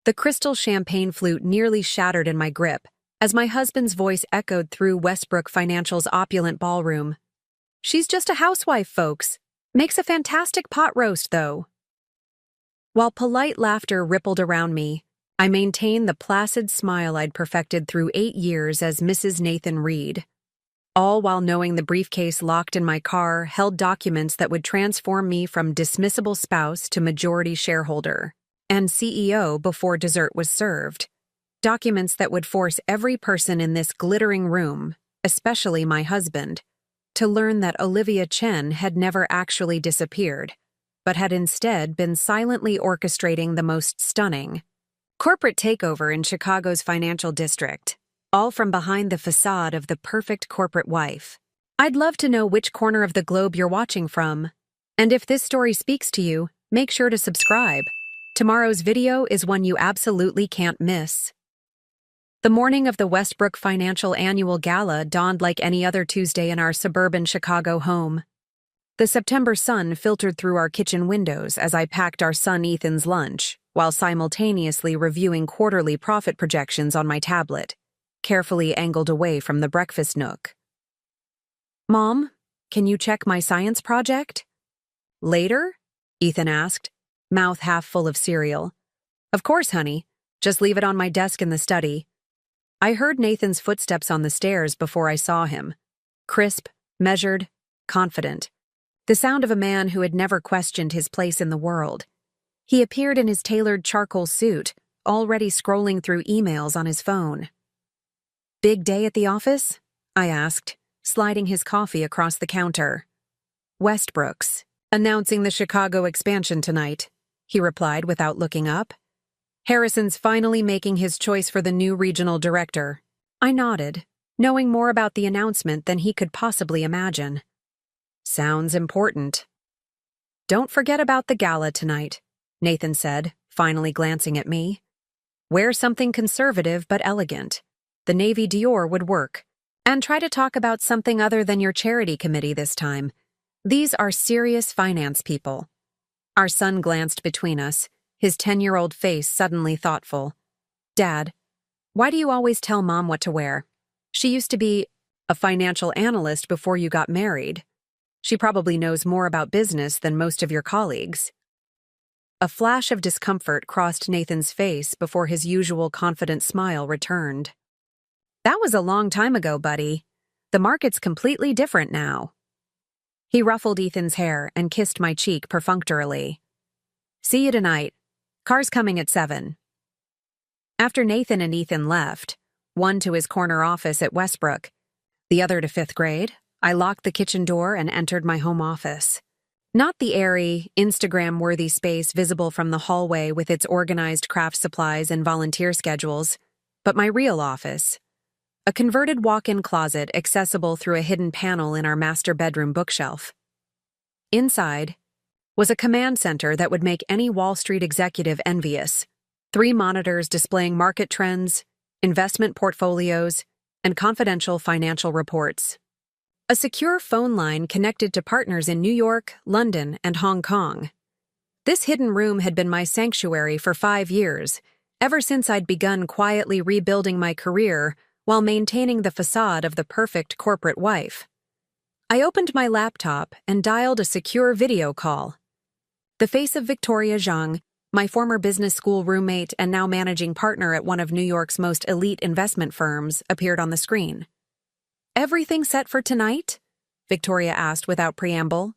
The crystal champagne flute nearly shattered in my grip as my husband's voice echoed through Westbrook Financial's opulent ballroom. "She's just a housewife, folks. Makes a fantastic pot roast, though." While polite laughter rippled around me, I maintained the placid smile I'd perfected through 8 years as Mrs. Nathan Reed, all while knowing the briefcase locked in my car held documents that would transform me from dismissible spouse to majority shareholder and CEO before dessert was served. Documents that would force every person in this glittering room, especially my husband, to learn that Olivia Chen had never actually disappeared, but had instead been silently orchestrating the most stunning corporate takeover in Chicago's financial district, all from behind the facade of the perfect corporate wife. I'd love to know which corner of the globe you're watching from, and if this story speaks to you, make sure to subscribe. Tomorrow's video is one you absolutely can't miss. The morning of the Westbrook Financial Annual Gala dawned like any other Tuesday in our suburban Chicago home. The September sun filtered through our kitchen windows as I packed our son Ethan's lunch, while simultaneously reviewing quarterly profit projections on my tablet, carefully angled away from the breakfast nook. "Mom, can you check my science project?" "Later?" Ethan asked, mouth half full of cereal. "Of course, honey. Just leave it on my desk in the study." I heard Nathan's footsteps on the stairs before I saw him. Crisp, measured, confident. The sound of a man who had never questioned his place in the world. He appeared in his tailored charcoal suit, already scrolling through emails on his phone. "Big day at the office?" I asked, sliding his coffee across the counter. "Westbrook's announcing the Chicago expansion tonight," he replied without looking up. "Harrison's finally making his choice for the new regional director." I nodded, knowing more about the announcement than he could possibly imagine. "Sounds important." "Don't forget about the gala tonight," Nathan said, finally glancing at me. "Wear something conservative but elegant. The navy Dior would work. And try to talk about something other than your charity committee this time. These are serious finance people." Our son glanced between us, his 10-year-old face suddenly thoughtful. "Dad, why do you always tell Mom what to wear? She used to be a financial analyst before you got married. She probably knows more about business than most of your colleagues." A flash of discomfort crossed Nathan's face before his usual confident smile returned. "That was a long time ago, buddy. The market's completely different now." He ruffled Ethan's hair and kissed my cheek perfunctorily. "See you tonight. Car's coming at 7. After Nathan and Ethan left, one to his corner office at Westbrook, the other to 5th grade, I locked the kitchen door and entered my home office. Not the airy, Instagram-worthy space visible from the hallway with its organized craft supplies and volunteer schedules, but my real office. A converted walk-in closet accessible through a hidden panel in our master bedroom bookshelf. Inside was a command center that would make any Wall Street executive envious. 3 monitors displaying market trends, investment portfolios, and confidential financial reports. A secure phone line connected to partners in New York, London, and Hong Kong. This hidden room had been my sanctuary for 5 years, ever since I'd begun quietly rebuilding my career while maintaining the facade of the perfect corporate wife. I opened my laptop and dialed a secure video call. The face of Victoria Zhang, my former business school roommate and now managing partner at one of New York's most elite investment firms, appeared on the screen. "Everything set for tonight?" Victoria asked without preamble.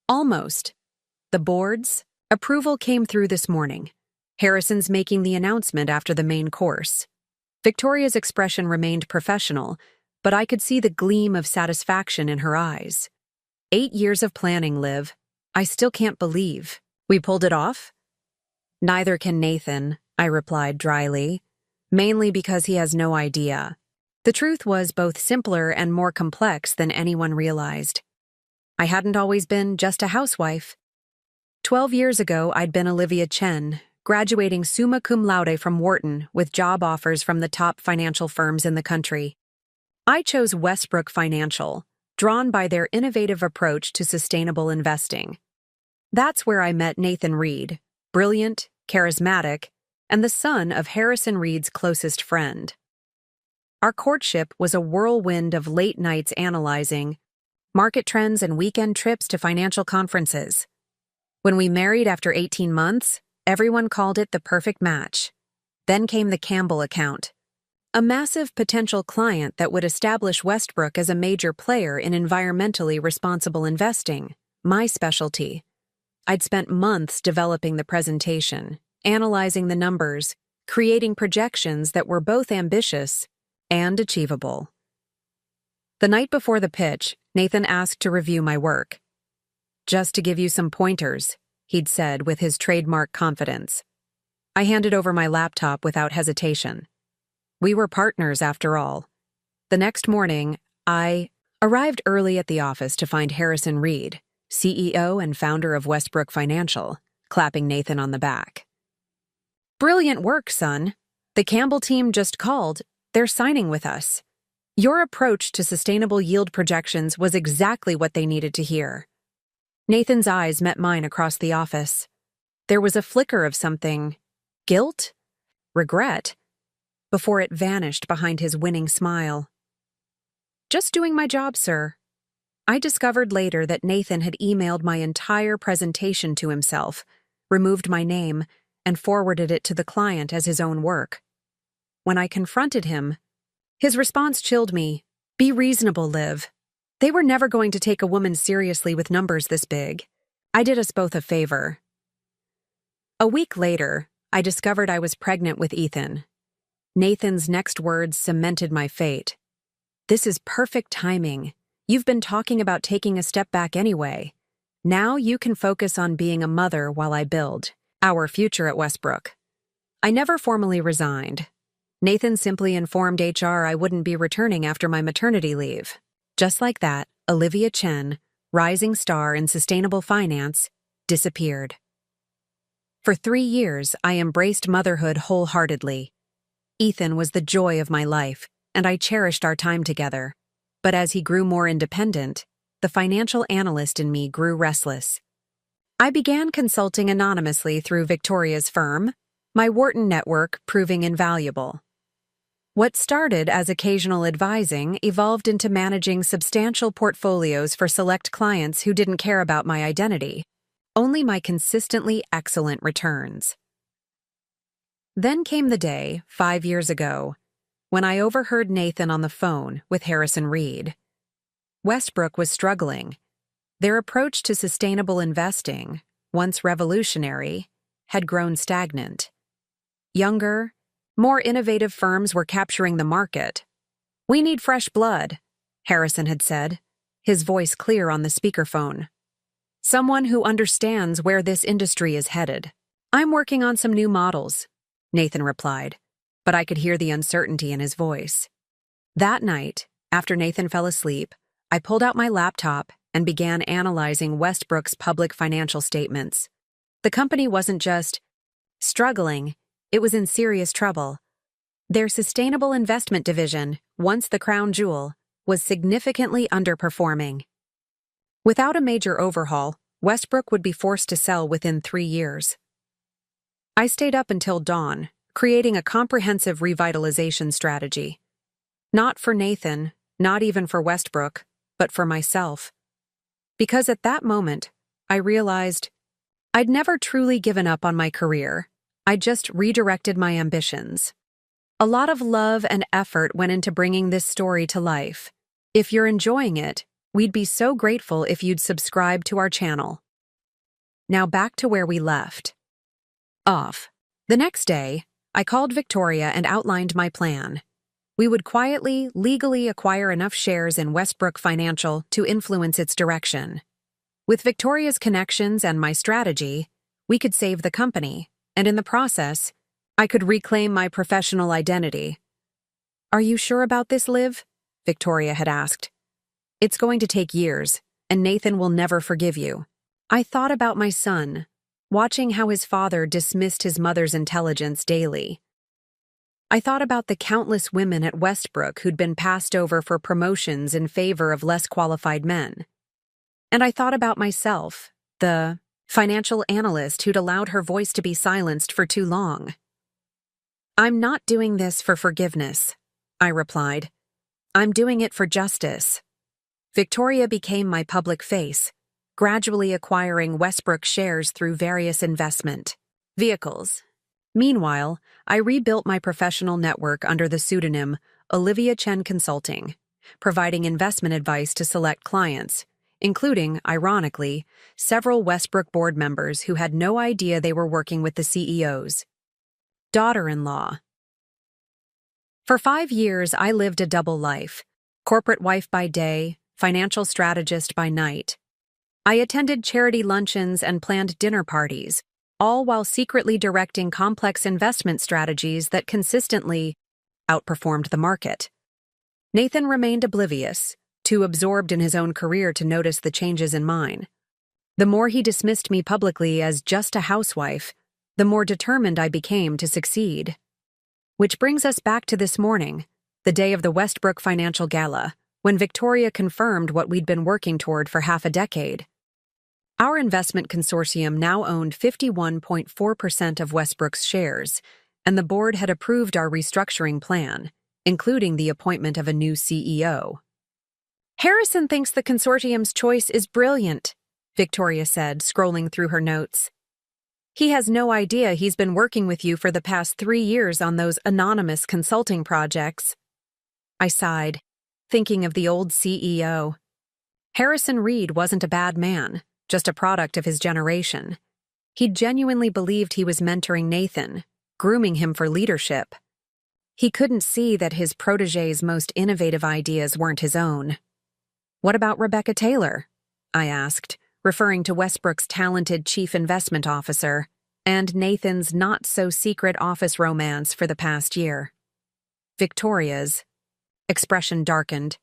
"Almost. The board's approval came through this morning. Harrison's making the announcement after the main course." Victoria's expression remained professional, but I could see the gleam of satisfaction in her eyes. 8 years of planning, Liv. I still can't believe we pulled it off. "Neither can Nathan," I replied dryly, mainly because he has no idea. The truth was both simpler and more complex than anyone realized. I hadn't always been just a housewife. 12 years ago, I'd been Olivia Chen, graduating summa cum laude from Wharton with job offers from the top financial firms in the country. I chose Westbrook Financial, drawn by their innovative approach to sustainable investing. That's where I met Nathan Reed, brilliant, charismatic, and the son of Harrison Reed's closest friend. Our courtship was a whirlwind of late nights analyzing market trends and weekend trips to financial conferences. When we married after 18 months, everyone called it the perfect match. Then came the Campbell account, a massive potential client that would establish Westbrook as a major player in environmentally responsible investing, my specialty. I'd spent months developing the presentation, analyzing the numbers, creating projections that were both ambitious and achievable. The night before the pitch, Nathan asked to review my work. "Just to give you some pointers," he'd said with his trademark confidence. I handed over my laptop without hesitation. We were partners after all. The next morning, I arrived early at the office to find Harrison Reed, CEO and founder of Westbrook Financial, clapping Nathan on the back. "Brilliant work, son. The Campbell team just called. They're signing with us. Your approach to sustainable yield projections was exactly what they needed to hear." Nathan's eyes met mine across the office. There was a flicker of something, guilt? Regret? Before it vanished behind his winning smile. "Just doing my job, sir." I discovered later that Nathan had emailed my entire presentation to himself, removed my name, and forwarded it to the client as his own work. When I confronted him, his response chilled me. "Be reasonable, Liv. They were never going to take a woman seriously with numbers this big. I did us both a favor." A week later, I discovered I was pregnant with Ethan. Nathan's next words cemented my fate. "This is perfect timing. You've been talking about taking a step back anyway. Now you can focus on being a mother while I build our future at Westbrook." I never formally resigned. Nathan simply informed HR I wouldn't be returning after my maternity leave. Just like that, Olivia Chen, rising star in sustainable finance, disappeared. For 3 years, I embraced motherhood wholeheartedly. Ethan was the joy of my life, and I cherished our time together. But as he grew more independent, the financial analyst in me grew restless. I began consulting anonymously through Victoria's firm, my Wharton network proving invaluable. What started as occasional advising evolved into managing substantial portfolios for select clients who didn't care about my identity, only my consistently excellent returns. Then came the day, 5 years ago, when I overheard Nathan on the phone with Harrison Reed. Westbrook was struggling. Their approach to sustainable investing, once revolutionary, had grown stagnant. Younger, more innovative firms were capturing the market. "We need fresh blood," Harrison had said, his voice clear on the speakerphone. "Someone who understands where this industry is headed." "I'm working on some new models," Nathan replied, but I could hear the uncertainty in his voice. That night, after Nathan fell asleep, I pulled out my laptop and began analyzing Westbrook's public financial statements. The company wasn't just struggling, it was in serious trouble. Their sustainable investment division, once the crown jewel, was significantly underperforming. Without a major overhaul, Westbrook would be forced to sell within 3 years. I stayed up until dawn, creating a comprehensive revitalization strategy. Not for Nathan, not even for Westbrook, but for myself. Because at that moment, I realized I'd never truly given up on my career. I just redirected my ambitions. A lot of love and effort went into bringing this story to life. If you're enjoying it, we'd be so grateful if you'd subscribe to our channel. Now back to where we left off. The next day, I called Victoria and outlined my plan. We would quietly, legally acquire enough shares in Westbrook Financial to influence its direction. With Victoria's connections and my strategy, we could save the company, and in the process, I could reclaim my professional identity. "Are you sure about this, Liv?" Victoria had asked. "It's going to take years, and Nathan will never forgive you." I thought about my son, watching how his father dismissed his mother's intelligence daily. I thought about the countless women at Westbrook who'd been passed over for promotions in favor of less qualified men. And I thought about myself, the financial analyst who'd allowed her voice to be silenced for too long. I'm not doing this for forgiveness, I replied. I'm doing it for justice. Victoria became my public face, gradually acquiring Westbrook shares through various investment vehicles. Meanwhile, I rebuilt my professional network under the pseudonym Olivia Chen Consulting, providing investment advice to select clients, including, ironically, several Westbrook board members who had no idea they were working with the CEO's daughter-in-law. For 5 years, I lived a double life, corporate wife by day, financial strategist by night. I attended charity luncheons and planned dinner parties, all while secretly directing complex investment strategies that consistently outperformed the market. Nathan remained oblivious, too absorbed in his own career to notice the changes in mine. The more he dismissed me publicly as just a housewife, the more determined I became to succeed. Which brings us back to this morning, the day of the Westbrook Financial Gala, when Victoria confirmed what we'd been working toward for half a decade. Our investment consortium now owned 51.4% of Westbrook's shares, and the board had approved our restructuring plan, including the appointment of a new CEO. Harrison thinks the consortium's choice is brilliant, Victoria said, scrolling through her notes. He has no idea he's been working with you for the past 3 years on those anonymous consulting projects. I sighed, thinking of the old CEO. Harrison Reed wasn't a bad man, just a product of his generation. He genuinely believed he was mentoring Nathan, grooming him for leadership. He couldn't see that his protégé's most innovative ideas weren't his own. What about Rebecca Taylor? I asked, referring to Westbrook's talented chief investment officer and Nathan's not-so-secret office romance for the past year. Victoria's expression darkened.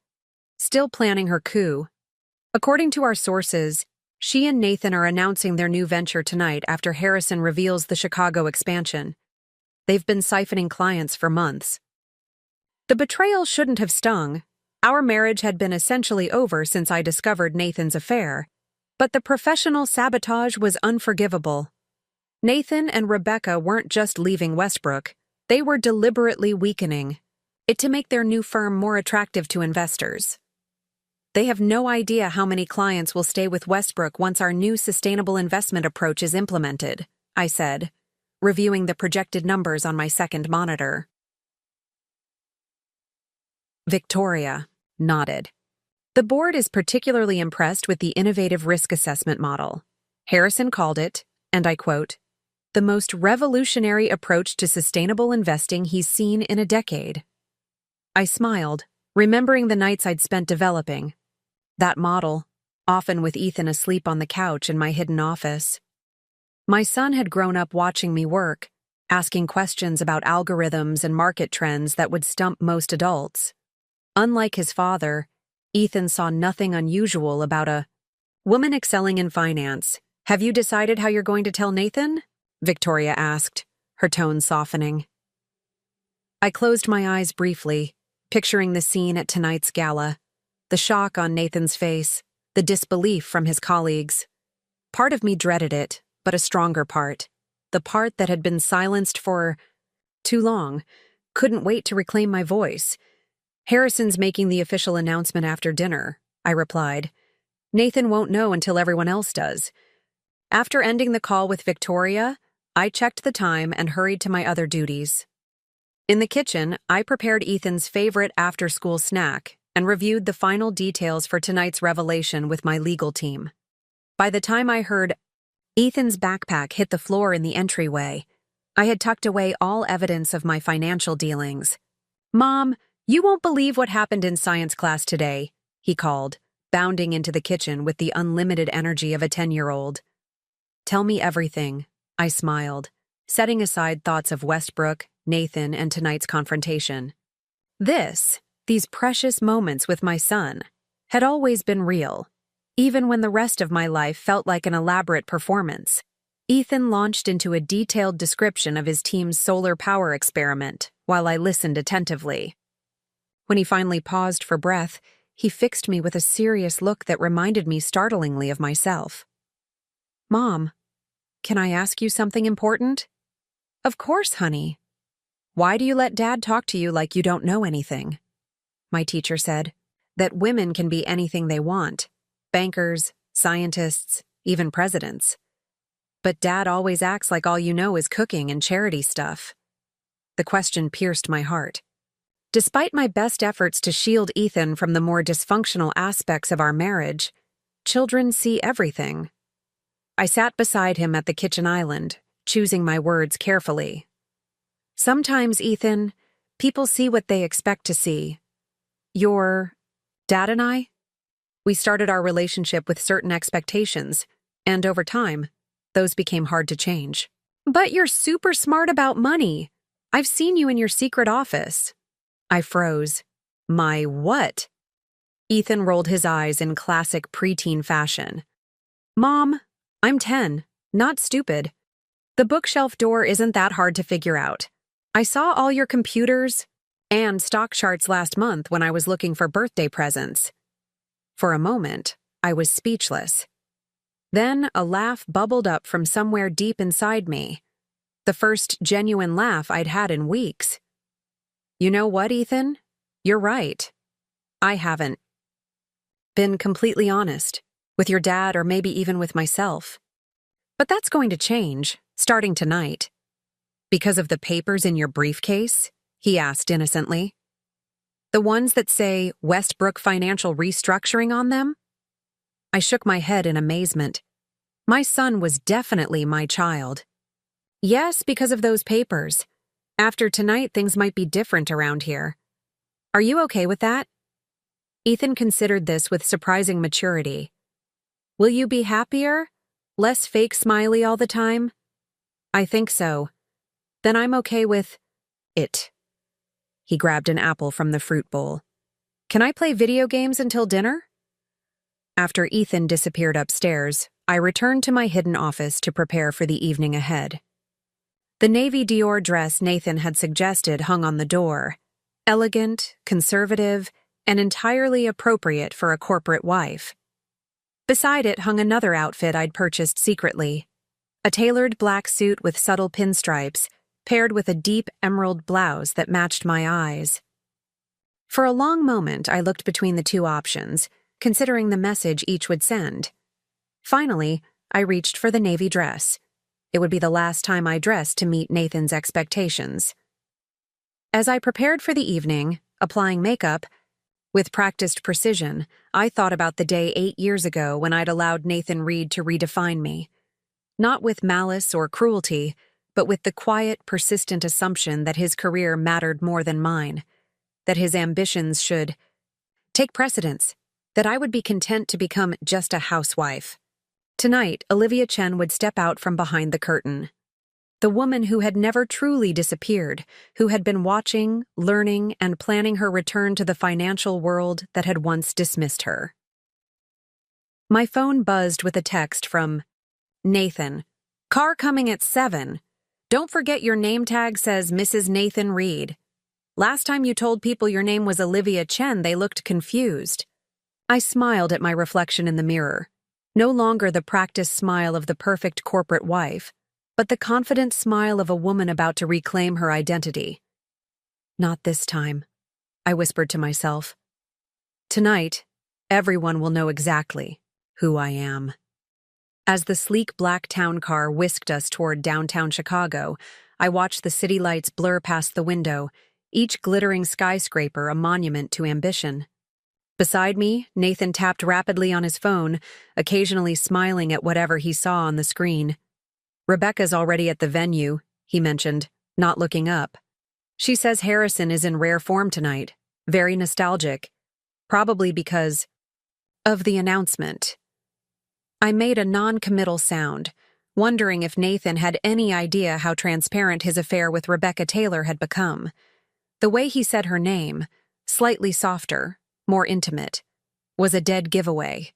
Still planning her coup. According to our sources, she and Nathan are announcing their new venture tonight after Harrison reveals the Chicago expansion. They've been siphoning clients for months. The betrayal shouldn't have stung. Our marriage had been essentially over since I discovered Nathan's affair, but the professional sabotage was unforgivable. Nathan and Rebecca weren't just leaving Westbrook, they were deliberately weakening it to make their new firm more attractive to investors. They have no idea how many clients will stay with Westbrook once our new sustainable investment approach is implemented, I said, reviewing the projected numbers on my second monitor. Victoria nodded. The board is particularly impressed with the innovative risk assessment model. Harrison called it, and I quote, the most revolutionary approach to sustainable investing he's seen in a decade. I smiled, remembering the nights I'd spent developing that model, often with Ethan asleep on the couch in my hidden office. My son had grown up watching me work, asking questions about algorithms and market trends that would stump most adults. Unlike his father, Ethan saw nothing unusual about a woman excelling in finance. Have you decided how you're going to tell Nathan? Victoria asked, her tone softening. I closed my eyes briefly, picturing the scene at tonight's gala, the shock on Nathan's face, the disbelief from his colleagues. Part of me dreaded it, but a stronger part, the part that had been silenced for too long, couldn't wait to reclaim my voice. Harrison's making the official announcement after dinner, I replied. Nathan won't know until everyone else does. After ending the call with Victoria, I checked the time and hurried to my other duties. In the kitchen, I prepared Ethan's favorite after-school snack and reviewed the final details for tonight's revelation with my legal team. By the time I heard Ethan's backpack hit the floor in the entryway, I had tucked away all evidence of my financial dealings. Mom, you won't believe what happened in science class today, he called, bounding into the kitchen with the unlimited energy of a 10-year-old. Tell me everything, I smiled, setting aside thoughts of Westbrook, Nathan, and tonight's confrontation. These precious moments with my son, had always been real, even when the rest of my life felt like an elaborate performance. Ethan launched into a detailed description of his team's solar power experiment while I listened attentively. When he finally paused for breath, he fixed me with a serious look that reminded me startlingly of myself. Mom, can I ask you something important? Of course, honey. Why do you let Dad talk to you like you don't know anything? My teacher said that women can be anything they want. Bankers, scientists, even presidents. But Dad always acts like all you know is cooking and charity stuff. The question pierced my heart. Despite my best efforts to shield Ethan from the more dysfunctional aspects of our marriage, children see everything. I sat beside him at the kitchen island, choosing my words carefully. Sometimes, Ethan, people see what they expect to see. Your dad and I? We started our relationship with certain expectations, and over time, those became hard to change. But you're super smart about money. I've seen you in your secret office. I froze. My what? Ethan rolled his eyes in classic preteen fashion. Mom, I'm 10, not stupid. The bookshelf door isn't that hard to figure out. I saw all your computers and stock charts last month when I was looking for birthday presents. For a moment, I was speechless. Then a laugh bubbled up from somewhere deep inside me. The first genuine laugh I'd had in weeks. You know what, Ethan? You're right. I haven't been completely honest with your dad or maybe even with myself. But that's going to change, starting tonight. Because of the papers in your briefcase? He asked innocently. The ones that say Westbrook Financial Restructuring on them? I shook my head in amazement. My son was definitely my child. Yes, because of those papers. After tonight, things might be different around here. Are you okay with that? Ethan considered this with surprising maturity. Will you be happier? Less fake smiley all the time? I think so. Then I'm okay with it. He grabbed an apple from the fruit bowl. Can I play video games until dinner? After Ethan disappeared upstairs, I returned to my hidden office to prepare for the evening ahead. The navy Dior dress Nathan had suggested hung on the door. Elegant, conservative, and entirely appropriate for a corporate wife. Beside it hung another outfit I'd purchased secretly. A tailored black suit with subtle pinstripes, paired with a deep emerald blouse that matched my eyes. For a long moment, I looked between the two options, considering the message each would send. Finally, I reached for the navy dress. It would be the last time I dressed to meet Nathan's expectations. As I prepared for the evening, applying makeup, with practiced precision, I thought about the day 8 years ago when I'd allowed Nathan Reed to redefine me. Not with malice or cruelty, but with the quiet, persistent assumption that his career mattered more than mine, that his ambitions should take precedence, that I would be content to become just a housewife. Tonight, Olivia Chen would step out from behind the curtain. The woman who had never truly disappeared, who had been watching, learning, and planning her return to the financial world that had once dismissed her. My phone buzzed with a text from Nathan. Car coming at 7. Don't forget your name tag says Mrs. Nathan Reed. Last time you told people your name was Olivia Chen, they looked confused. I smiled at my reflection in the mirror. No longer the practiced smile of the perfect corporate wife, but the confident smile of a woman about to reclaim her identity. Not this time, I whispered to myself. Tonight, everyone will know exactly who I am. As the sleek black town car whisked us toward downtown Chicago, I watched the city lights blur past the window, each glittering skyscraper a monument to ambition. Beside me, Nathan tapped rapidly on his phone, occasionally smiling at whatever he saw on the screen. Rebecca's already at the venue, he mentioned, not looking up. She says Harrison is in rare form tonight, very nostalgic, probably because of the announcement. I made a non-committal sound, wondering if Nathan had any idea how transparent his affair with Rebecca Taylor had become. The way he said her name, slightly softer, more intimate, was a dead giveaway.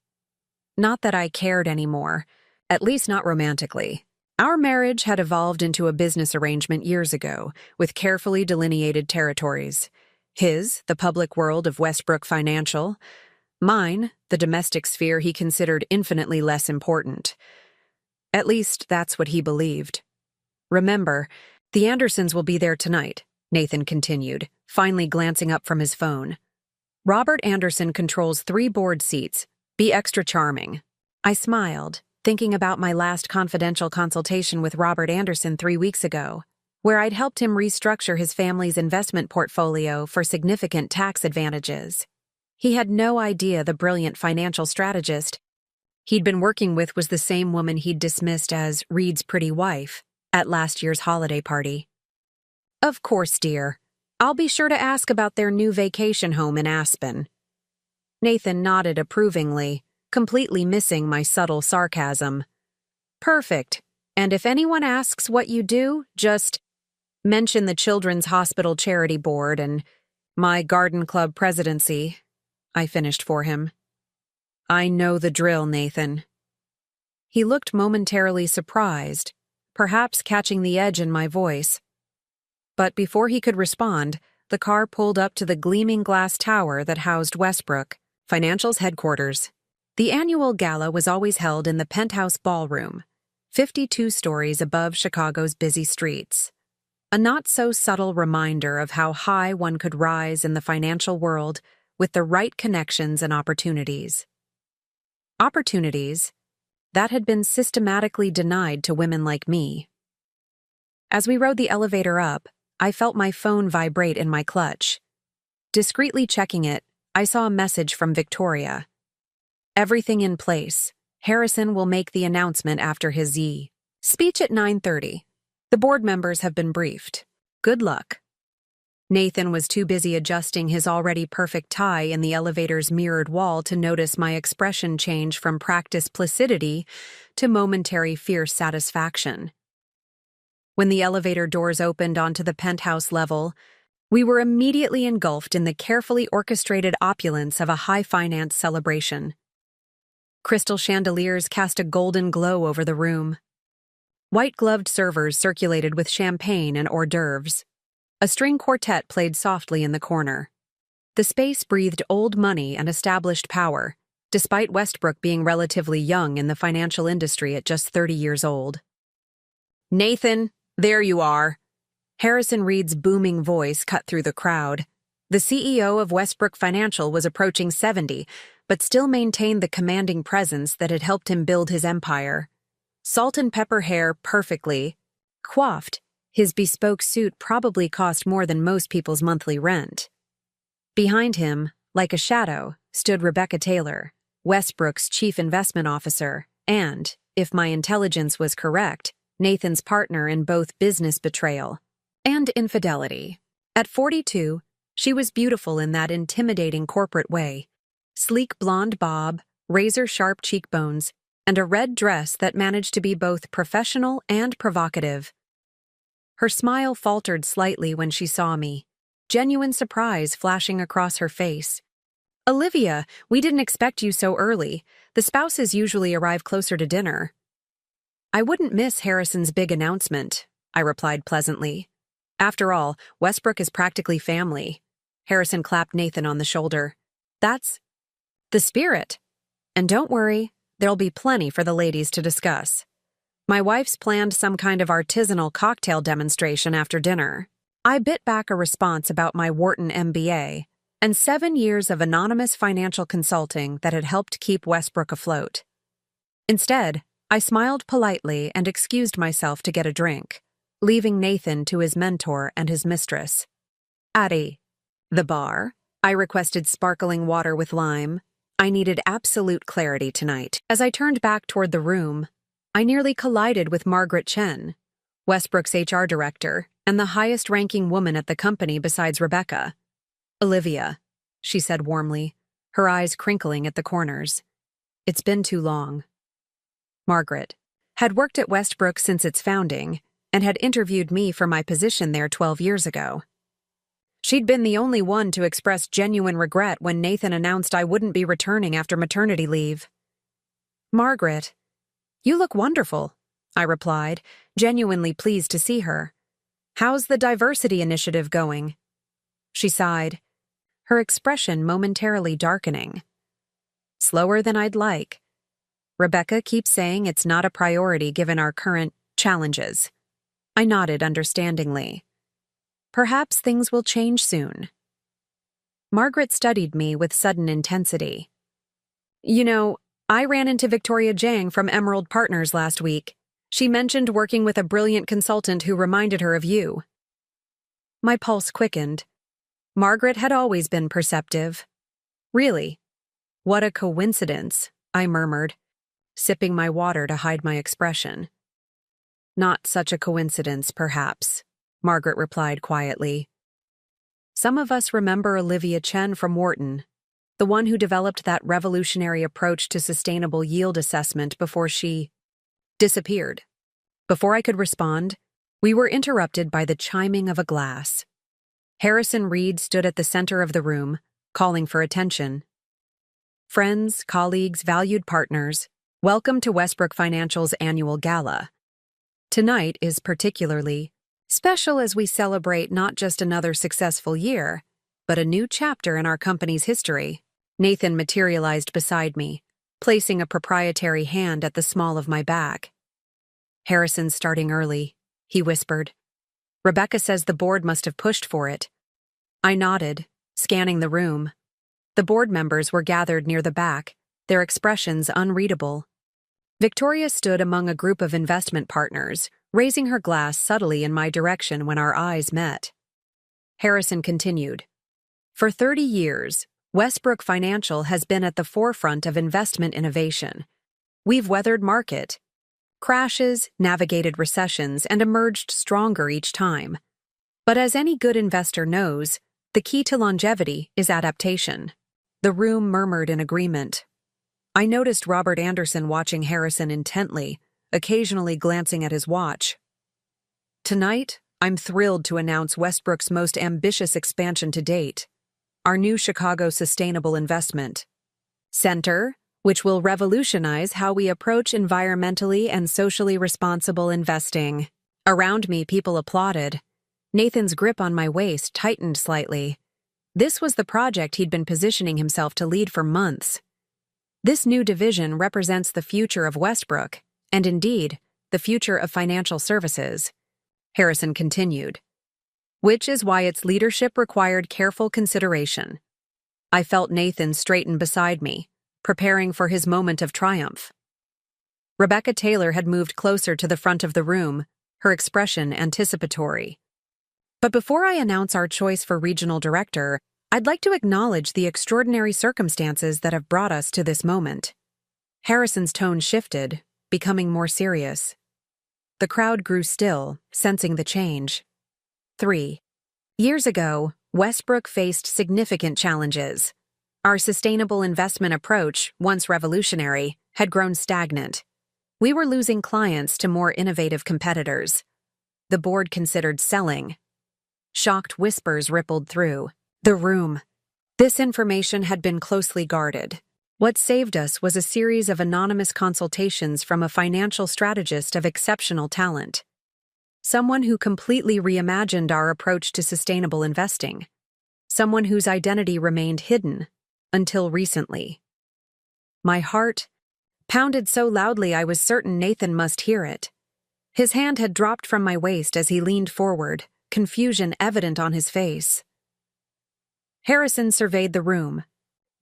Not that I cared anymore, at least not romantically. Our marriage had evolved into a business arrangement years ago, with carefully delineated territories. His, the public world of Westbrook Financial; mine, the domestic sphere he considered infinitely less important. At least, that's what he believed. Remember, the Andersons will be there tonight, Nathan continued, finally glancing up from his phone. Robert Anderson controls 3 board seats. Be extra charming. I smiled, thinking about my last confidential consultation with Robert Anderson 3 weeks ago, where I'd helped him restructure his family's investment portfolio for significant tax advantages. He had no idea the brilliant financial strategist he'd been working with was the same woman he'd dismissed as Reed's pretty wife at last year's holiday party. Of course, dear. I'll be sure to ask about their new vacation home in Aspen. Nathan nodded approvingly, completely missing my subtle sarcasm. Perfect. And if anyone asks what you do, just mention the Children's Hospital Charity Board and my garden club presidency. I finished for him. I know the drill, Nathan. He looked momentarily surprised, perhaps catching the edge in my voice. But before he could respond, the car pulled up to the gleaming glass tower that housed Westbrook Financial's headquarters. The annual gala was always held in the Penthouse Ballroom, 52 stories above Chicago's busy streets. A not-so-subtle reminder of how high one could rise in the financial world with the right connections and opportunities. Opportunities that had been systematically denied to women like me. As we rode the elevator up, I felt my phone vibrate in my clutch. Discreetly checking it, I saw a message from Victoria. Everything in place. Harrison will make the announcement after his speech at 9:30. The board members have been briefed. Good luck. Nathan was too busy adjusting his already perfect tie in the elevator's mirrored wall to notice my expression change from practiced placidity to momentary fierce satisfaction. When the elevator doors opened onto the penthouse level, we were immediately engulfed in the carefully orchestrated opulence of a high-finance celebration. Crystal chandeliers cast a golden glow over the room. White-gloved servers circulated with champagne and hors d'oeuvres. A string quartet played softly in the corner. The space breathed old money and established power, despite Westbrook being relatively young in the financial industry at just 30 years old. Nathan, there you are. Harrison Reed's booming voice cut through the crowd. The CEO of Westbrook Financial was approaching 70, but still maintained the commanding presence that had helped him build his empire. Salt and pepper hair perfectly coiffed, his bespoke suit probably cost more than most people's monthly rent. Behind him, like a shadow, stood Rebecca Taylor, Westbrook's chief investment officer, and, if my intelligence was correct, Nathan's partner in both business betrayal and infidelity. At 42, she was beautiful in that intimidating corporate way. Sleek blonde bob, razor-sharp cheekbones, and a red dress that managed to be both professional and provocative. Her smile faltered slightly when she saw me, genuine surprise flashing across her face. Olivia, we didn't expect you so early. The spouses usually arrive closer to dinner. I wouldn't miss Harrison's big announcement, I replied pleasantly. After all, Westbrook is practically family. Harrison clapped Nathan on the shoulder. That's the spirit. And don't worry, there'll be plenty for the ladies to discuss. My wife's planned some kind of artisanal cocktail demonstration after dinner. I bit back a response about my Wharton MBA and 7 years of anonymous financial consulting that had helped keep Westbrook afloat. Instead, I smiled politely and excused myself to get a drink, leaving Nathan to his mentor and his mistress. Addie, the bar? I requested sparkling water with lime. I needed absolute clarity tonight. As I turned back toward the room, I nearly collided with Margaret Chen, Westbrook's HR director, and the highest-ranking woman at the company besides Rebecca. Olivia, she said warmly, her eyes crinkling at the corners. It's been too long. Margaret had worked at Westbrook since its founding and had interviewed me for my position there 12 years ago. She'd been the only one to express genuine regret when Nathan announced I wouldn't be returning after maternity leave. Margaret, you look wonderful, I replied, genuinely pleased to see her. How's the diversity initiative going? She sighed, her expression momentarily darkening. Slower than I'd like. Rebecca keeps saying it's not a priority given our current challenges. I nodded understandingly. Perhaps things will change soon. Margaret studied me with sudden intensity. You know, I ran into Victoria Jang from Emerald Partners last week. She mentioned working with a brilliant consultant who reminded her of you. My pulse quickened. Margaret had always been perceptive. Really? What a coincidence, I murmured, sipping my water to hide my expression. Not such a coincidence, perhaps, Margaret replied quietly. Some of us remember Olivia Chen from Wharton, the one who developed that revolutionary approach to sustainable yield assessment before she disappeared. Before I could respond, we were interrupted by the chiming of a glass. Harrison Reed stood at the center of the room, calling for attention. Friends, colleagues, valued partners, welcome to Westbrook Financial's annual gala. Tonight is particularly special as we celebrate not just another successful year, but a new chapter in our company's history. Nathan materialized beside me, placing a proprietary hand at the small of my back. Harrison's starting early, he whispered. Rebecca says the board must have pushed for it. I nodded, scanning the room. The board members were gathered near the back, their expressions unreadable. Victoria stood among a group of investment partners, raising her glass subtly in my direction when our eyes met. Harrison continued. For 30 years, Westbrook Financial has been at the forefront of investment innovation. We've weathered market crashes, navigated recessions, and emerged stronger each time. But as any good investor knows, the key to longevity is adaptation. The room murmured in agreement. I noticed Robert Anderson watching Harrison intently, occasionally glancing at his watch. Tonight, I'm thrilled to announce Westbrook's most ambitious expansion to date, our new Chicago Sustainable Investment Center, which will revolutionize how we approach environmentally and socially responsible investing. Around me, people applauded. Nathan's grip on my waist tightened slightly. This was the project he'd been positioning himself to lead for months. This new division represents the future of Westbrook, and indeed, the future of financial services. Harrison continued. Which is why its leadership required careful consideration. I felt Nathan straighten beside me, preparing for his moment of triumph. Rebecca Taylor had moved closer to the front of the room, her expression anticipatory. But before I announce our choice for regional director, I'd like to acknowledge the extraordinary circumstances that have brought us to this moment. Harrison's tone shifted, becoming more serious. The crowd grew still, sensing the change. 3 years ago, Westbrook faced significant challenges. Our sustainable investment approach, once revolutionary, had grown stagnant. We were losing clients to more innovative competitors. The board considered selling. Shocked whispers rippled through the room. This information had been closely guarded. What saved us was a series of anonymous consultations from a financial strategist of exceptional talent. Someone who completely reimagined our approach to sustainable investing. Someone whose identity remained hidden until recently. My heart pounded so loudly I was certain Nathan must hear it. His hand had dropped from my waist as he leaned forward, confusion evident on his face. Harrison surveyed the room.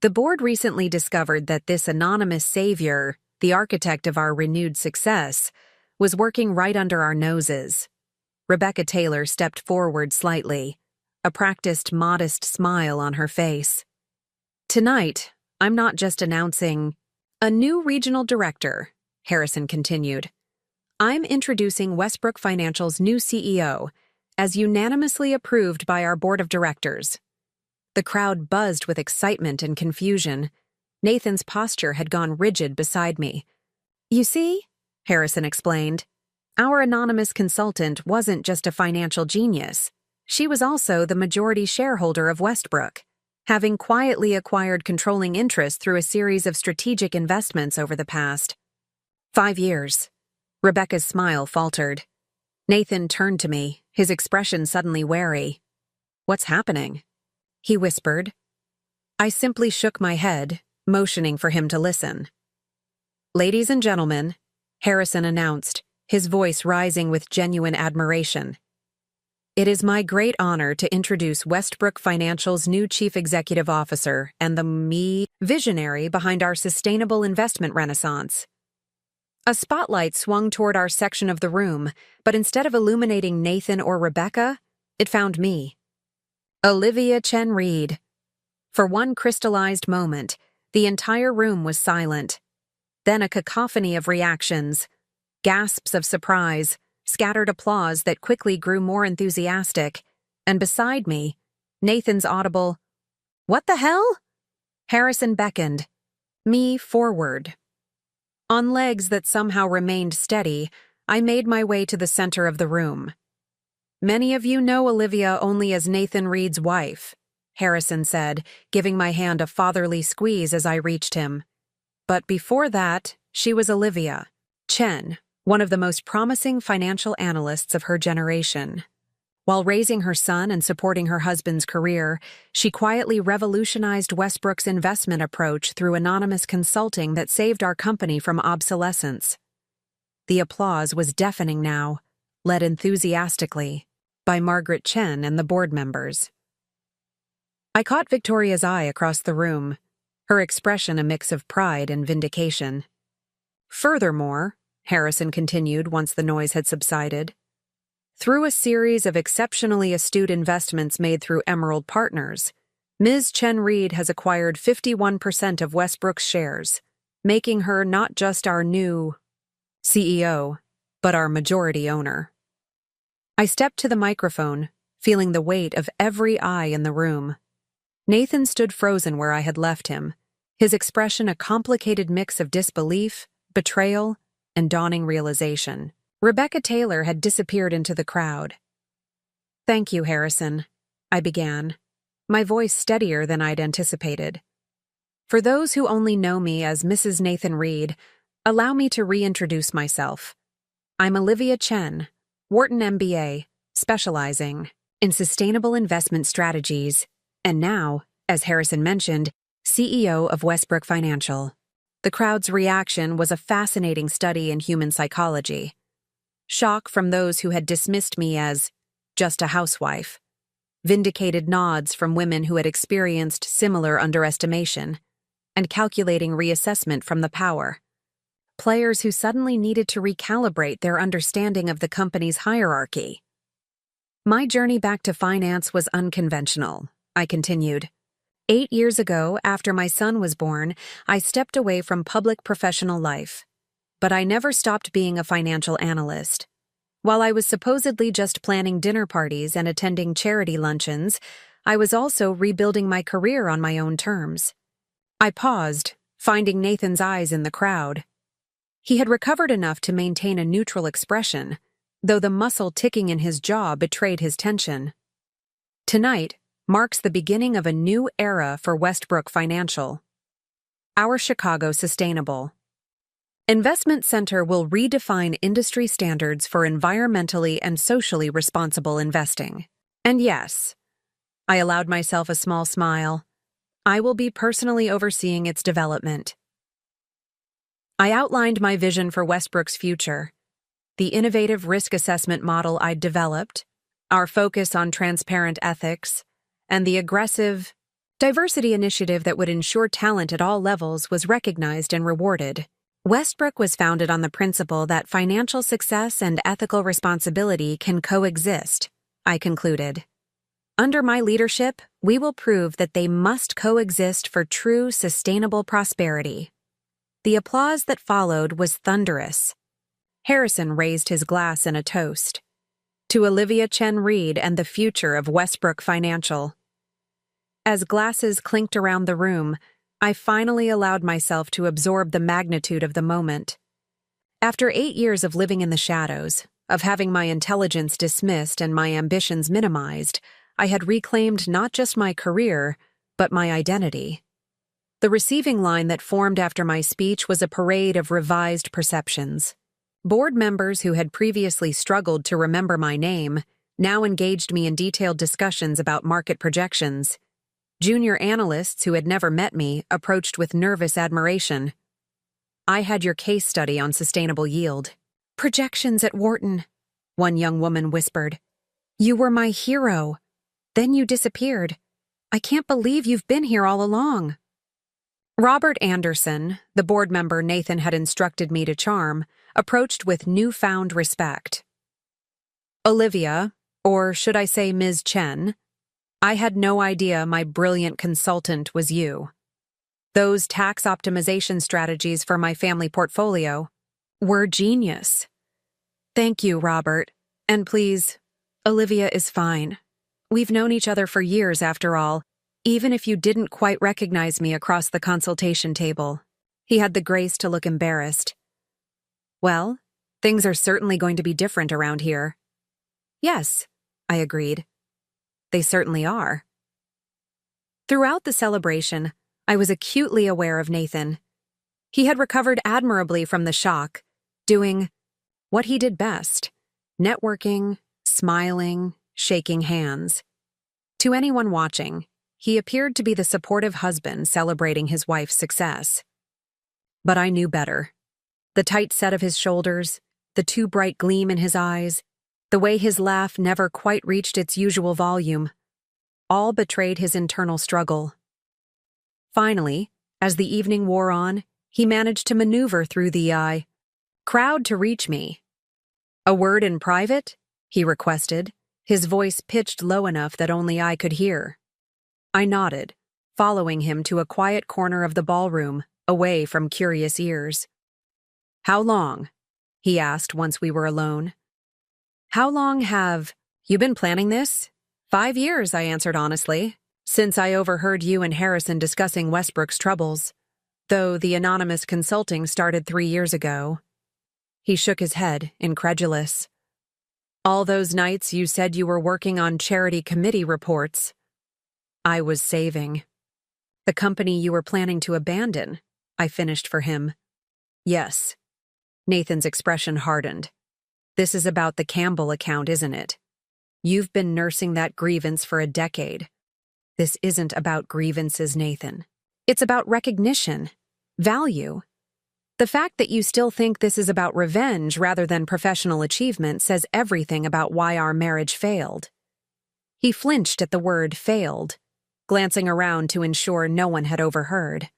The board recently discovered that this anonymous savior, the architect of our renewed success, was working right under our noses. Rebecca Taylor stepped forward slightly, a practiced, modest smile on her face. Tonight, I'm not just announcing a new regional director, Harrison continued. I'm introducing Westbrook Financial's new CEO, as unanimously approved by our board of directors. The crowd buzzed with excitement and confusion. Nathan's posture had gone rigid beside me. You see, Harrison explained, our anonymous consultant wasn't just a financial genius. She was also the majority shareholder of Westbrook, having quietly acquired controlling interest through a series of strategic investments over the past 5 years. Rebecca's smile faltered. Nathan turned to me, his expression suddenly wary. What's happening? He whispered. I simply shook my head, motioning for him to listen. Ladies and gentlemen, Harrison announced, his voice rising with genuine admiration. It is my great honor to introduce Westbrook Financial's new Chief Executive Officer and the visionary behind our sustainable investment renaissance. A spotlight swung toward our section of the room, but instead of illuminating Nathan or Rebecca, it found me. Olivia Chen Reed. For one crystallized moment, the entire room was silent. Then a cacophony of reactions, gasps of surprise, scattered applause that quickly grew more enthusiastic, and beside me, Nathan's audible, "What the hell?" Harrison beckoned me forward. On legs that somehow remained steady, I made my way to the center of the room. "Many of you know Olivia only as Nathan Reed's wife," Harrison said, giving my hand a fatherly squeeze as I reached him. "But before that, she was Olivia Chen, one of the most promising financial analysts of her generation. While raising her son and supporting her husband's career, she quietly revolutionized Westbrook's investment approach through anonymous consulting that saved our company from obsolescence." The applause was deafening now, led enthusiastically by Margaret Chen and the board members. I caught Victoria's eye across the room, her expression a mix of pride and vindication. "Furthermore," Harrison continued once the noise had subsided, "through a series of exceptionally astute investments made through Emerald Partners, Ms. Chen Reed has acquired 51% of Westbrook's shares, making her not just our new CEO, but our majority owner." I stepped to the microphone, feeling the weight of every eye in the room. Nathan stood frozen where I had left him, his expression a complicated mix of disbelief, betrayal, and dawning realization. Rebecca Taylor had disappeared into the crowd. "Thank you, Harrison," I began, my voice steadier than I'd anticipated. "For those who only know me as Mrs. Nathan Reed, allow me to reintroduce myself. I'm Olivia Chen, Wharton MBA, specializing in sustainable investment strategies, and now, as Harrison mentioned, CEO of Westbrook Financial." The crowd's reaction was a fascinating study in human psychology. Shock from those who had dismissed me as just a housewife, vindicated nods from women who had experienced similar underestimation, and calculating reassessment from the power. Players who suddenly needed to recalibrate their understanding of the company's hierarchy. "My journey back to finance was unconventional," I continued. 8 years ago, after my son was born, I stepped away from public professional life. But I never stopped being a financial analyst. While I was supposedly just planning dinner parties and attending charity luncheons, I was also rebuilding my career on my own terms. I paused, finding Nathan's eyes in the crowd. He had recovered enough to maintain a neutral expression, though the muscle ticking in his jaw betrayed his tension. "Tonight marks the beginning of a new era for Westbrook Financial. Our Chicago Sustainable Investment Center will redefine industry standards for environmentally and socially responsible investing. And yes," I allowed myself a small smile, "I will be personally overseeing its development." I outlined my vision for Westbrook's future, the innovative risk assessment model I'd developed, our focus on transparent ethics, and the aggressive diversity initiative that would ensure talent at all levels was recognized and rewarded. Westbrook was founded on the principle that financial success and ethical responsibility can coexist, I concluded. Under my leadership, we will prove that they must coexist for true sustainable prosperity. The applause that followed was thunderous. Harrison raised his glass in a toast. To Olivia Chen Reed and the future of Westbrook Financial. As glasses clinked around the room, I finally allowed myself to absorb the magnitude of the moment. After 8 years of living in the shadows, of having my intelligence dismissed and my ambitions minimized, I had reclaimed not just my career, but my identity. The receiving line that formed after my speech was a parade of revised perceptions. Board members who had previously struggled to remember my name now engaged me in detailed discussions about market projections. Junior analysts who had never met me approached with nervous admiration. "I had your case study on sustainable yield." "Projections at Wharton," one young woman whispered. You were my hero. Then you disappeared. I can't believe you've been here all along. Robert Anderson, the board member Nathan had instructed me to charm, approached with newfound respect. Olivia, or should I say Ms. Chen, I had no idea my brilliant consultant was you. Those tax optimization strategies for my family portfolio were genius. Thank you, Robert. And please, Olivia is fine. We've known each other for years, after all, even if you didn't quite recognize me across the consultation table. He had the grace to look embarrassed. Well, things are certainly going to be different around here. Yes, I agreed. They certainly are. Throughout the celebration, I was acutely aware of Nathan. He had recovered admirably from the shock, doing what he did best: networking, smiling, shaking hands. To anyone watching, he appeared to be the supportive husband celebrating his wife's success. But I knew better. The tight set of his shoulders, the too bright gleam in his eyes, the way his laugh never quite reached its usual volume, all betrayed his internal struggle. Finally, as the evening wore on, he managed to maneuver through the crowd to reach me. "A word in private?" he requested, his voice pitched low enough that only I could hear. I nodded, following him to a quiet corner of the ballroom, away from curious ears. "How long?" he asked once we were alone. "How long have you been planning this?" 5 years, I answered honestly, since I overheard you and Harrison discussing Westbrook's troubles, though the anonymous consulting started 3 years ago. He shook his head, incredulous. "All those nights you said you were working on charity committee reports." I was saving. "The company you were planning to abandon," I finished for him. "Yes." Nathan's expression hardened. "This is about the Campbell account, isn't it? You've been nursing that grievance for a decade." "This isn't about grievances, Nathan. It's about recognition, value. The fact that you still think this is about revenge rather than professional achievement says everything about why our marriage failed." He flinched at the word failed, glancing around to ensure no one had overheard.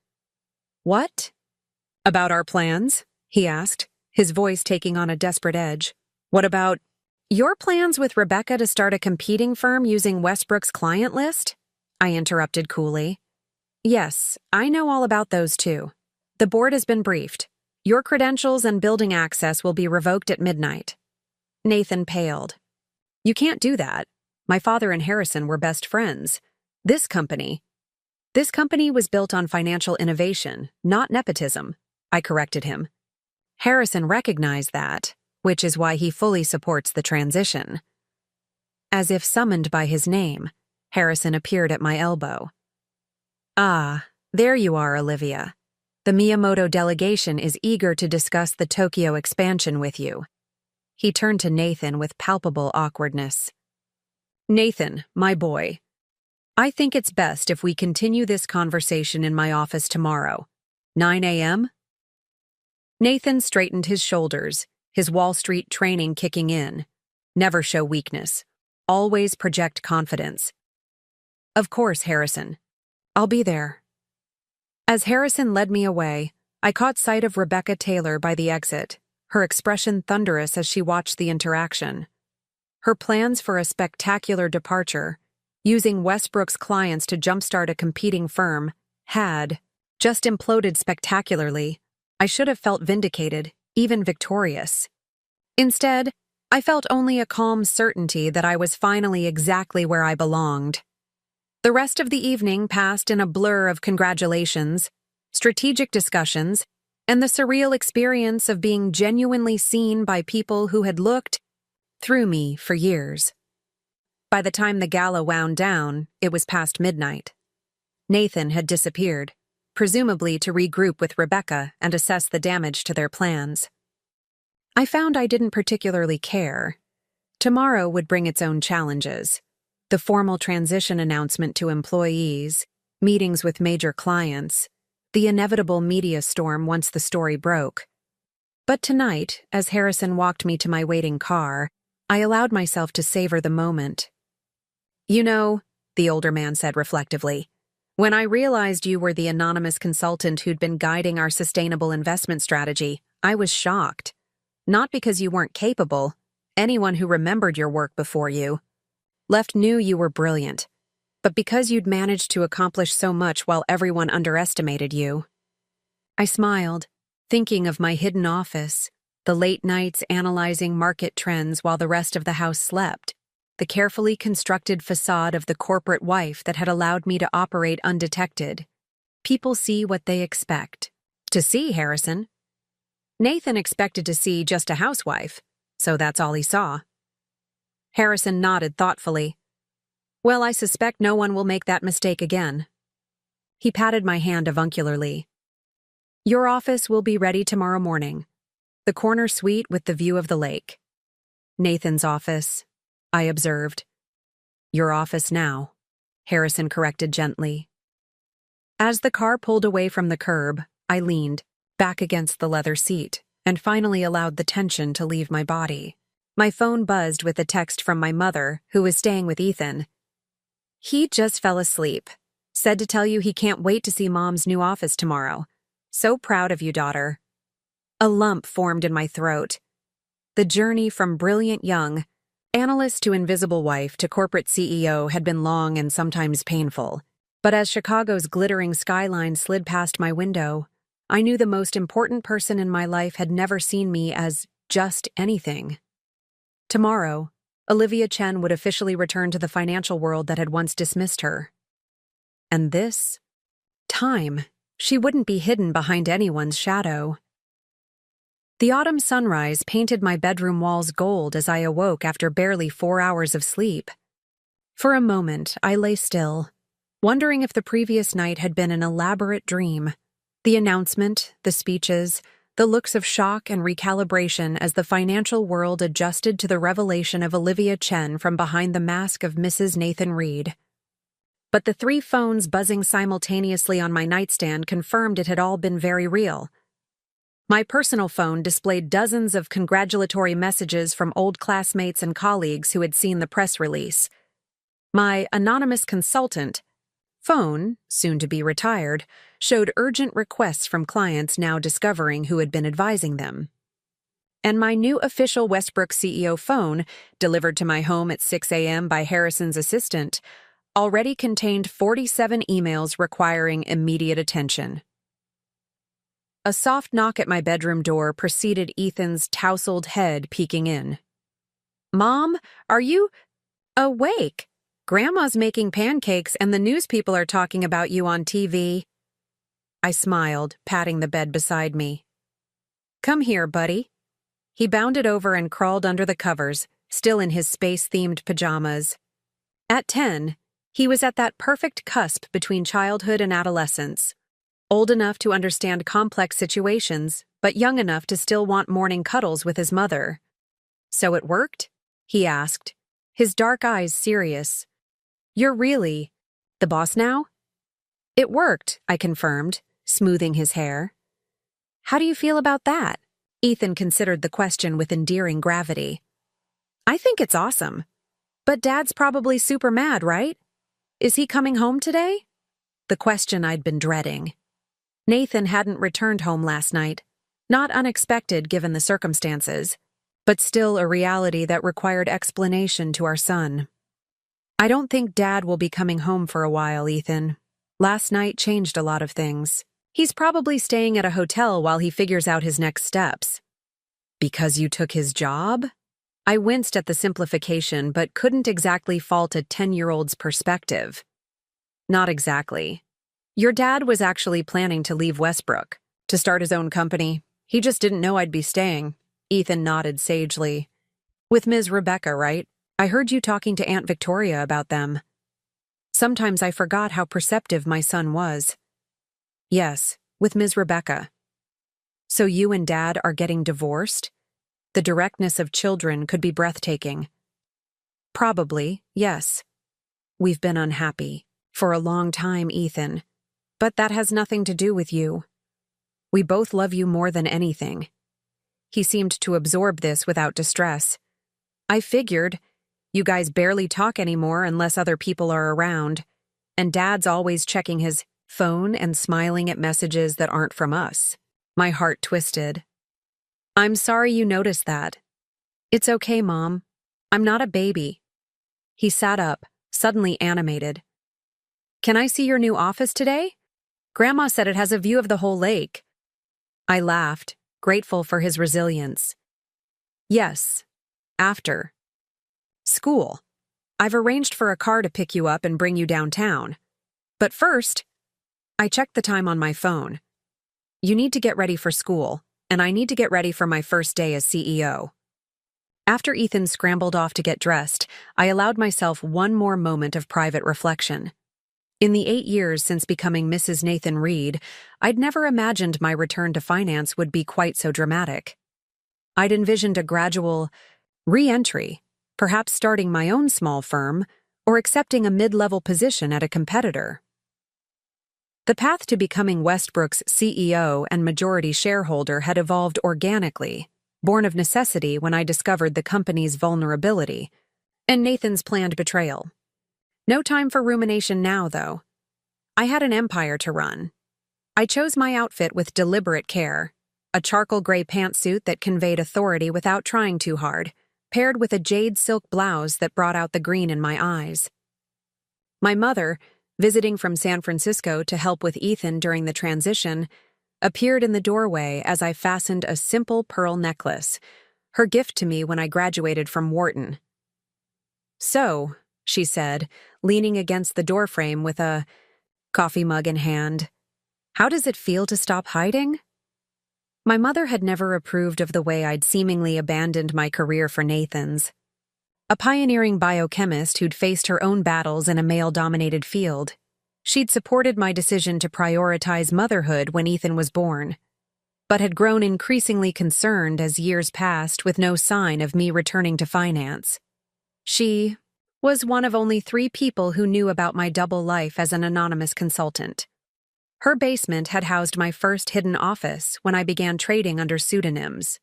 "What? About our plans?" he asked, his voice taking on a desperate edge. "What about your plans with Rebecca to start a competing firm using Westbrook's client list?" I interrupted coolly. "Yes, I know all about those too. The board has been briefed. Your credentials and building access will be revoked at midnight." Nathan paled. "You can't do that. My father and Harrison were best friends. This company was built on financial innovation, not nepotism," I corrected him. "Harrison recognized that, which is why he fully supports the transition." As if summoned by his name, Harrison appeared at my elbow. "Ah, there you are, Olivia. The Miyamoto delegation is eager to discuss the Tokyo expansion with you." He turned to Nathan with palpable awkwardness. "Nathan, my boy, I think it's best if we continue this conversation in my office tomorrow. 9 a.m.? Nathan straightened his shoulders, his Wall Street training kicking in. Never show weakness. Always project confidence. "Of course, Harrison. I'll be there." As Harrison led me away, I caught sight of Rebecca Taylor by the exit, her expression thunderous as she watched the interaction. Her plans for a spectacular departure, using Westbrook's clients to jumpstart a competing firm, had just imploded spectacularly. I should have felt vindicated, even victorious. Instead, I felt only a calm certainty that I was finally exactly where I belonged. The rest of the evening passed in a blur of congratulations, strategic discussions, and the surreal experience of being genuinely seen by people who had looked through me for years. By the time the gala wound down, it was past midnight. Nathan had disappeared, presumably to regroup with Rebecca and assess the damage to their plans. I found I didn't particularly care. Tomorrow would bring its own challenges. The formal transition announcement to employees, meetings with major clients, the inevitable media storm once the story broke. But tonight, as Harrison walked me to my waiting car, I allowed myself to savor the moment. You know, the older man said reflectively, when I realized you were the anonymous consultant who'd been guiding our sustainable investment strategy, I was shocked. Not because you weren't capable. Anyone who remembered your work before you knew you were brilliant, but because you'd managed to accomplish so much while everyone underestimated you. I smiled, thinking of my hidden office, the late nights analyzing market trends while the rest of the house slept, the carefully constructed facade of the corporate wife that had allowed me to operate undetected. People see what they expect to see, Harrison. Nathan expected to see just a housewife, so that's all he saw. Harrison nodded thoughtfully. Well, I suspect no one will make that mistake again. He patted my hand avuncularly. Your office will be ready tomorrow morning. The corner suite with the view of the lake. Nathan's office, I observed. Your office now, Harrison corrected gently. As the car pulled away from the curb, I leaned, back against the leather seat, and finally allowed the tension to leave my body. My phone buzzed with a text from my mother, who was staying with Ethan. He just fell asleep. Said to tell you he can't wait to see Mom's new office tomorrow. So proud of you, daughter. A lump formed in my throat. The journey from brilliant young analyst to invisible wife to corporate CEO had been long and sometimes painful. But as Chicago's glittering skyline slid past my window, I knew the most important person in my life had never seen me as just anything. Tomorrow, Olivia Chen would officially return to the financial world that had once dismissed her. And this time, she wouldn't be hidden behind anyone's shadow. The autumn sunrise painted my bedroom walls gold as I awoke after barely 4 hours of sleep. For a moment, I lay still, wondering if the previous night had been an elaborate dream. The announcement, the speeches, the looks of shock and recalibration as the financial world adjusted to the revelation of Olivia Chen from behind the mask of Mrs. Nathan Reed. But the 3 phones buzzing simultaneously on my nightstand confirmed it had all been very real. My personal phone displayed dozens of congratulatory messages from old classmates and colleagues who had seen the press release. My anonymous consultant phone, soon to be retired, showed urgent requests from clients now discovering who had been advising them. And my new official Westbrook CEO phone, delivered to my home at 6 a.m. by Harrison's assistant, already contained 47 emails requiring immediate attention. A soft knock at my bedroom door preceded Ethan's tousled head peeking in. Mom, are you awake? Grandma's making pancakes and the news people are talking about you on TV. I smiled, patting the bed beside me. Come here, buddy. He bounded over and crawled under the covers, still in his space-themed pajamas. At 10, he was at that perfect cusp between childhood and adolescence. Old enough to understand complex situations, but young enough to still want morning cuddles with his mother. So it worked? He asked, his dark eyes serious. You're really the boss now? It worked, I confirmed, smoothing his hair. How do you feel about that? Ethan considered the question with endearing gravity. I think it's awesome. But Dad's probably super mad, right? Is he coming home today? The question I'd been dreading. Nathan hadn't returned home last night. Not unexpected given the circumstances, but still a reality that required explanation to our son. I don't think Dad will be coming home for a while, Ethan. Last night changed a lot of things. He's probably staying at a hotel while he figures out his next steps. Because you took his job? I winced at the simplification, but couldn't exactly fault a 10-year-old's perspective. Not exactly. Your dad was actually planning to leave Westbrook, to start his own company. He just didn't know I'd be staying. Ethan nodded sagely. With Ms. Rebecca, right? I heard you talking to Aunt Victoria about them. Sometimes I forgot how perceptive my son was. Yes, with Ms. Rebecca. So you and Dad are getting divorced? The directness of children could be breathtaking. Probably, yes. We've been unhappy for a long time, Ethan. But that has nothing to do with you. We both love you more than anything. He seemed to absorb this without distress. I figured. You guys barely talk anymore unless other people are around. And Dad's always checking his phone and smiling at messages that aren't from us. My heart twisted. I'm sorry you noticed that. It's okay, Mom. I'm not a baby. He sat up, suddenly animated. Can I see your new office today? Grandma said it has a view of the whole lake. I laughed, grateful for his resilience. Yes, after school. I've arranged for a car to pick you up and bring you downtown. But first, I checked the time on my phone. You need to get ready for school, and I need to get ready for my first day as CEO. After Ethan scrambled off to get dressed, I allowed myself one more moment of private reflection. In the 8 years since becoming Mrs. Nathan Reed, I'd never imagined my return to finance would be quite so dramatic. I'd envisioned a gradual re-entry, perhaps starting my own small firm or accepting a mid-level position at a competitor. The path to becoming Westbrook's CEO and majority shareholder had evolved organically, born of necessity when I discovered the company's vulnerability and Nathan's planned betrayal. No time for rumination now, though. I had an empire to run. I chose my outfit with deliberate care, a charcoal gray pantsuit that conveyed authority without trying too hard, paired with a jade silk blouse that brought out the green in my eyes. My mother, visiting from San Francisco to help with Ethan during the transition, appeared in the doorway as I fastened a simple pearl necklace, her gift to me when I graduated from Wharton. So, she said, leaning against the doorframe with a coffee mug in hand, how does it feel to stop hiding? My mother had never approved of the way I'd seemingly abandoned my career for Nathan's. A pioneering biochemist who'd faced her own battles in a male-dominated field, she'd supported my decision to prioritize motherhood when Ethan was born, but had grown increasingly concerned as years passed with no sign of me returning to finance. She was one of only 3 people who knew about my double life as an anonymous consultant. Her basement had housed my first hidden office when I began trading under pseudonyms.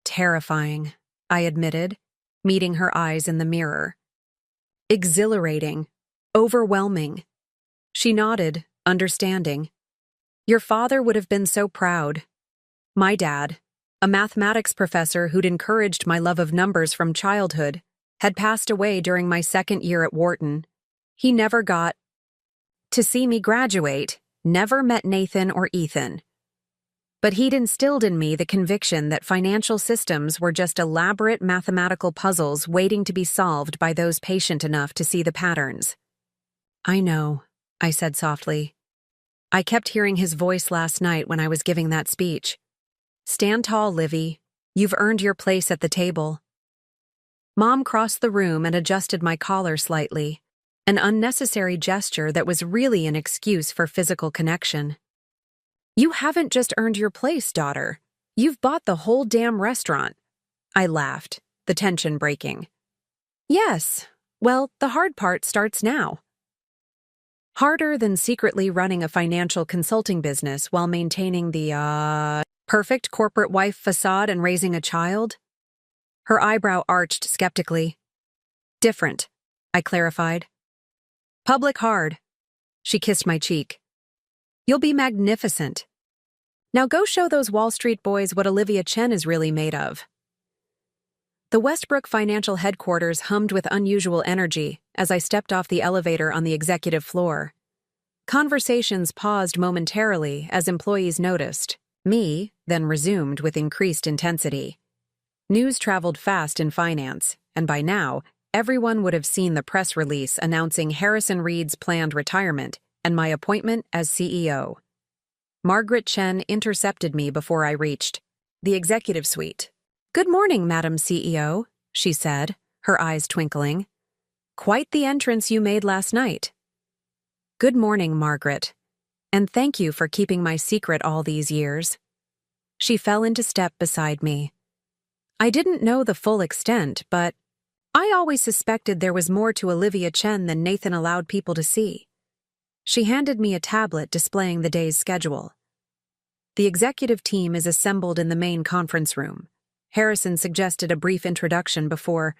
Terrifying, I admitted, meeting her eyes in the mirror. Exhilarating, overwhelming. She nodded, understanding. Your father would have been so proud. My dad, a mathematics professor who'd encouraged my love of numbers from childhood, had passed away during my 2nd year at Wharton. He never got to see me graduate, never met Nathan or Ethan. But he'd instilled in me the conviction that financial systems were just elaborate mathematical puzzles waiting to be solved by those patient enough to see the patterns. I know, I said softly. I kept hearing his voice last night when I was giving that speech. Stand tall, Livy. You've earned your place at the table. Mom crossed the room and adjusted my collar slightly, an unnecessary gesture that was really an excuse for physical connection. You haven't just earned your place, daughter. You've bought the whole damn restaurant. I laughed, the tension breaking. Yes, well, the hard part starts now. Harder than secretly running a financial consulting business while maintaining the, perfect corporate wife facade and raising a child? Her eyebrow arched skeptically. Different, I clarified. Public hard. She kissed my cheek. You'll be magnificent. Now go show those Wall Street boys what Olivia Chen is really made of. The Westbrook financial headquarters hummed with unusual energy as I stepped off the elevator on the executive floor. Conversations paused momentarily as employees noticed. Me, then resumed with increased intensity. News traveled fast in finance, and by now, everyone would have seen the press release announcing Harrison Reed's planned retirement and my appointment as CEO. Margaret Chen intercepted me before I reached the executive suite. Good morning, Madam CEO, she said, her eyes twinkling. Quite the entrance you made last night. Good morning, Margaret, and thank you for keeping my secret all these years. She fell into step beside me. I didn't know the full extent, but I always suspected there was more to Olivia Chen than Nathan allowed people to see. She handed me a tablet displaying the day's schedule. The executive team is assembled in the main conference room. Harrison suggested a brief introduction before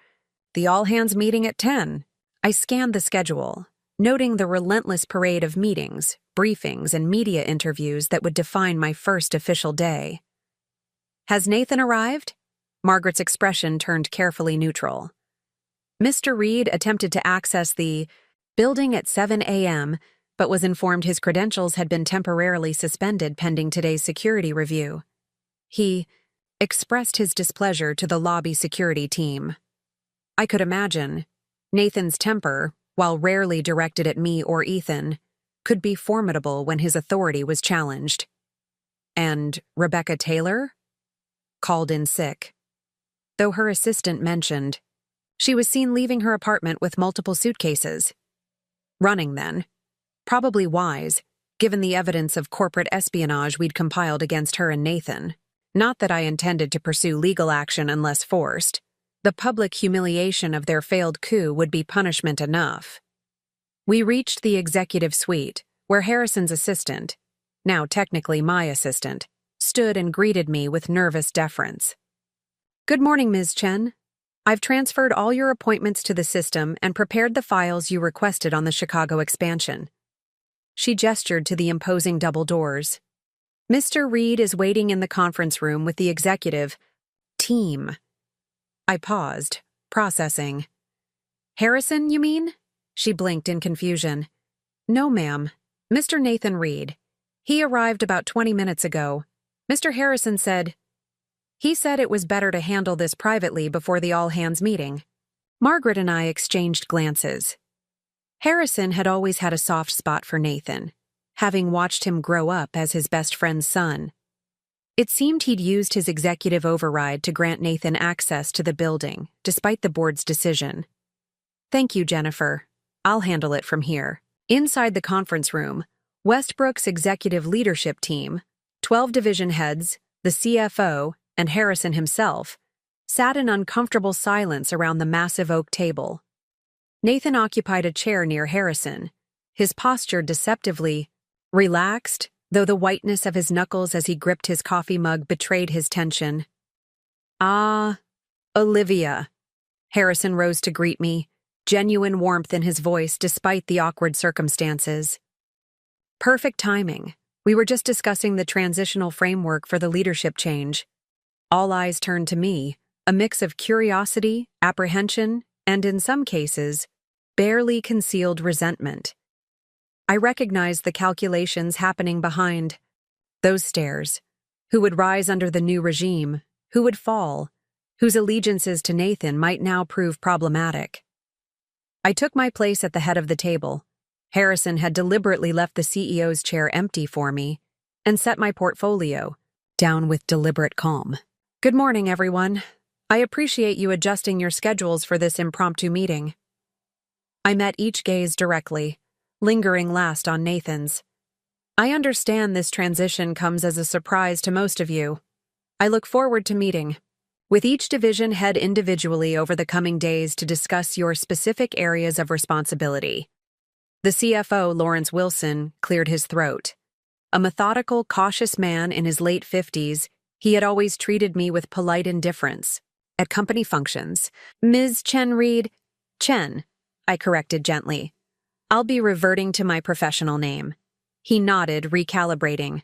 The all-hands meeting at 10. I scanned the schedule, noting the relentless parade of meetings, briefings, and media interviews that would define my first official day. Has Nathan arrived? Margaret's expression turned carefully neutral. Mr. Reed attempted to access the building at 7 a.m., but was informed his credentials had been temporarily suspended pending today's security review. He expressed his displeasure to the lobby security team. I could imagine. Nathan's temper, while rarely directed at me or Ethan, could be formidable when his authority was challenged. And Rebecca Taylor? Called in sick. Though her assistant mentioned, she was seen leaving her apartment with multiple suitcases. Running, then. Probably wise, given the evidence of corporate espionage we'd compiled against her and Nathan. Not that I intended to pursue legal action unless forced. The public humiliation of their failed coup would be punishment enough. We reached the executive suite, where Harrison's assistant, now technically my assistant, stood and greeted me with nervous deference. Good morning, Ms. Chen. I've transferred all your appointments to the system and prepared the files you requested on the Chicago expansion. She gestured to the imposing double doors. Mr. Reed is waiting in the conference room with the executive team. I paused, processing. Harrison, you mean? She blinked in confusion. No, ma'am. Mr. Nathan Reed. He arrived about 20 minutes ago. Mr. Harrison said... He said it was better to handle this privately before the all-hands meeting. Margaret and I exchanged glances. Harrison had always had a soft spot for Nathan, having watched him grow up as his best friend's son. It seemed he'd used his executive override to grant Nathan access to the building, despite the board's decision. Thank you, Jennifer. I'll handle it from here. Inside the conference room, Westbrook's executive leadership team, 12 division heads, the CFO, and Harrison himself, sat in uncomfortable silence around the massive oak table. Nathan occupied a chair near Harrison, his posture deceptively relaxed, though the whiteness of his knuckles as he gripped his coffee mug betrayed his tension. Ah, Olivia. Harrison rose to greet me, genuine warmth in his voice despite the awkward circumstances. Perfect timing. We were just discussing the transitional framework for the leadership change. All eyes turned to me, a mix of curiosity, apprehension, and in some cases, barely concealed resentment. I recognized the calculations happening behind those stares. Who would rise under the new regime? Who would fall? Whose allegiances to Nathan might now prove problematic? I took my place at the head of the table. Harrison had deliberately left the CEO's chair empty for me and set my portfolio down with deliberate calm. Good morning, everyone. I appreciate you adjusting your schedules for this impromptu meeting. I met each gaze directly, lingering last on Nathan's. I understand this transition comes as a surprise to most of you. I look forward to meeting with each division head individually over the coming days to discuss your specific areas of responsibility. The CFO, Lawrence Wilson, cleared his throat. A methodical, cautious man in his late 50s, he had always treated me with polite indifference. At company functions, Ms. Chen Reed, Chen, I corrected gently. I'll be reverting to my professional name. He nodded, recalibrating.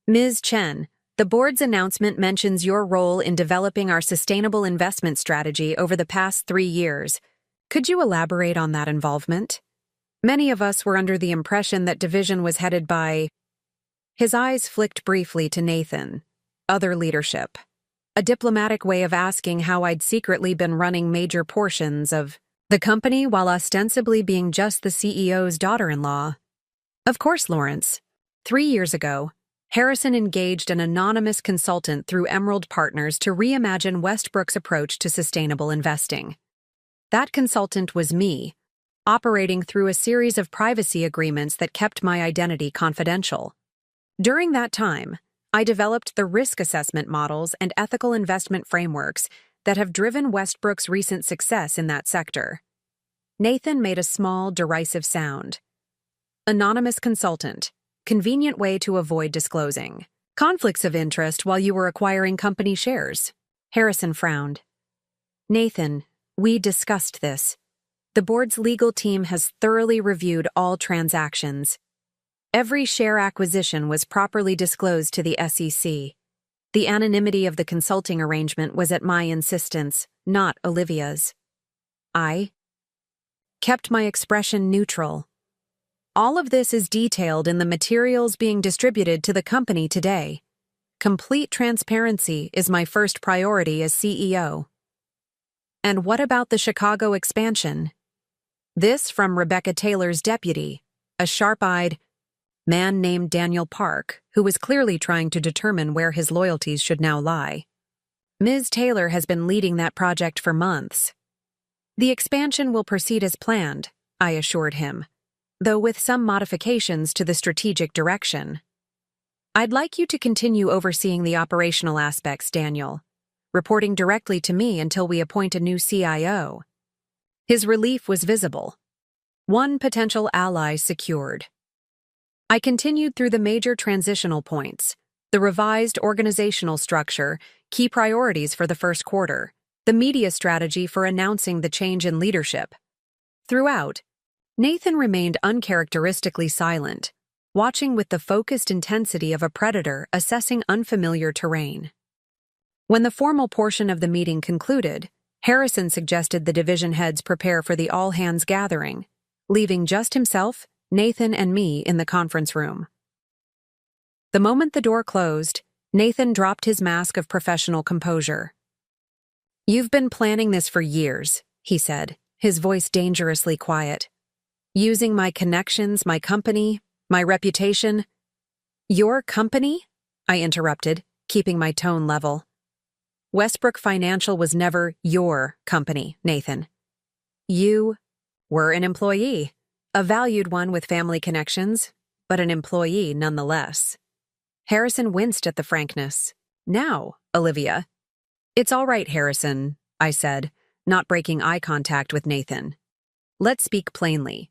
Ms. Chen, the board's announcement mentions your role in developing our sustainable investment strategy over the past 3 years. Could you elaborate on that involvement? Many of us were under the impression that division was headed by... His eyes flicked briefly to Nathan. Other leadership. A diplomatic way of asking how I'd secretly been running major portions of the company while ostensibly being just the CEO's daughter-in-law. Of course, Lawrence. 3 years ago, Harrison engaged an anonymous consultant through Emerald Partners to reimagine Westbrook's approach to sustainable investing. That consultant was me, operating through a series of privacy agreements that kept my identity confidential. During that time, I developed the risk assessment models and ethical investment frameworks that have driven Westbrook's recent success in that sector. Nathan made a small, derisive sound. Anonymous consultant. Convenient way to avoid disclosing conflicts of interest while you were acquiring company shares. Harrison frowned. Nathan, We discussed this. The board's legal team has thoroughly reviewed all transactions. Every share acquisition was properly disclosed to the SEC. The anonymity of the consulting arrangement was at my insistence, not Olivia's. I kept my expression neutral. All of this is detailed in the materials being distributed to the company today. Complete transparency is my first priority as CEO. And what about the Chicago expansion? This from Rebecca Taylor's deputy, a sharp-eyed man named Daniel Park, who was clearly trying to determine where his loyalties should now lie. Ms. Taylor has been leading that project for months. The expansion will proceed as planned, I assured him, though with some modifications to the strategic direction. I'd like you to continue overseeing the operational aspects, Daniel, reporting directly to me until we appoint a new CIO. His relief was visible. One potential ally secured. I continued through the major transitional points, the revised organizational structure, key priorities for the first quarter, the media strategy for announcing the change in leadership. Throughout, Nathan remained uncharacteristically silent, watching with the focused intensity of a predator assessing unfamiliar terrain. When the formal portion of the meeting concluded, Harrison suggested the division heads prepare for the all-hands gathering, leaving just himself, Nathan, and me in the conference room. The moment the door closed, Nathan dropped his mask of professional composure. "You've been planning this for years," he said, his voice dangerously quiet. "Using my connections, my company, my reputation." "Your company?" I interrupted, keeping my tone level. "Westbrook Financial was never your company, Nathan. You were an employee, a valued one with family connections, but an employee nonetheless." Harrison winced at the frankness. "Now, Olivia." "It's all right, Harrison," I said, not breaking eye contact with Nathan. "Let's speak plainly.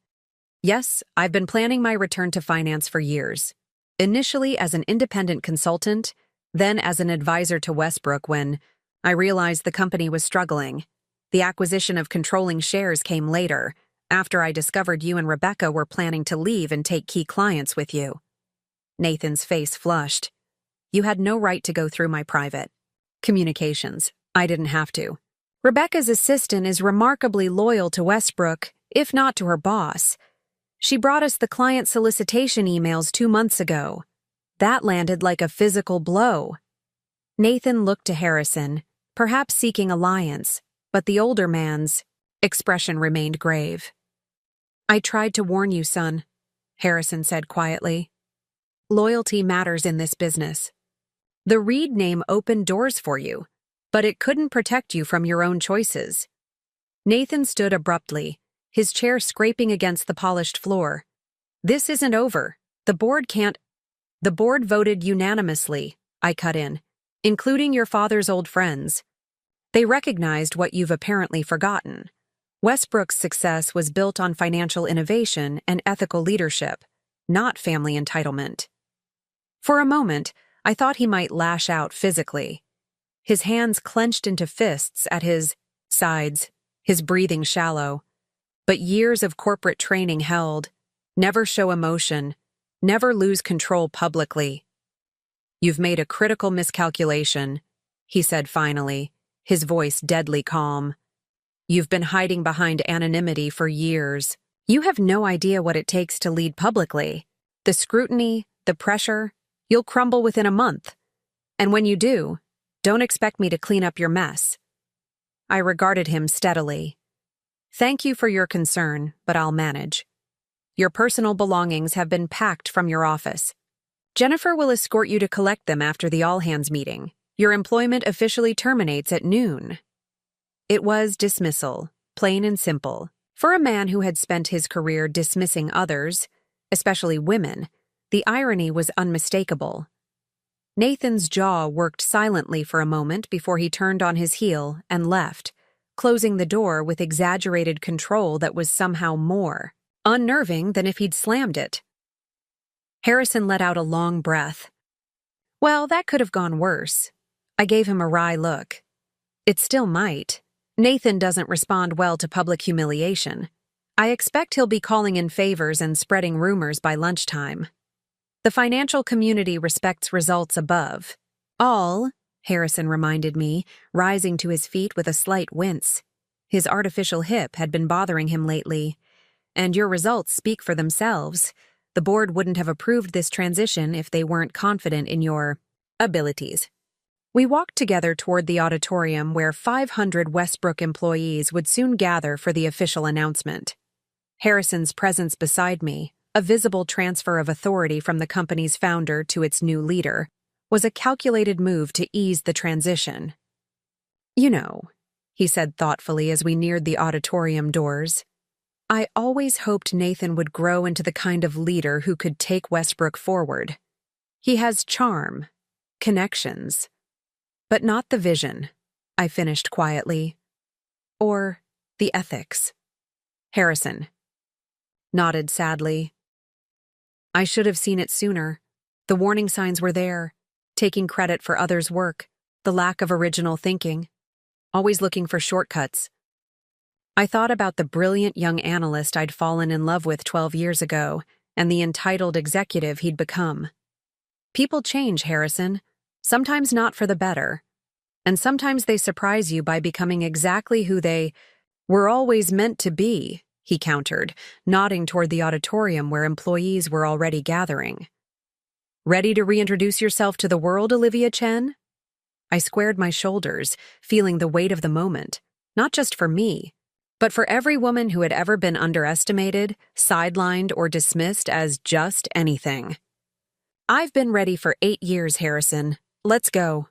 Yes, I've been planning my return to finance for years. Initially as an independent consultant, then as an advisor to Westbrook when I realized the company was struggling. The acquisition of controlling shares came later, after I discovered you and Rebecca were planning to leave and take key clients with you." Nathan's face flushed. "You had no right to go through my private communications. I didn't have to. Rebecca's assistant is remarkably loyal to Westbrook, if not to her boss. She brought us the client solicitation emails 2 months ago. That landed like a physical blow." Nathan looked to Harrison, perhaps seeking alliance, but the older man's expression remained grave. "I tried to warn you, son," Harrison said quietly. "Loyalty matters in this business. The Reed name opened doors for you, but it couldn't protect you from your own choices." Nathan stood abruptly, his chair scraping against the polished floor. "This isn't over. The board can't—" "The board voted unanimously," I cut in, "including your father's old friends. They recognized what you've apparently forgotten. Westbrook's success was built on financial innovation and ethical leadership, not family entitlement." For a moment, I thought he might lash out physically. His hands clenched into fists at his sides, his breathing shallow. But years of corporate training held. Never show emotion, never lose control publicly. "You've made a critical miscalculation," he said finally, his voice deadly calm. "You've been hiding behind anonymity for years. You have no idea what it takes to lead publicly. The scrutiny, the pressure, you'll crumble within a month. And when you do, don't expect me to clean up your mess." I regarded him steadily. "Thank you for your concern, but I'll manage. Your personal belongings have been packed from your office. Jennifer will escort you to collect them after the all-hands meeting. Your employment officially terminates at noon." It was dismissal, plain and simple. For a man who had spent his career dismissing others, especially women, the irony was unmistakable. Nathan's jaw worked silently for a moment before he turned on his heel and left, closing the door with exaggerated control that was somehow more unnerving than if he'd slammed it. Harrison let out a long breath. "Well, that could have gone worse." I gave him a wry look. "It still might. Nathan doesn't respond well to public humiliation. I expect he'll be calling in favors and spreading rumors by lunchtime. The financial community respects results above all, Harrison reminded me, rising to his feet with a slight wince. His artificial hip had been bothering him lately. And your results speak for themselves. The board wouldn't have approved this transition if they weren't confident in your abilities. We walked together toward the auditorium where 500 Westbrook employees would soon gather for the official announcement. Harrison's presence beside me, a visible transfer of authority from the company's founder to its new leader, was a calculated move to ease the transition. You know, he said thoughtfully as we neared the auditorium doors, I always hoped Nathan would grow into the kind of leader who could take Westbrook forward. He has charm, connections, but not the vision, I finished quietly. Or the ethics. Harrison nodded sadly. I should have seen it sooner. The warning signs were there, taking credit for others' work, the lack of original thinking, always looking for shortcuts. I thought about the brilliant young analyst I'd fallen in love with 12 years ago and the entitled executive he'd become. People change, Harrison, sometimes not for the better, and sometimes they surprise you by becoming exactly who they were always meant to be, he countered, nodding toward the auditorium where employees were already gathering. Ready to reintroduce yourself to the world, Olivia Chen? I squared my shoulders, feeling the weight of the moment, not just for me, but for every woman who had ever been underestimated, sidelined, or dismissed as just anything. I've been ready for 8 years, Harrison. Let's go.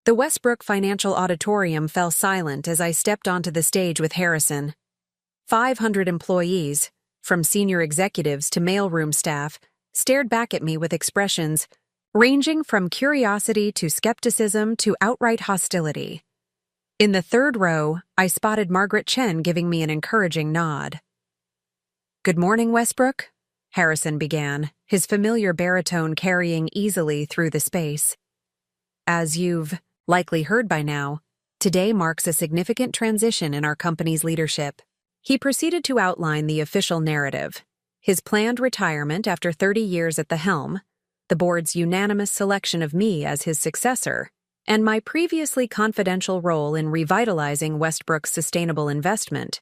The Westbrook Financial Auditorium fell silent as I stepped onto the stage with Harrison. 500 employees, from senior executives to mailroom staff, stared back at me with expressions ranging from curiosity to skepticism to outright hostility. In the third row, I spotted Margaret Chen giving me an encouraging nod. Good morning, Westbrook, Harrison began, his familiar baritone carrying easily through the space. As you've likely heard by now, today marks a significant transition in our company's leadership. He proceeded to outline the official narrative, his planned retirement after 30 years at the helm, the board's unanimous selection of me as his successor, and my previously confidential role in revitalizing Westbrook's sustainable investment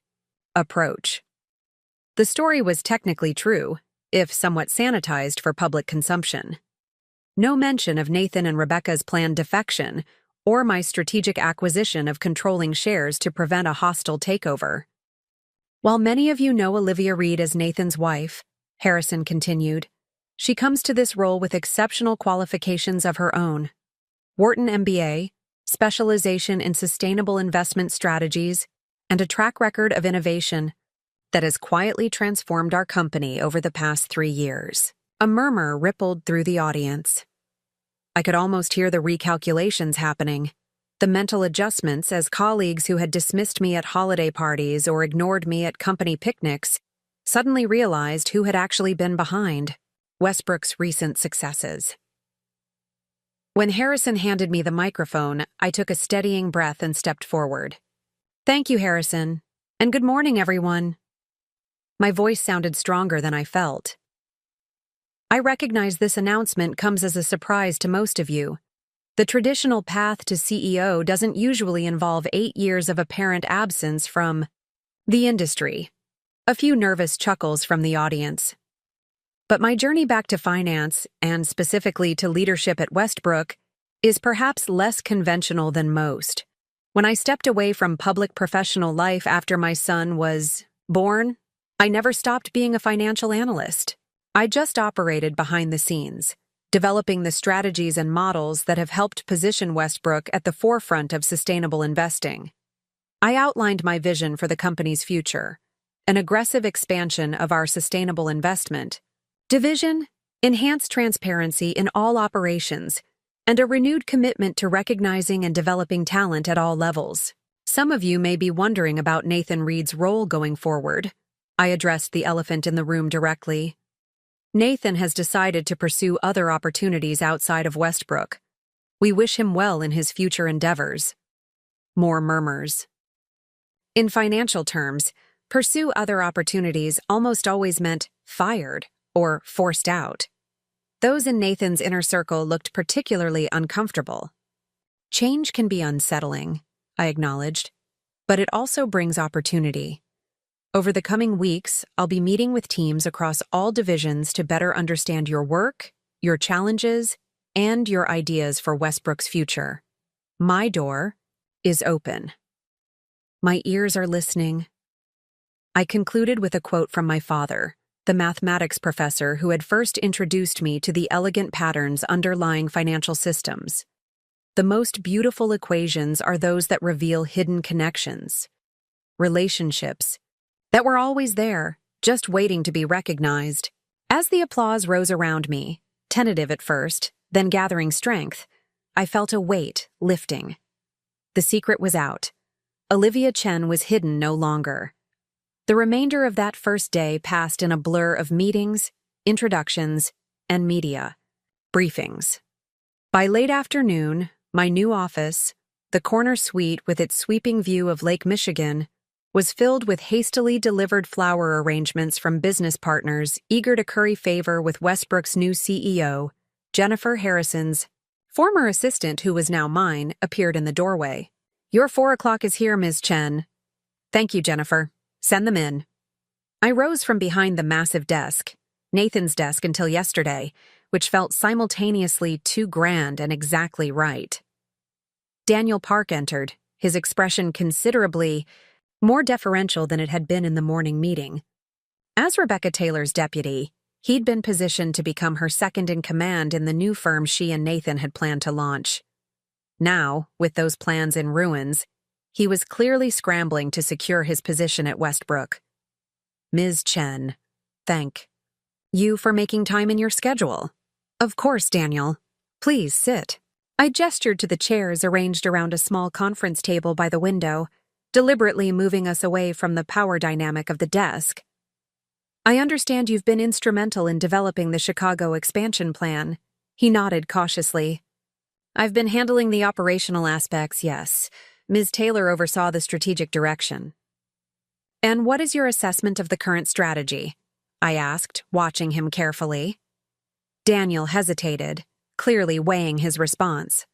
approach. The story was technically true, if somewhat sanitized for public consumption. No mention of Nathan and Rebecca's planned defection or my strategic acquisition of controlling shares to prevent a hostile takeover. While many of you know Olivia Reed as Nathan's wife, Harrison continued, she comes to this role with exceptional qualifications of her own. Wharton MBA, specialization in sustainable investment strategies, and a track record of innovation that has quietly transformed our company over the past 3 years. A murmur rippled through the audience. I could almost hear the recalculations happening, the mental adjustments as colleagues who had dismissed me at holiday parties or ignored me at company picnics suddenly realized who had actually been behind Westbrook's recent successes. When Harrison handed me the microphone, I took a steadying breath and stepped forward. Thank you, Harrison, and good morning, everyone. My voice sounded stronger than I felt. I recognize this announcement comes as a surprise to most of you. The traditional path to CEO doesn't usually involve 8 years of apparent absence from the industry. A few nervous chuckles from the audience. But my journey back to finance, and specifically to leadership at Westbrook, is perhaps less conventional than most. When I stepped away from public professional life after my son was born, I never stopped being a financial analyst. I just operated behind the scenes, developing the strategies and models that have helped position Westbrook at the forefront of sustainable investing. I outlined my vision for the company's future, an aggressive expansion of our sustainable investment division, enhanced transparency in all operations, and a renewed commitment to recognizing and developing talent at all levels. Some of you may be wondering about Nathan Reed's role going forward. I addressed the elephant in the room directly. Nathan has decided to pursue other opportunities outside of Westbrook. We wish him well in his future endeavors. more murmurs. In financial terms, pursue other opportunities almost always meant fired or forced out. Those in Nathan's inner circle looked particularly uncomfortable. Change can be unsettling, I acknowledged, but it also brings opportunity. Over the coming weeks, I'll be meeting with teams across all divisions to better understand your work, your challenges, and your ideas for Westbrook's future. My door is open. My ears are listening. I concluded with a quote from my father, the mathematics professor who had first introduced me to the elegant patterns underlying financial systems. The most beautiful equations are those that reveal hidden connections, relationships, that were always there, just waiting to be recognized. As the applause rose around me, tentative at first, then gathering strength, I felt a weight lifting. The secret was out. Olivia Chen was hidden no longer. The remainder of that first day passed in a blur of meetings, introductions, and media briefings. By late afternoon, my new office, the corner suite with its sweeping view of Lake Michigan, was filled with hastily delivered flower arrangements from business partners eager to curry favor with Westbrook's new CEO. Jennifer Harrison's former assistant, who was now mine, appeared in the doorway. "Your 4 o'clock is here, Ms. Chen." "Thank you, Jennifer. Send them in." I rose from behind the massive desk, Nathan's desk until yesterday, which felt simultaneously too grand and exactly right. Daniel Park entered, his expression considerably more deferential than it had been in the morning meeting. As Rebecca Taylor's deputy, he'd been positioned to become her second-in-command in the new firm she and Nathan had planned to launch. Now, with those plans in ruins, he was clearly scrambling to secure his position at Westbrook. "Ms. Chen, thank you for making time in your schedule." "Of course, Daniel. Please sit." I gestured to the chairs arranged around a small conference table by the window, deliberately moving us away from the power dynamic of the desk. "I understand you've been instrumental in developing the Chicago expansion plan." He nodded cautiously. "I've been handling the operational aspects, yes. Ms. Taylor oversaw the strategic direction." "And what is your assessment of the current strategy?" I asked, watching him carefully. Daniel hesitated, clearly weighing his response.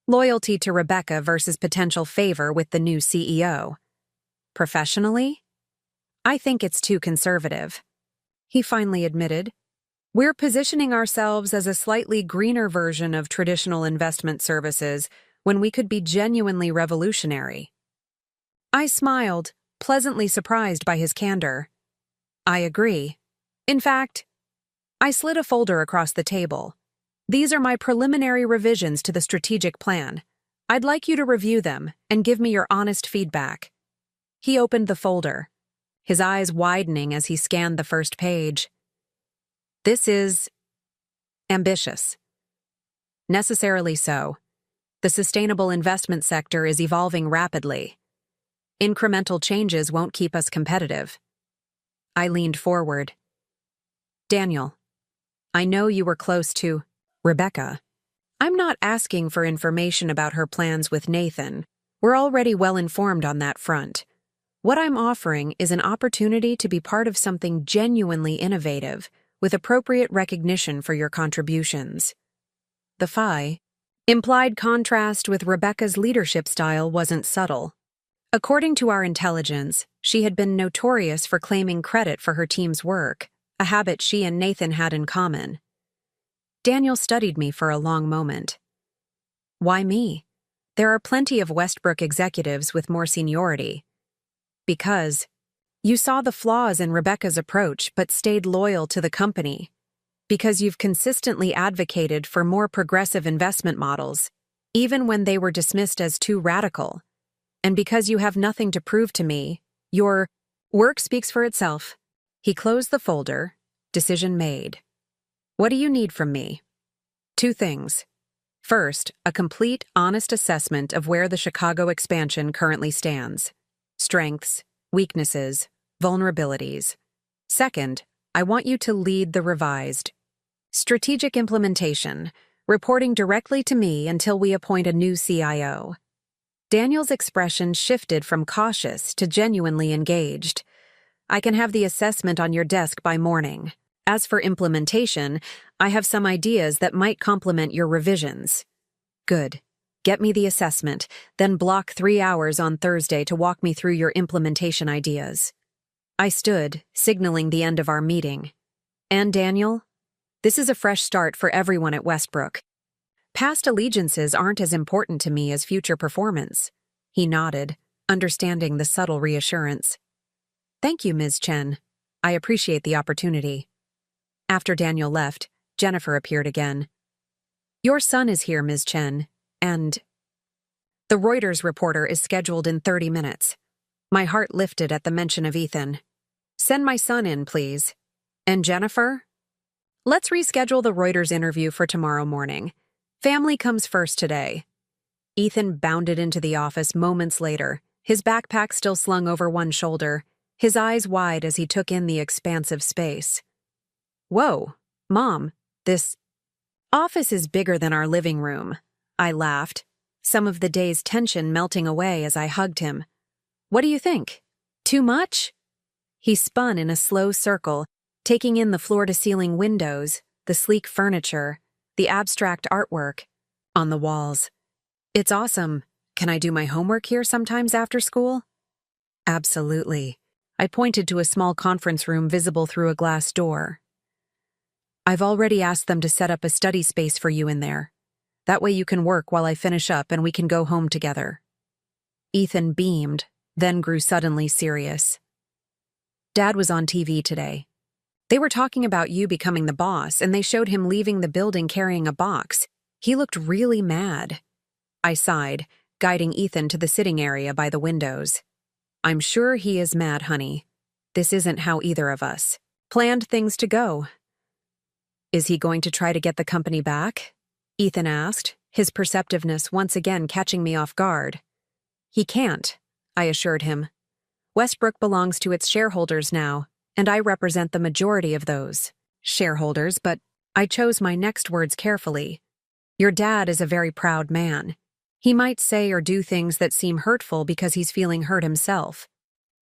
Loyalty to Rebecca versus potential favor with the new CEO. "Professionally? I think it's too conservative," he finally admitted. "We're positioning ourselves as a slightly greener version of traditional investment services when we could be genuinely revolutionary." I smiled, pleasantly surprised by his candor. "I agree. In fact," I slid a folder across the table. "These are my preliminary revisions to the strategic plan. I'd like you to review them and give me your honest feedback." He opened the folder, his eyes widening as he scanned the first page. "This is ambitious. Necessarily so. The sustainable investment sector is evolving rapidly. Incremental changes won't keep us competitive." I leaned forward. "Daniel, I know you were close to Rebecca. I'm not asking for information about her plans with Nathan. We're already well informed on that front. What I'm offering is an opportunity to be part of something genuinely innovative, with appropriate recognition for your contributions." The implied contrast with Rebecca's leadership style wasn't subtle. According to our intelligence, she had been notorious for claiming credit for her team's work, a habit she and Nathan had in common. Daniel studied me for a long moment. "Why me? There are plenty of Westbrook executives with more seniority." "Because you saw the flaws in Rebecca's approach but stayed loyal to the company. Because you've consistently advocated for more progressive investment models, even when they were dismissed as too radical. And because you have nothing to prove to me, your work speaks for itself." He closed the folder. Decision made. "What do you need from me?" "Two things. First, a complete, honest assessment of where the Chicago expansion currently stands. Strengths, weaknesses, vulnerabilities. Second, I want you to lead the revised strategic implementation, reporting directly to me until we appoint a new CIO." Daniel's expression shifted from cautious to genuinely engaged. I can have the assessment on your desk by morning. As for implementation, I have some ideas that might complement your revisions. Good. Get me the assessment, then block 3 hours on Thursday to walk me through your implementation ideas. I stood, signaling the end of our meeting. And Daniel? This is a fresh start for everyone at Westbrook. Past allegiances aren't as important to me as future performance. He nodded, understanding the subtle reassurance. Thank you, Ms. Chen. I appreciate the opportunity. After Daniel left, Jennifer appeared again. Your son is here, Ms. Chen, and the Reuters reporter is scheduled in 30 minutes. My heart lifted at the mention of Ethan. Send my son in, please. And Jennifer? Let's reschedule the Reuters interview for tomorrow morning. Family comes first today. Ethan bounded into the office moments later, his backpack still slung over one shoulder, his eyes wide as he took in the expansive space. Whoa, Mom, this office is bigger than our living room. I laughed, some of the day's tension melting away as I hugged him. What do you think? Too much? He spun in a slow circle, taking in the floor-to-ceiling windows, the sleek furniture, the abstract artwork on the walls. It's awesome. Can I do my homework here sometimes after school? Absolutely. I pointed to a small conference room visible through a glass door. I've already asked them to set up a study space for you in there. That way you can work while I finish up and we can go home together. Ethan beamed, then grew suddenly serious. Dad was on TV today. They were talking about you becoming the boss, and they showed him leaving the building carrying a box. He looked really mad. I sighed, guiding Ethan to the sitting area by the windows. I'm sure he is mad, honey. This isn't how either of us planned things to go. Is he going to try to get the company back? Ethan asked, his perceptiveness once again catching me off guard. He can't, I assured him. Westbrook belongs to its shareholders now, and I represent the majority of those shareholders, but I chose my next words carefully. Your dad is a very proud man. He might say or do things that seem hurtful because he's feeling hurt himself.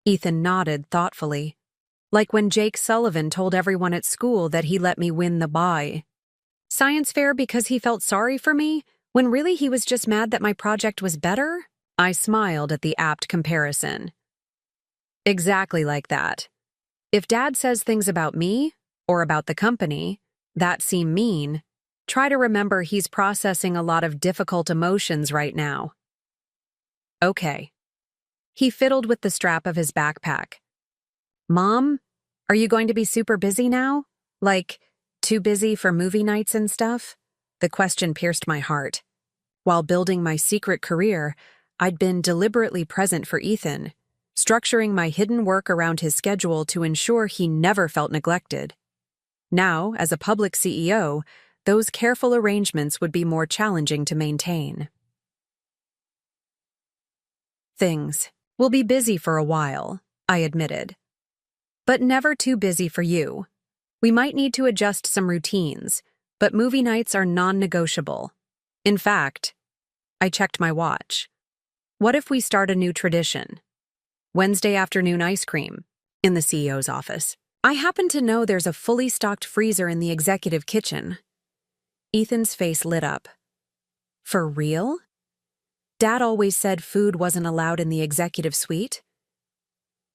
Ethan nodded thoughtfully. Like when Jake Sullivan told everyone at school that he let me win the science fair because he felt sorry for me, when really he was just mad that my project was better? I smiled at the apt comparison. Exactly like that. If Dad says things about me, or about the company, that seem mean, try to remember he's processing a lot of difficult emotions right now. Okay. He fiddled with the strap of his backpack. Mom, are you going to be super busy now? Like, too busy for movie nights and stuff? The question pierced my heart. While building my secret career, I'd been deliberately present for Ethan, structuring my hidden work around his schedule to ensure he never felt neglected. Now, as a public CEO, those careful arrangements would be more challenging to maintain. Things will be busy for a while, I admitted. But never too busy for you. We might need to adjust some routines, but movie nights are non-negotiable. In fact, I checked my watch. What if we start a new tradition? Wednesday afternoon ice cream, in the CEO's office. I happen to know there's a fully stocked freezer in the executive kitchen. Ethan's face lit up. For real? Dad always said food wasn't allowed in the executive suite.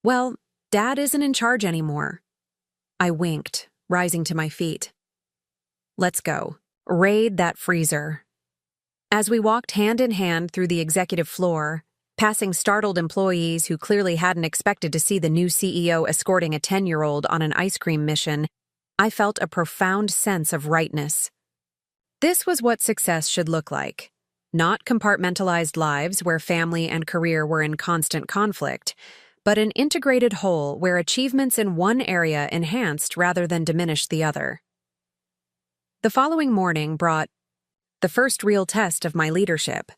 Well, Dad isn't in charge anymore. I winked, rising to my feet. Let's go. Raid that freezer. As we walked hand in hand through the executive floor, passing startled employees who clearly hadn't expected to see the new CEO escorting a 10-year-old on an ice cream mission, I felt a profound sense of rightness. This was what success should look like. Not compartmentalized lives where family and career were in constant conflict, but an integrated whole where achievements in one area enhanced rather than diminished the other. The following morning brought the first real test of my leadership.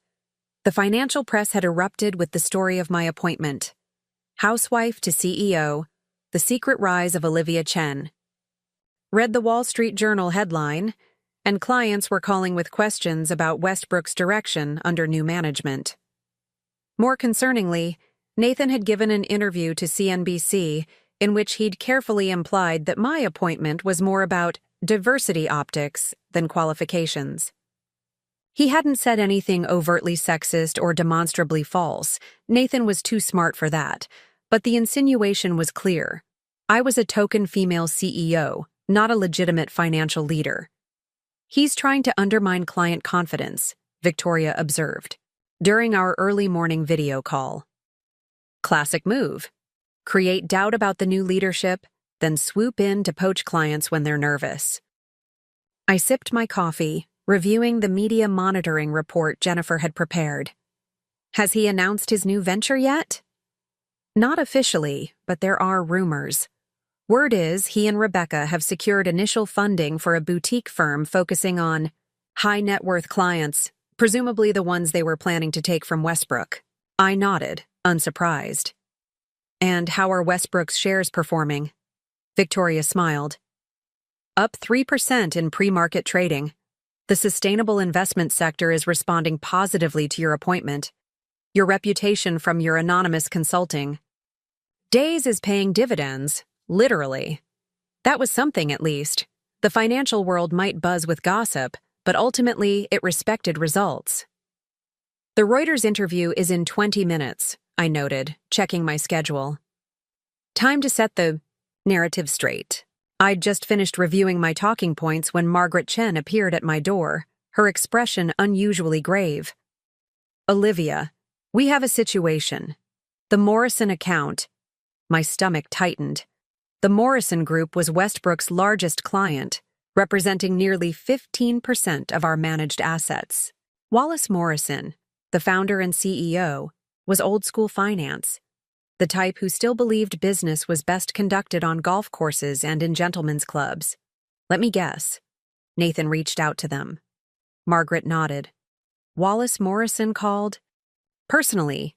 The financial press had erupted with the story of my appointment. Housewife to CEO, The Secret Rise of Olivia Chen. Read the Wall Street Journal headline, and clients were calling with questions about Westbrook's direction under new management. More concerningly, Nathan had given an interview to CNBC in which he'd carefully implied that my appointment was more about diversity optics than qualifications. He hadn't said anything overtly sexist or demonstrably false. Nathan was too smart for that, but the insinuation was clear. I was a token female CEO, not a legitimate financial leader. He's trying to undermine client confidence, Victoria observed, during our early morning video call. Classic move. Create doubt about the new leadership, then swoop in to poach clients when they're nervous. I sipped my coffee, reviewing the media monitoring report Jennifer had prepared. Has he announced his new venture yet? Not officially, but there are rumors. Word is he and Rebecca have secured initial funding for a boutique firm focusing on high-net-worth clients, presumably the ones they were planning to take from Westbrook. I nodded, unsurprised. And how are Westbrook's shares performing? Victoria smiled. Up 3% in pre-market trading. The sustainable investment sector is responding positively to your appointment. Your reputation from your anonymous consulting days is paying dividends, literally. That was something, at least. The financial world might buzz with gossip, but ultimately it respected results. The Reuters interview is in 20 minutes, I noted, checking my schedule. Time to set the narrative straight. I'd just finished reviewing my talking points when Margaret Chen appeared at my door, her expression unusually grave. Olivia, we have a situation. The Morrison account. My stomach tightened. The Morrison Group was Westbrook's largest client, representing nearly 15% of our managed assets. Wallace Morrison, the founder and CEO, was old-school finance, the type who still believed business was best conducted on golf courses and in gentlemen's clubs. Let me guess. Nathan reached out to them. Margaret nodded. Wallace Morrison called? Personally.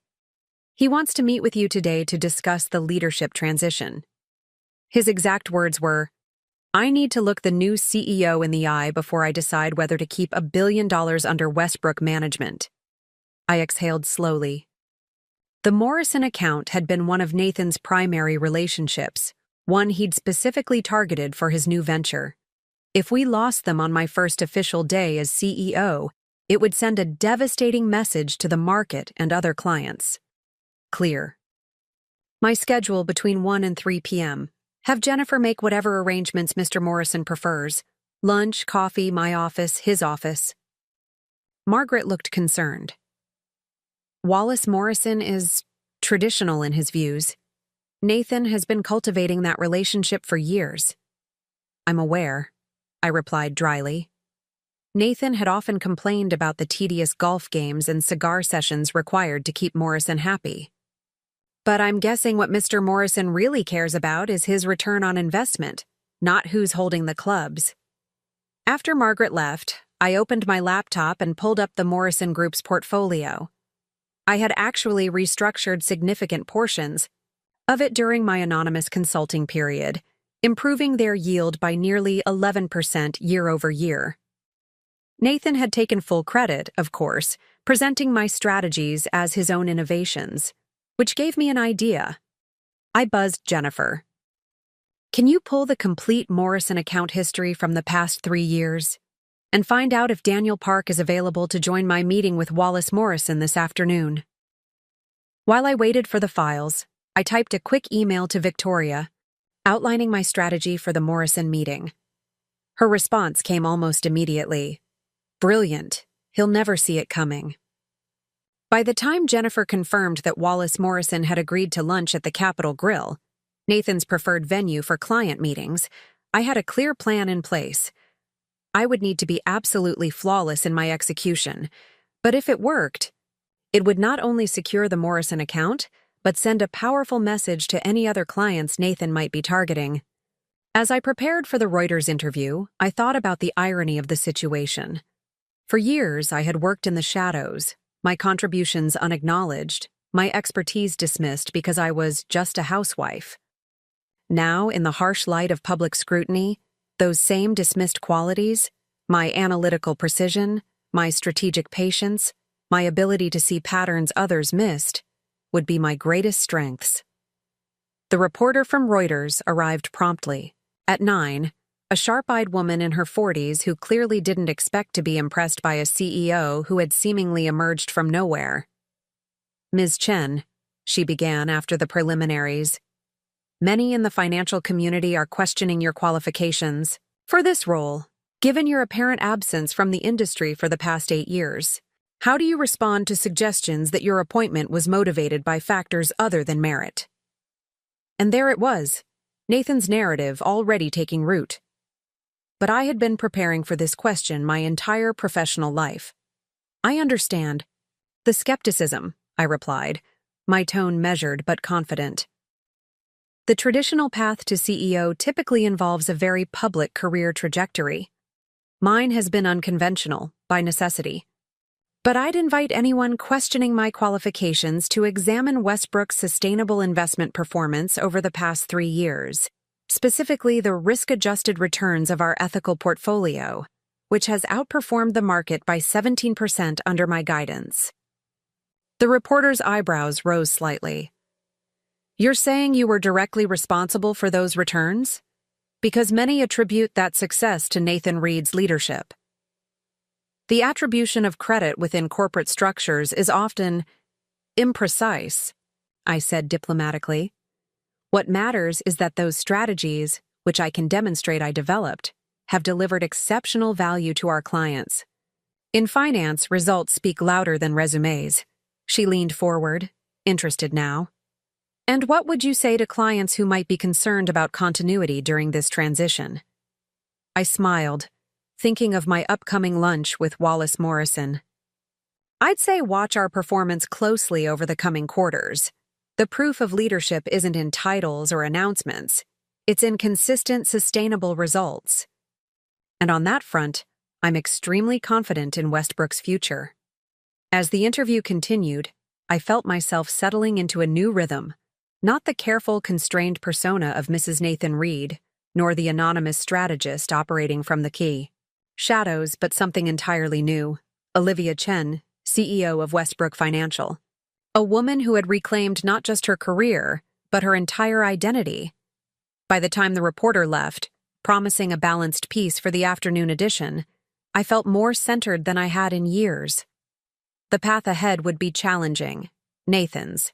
He wants to meet with you today to discuss the leadership transition. His exact words were, I need to look the new CEO in the eye before I decide whether to keep $1 billion under Westbrook management. I exhaled slowly. The Morrison account had been one of Nathan's primary relationships, one he'd specifically targeted for his new venture. If we lost them on my first official day as CEO, it would send a devastating message to the market and other clients. Clear. My schedule between 1 and 3 p.m. Have Jennifer make whatever arrangements Mr. Morrison prefers. Lunch, coffee, my office, his office. Margaret looked concerned. Wallace Morrison is traditional in his views. Nathan has been cultivating that relationship for years. I'm aware, I replied dryly. Nathan had often complained about the tedious golf games and cigar sessions required to keep Morrison happy. But I'm guessing what Mr. Morrison really cares about is his return on investment, not who's holding the clubs. After Margaret left, I opened my laptop and pulled up the Morrison Group's portfolio. I had actually restructured significant portions of it during my anonymous consulting period, improving their yield by nearly 11% year over year. Nathan had taken full credit, of course, presenting my strategies as his own innovations, which gave me an idea. I buzzed Jennifer. Can you pull the complete Morrison account history from the past 3 years? And find out if Daniel Park is available to join my meeting with Wallace Morrison this afternoon. While I waited for the files, I typed a quick email to Victoria, outlining my strategy for the Morrison meeting. Her response came almost immediately. Brilliant. He'll never see it coming. By the time Jennifer confirmed that Wallace Morrison had agreed to lunch at the Capitol Grill, Nathan's preferred venue for client meetings, I had a clear plan in place. I would need to be absolutely flawless in my execution, but if it worked, it would not only secure the Morrison account, but send a powerful message to any other clients Nathan might be targeting. As I prepared for the Reuters interview, I thought about the irony of the situation. For years, I had worked in the shadows, my contributions unacknowledged, my expertise dismissed because I was just a housewife. Now, in the harsh light of public scrutiny, those same dismissed qualities, my analytical precision, my strategic patience, my ability to see patterns others missed, would be my greatest strengths. The reporter from Reuters arrived promptly. At 9, a sharp-eyed woman in her 40s who clearly didn't expect to be impressed by a CEO who had seemingly emerged from nowhere. "Ms. Chen," she began after the preliminaries, "many in the financial community are questioning your qualifications for this role, given your apparent absence from the industry for the past 8 years. How do you respond to suggestions that your appointment was motivated by factors other than merit?" And there it was, Nathan's narrative already taking root. But I had been preparing for this question my entire professional life. "I understand the skepticism," I replied, my tone measured but confident. "The traditional path to CEO typically involves a very public career trajectory. Mine has been unconventional, by necessity. But I'd invite anyone questioning my qualifications to examine Westbrook's sustainable investment performance over the past 3 years, specifically the risk-adjusted returns of our ethical portfolio, which has outperformed the market by 17% under my guidance." The reporter's eyebrows rose slightly. "You're saying you were directly responsible for those returns? Because many attribute that success to Nathan Reed's leadership. The attribution of credit within corporate structures is often imprecise," I said diplomatically. "What matters is that those strategies, which I can demonstrate I developed, have delivered exceptional value to our clients. In finance, results speak louder than resumes." She leaned forward, interested now. "And what would you say to clients who might be concerned about continuity during this transition?" I smiled, thinking of my upcoming lunch with Wallace Morrison. "I'd say watch our performance closely over the coming quarters. The proof of leadership isn't in titles or announcements. It's in consistent, sustainable results. And on that front, I'm extremely confident in Westbrook's future." As the interview continued, I felt myself settling into a new rhythm, not the careful, constrained persona of Mrs. Nathan Reed, nor the anonymous strategist operating from the key. Shadows, but something entirely new. Olivia Chen, CEO of Westbrook Financial. A woman who had reclaimed not just her career, but her entire identity. By the time the reporter left, promising a balanced piece for the afternoon edition, I felt more centered than I had in years. The path ahead would be challenging, Nathan's.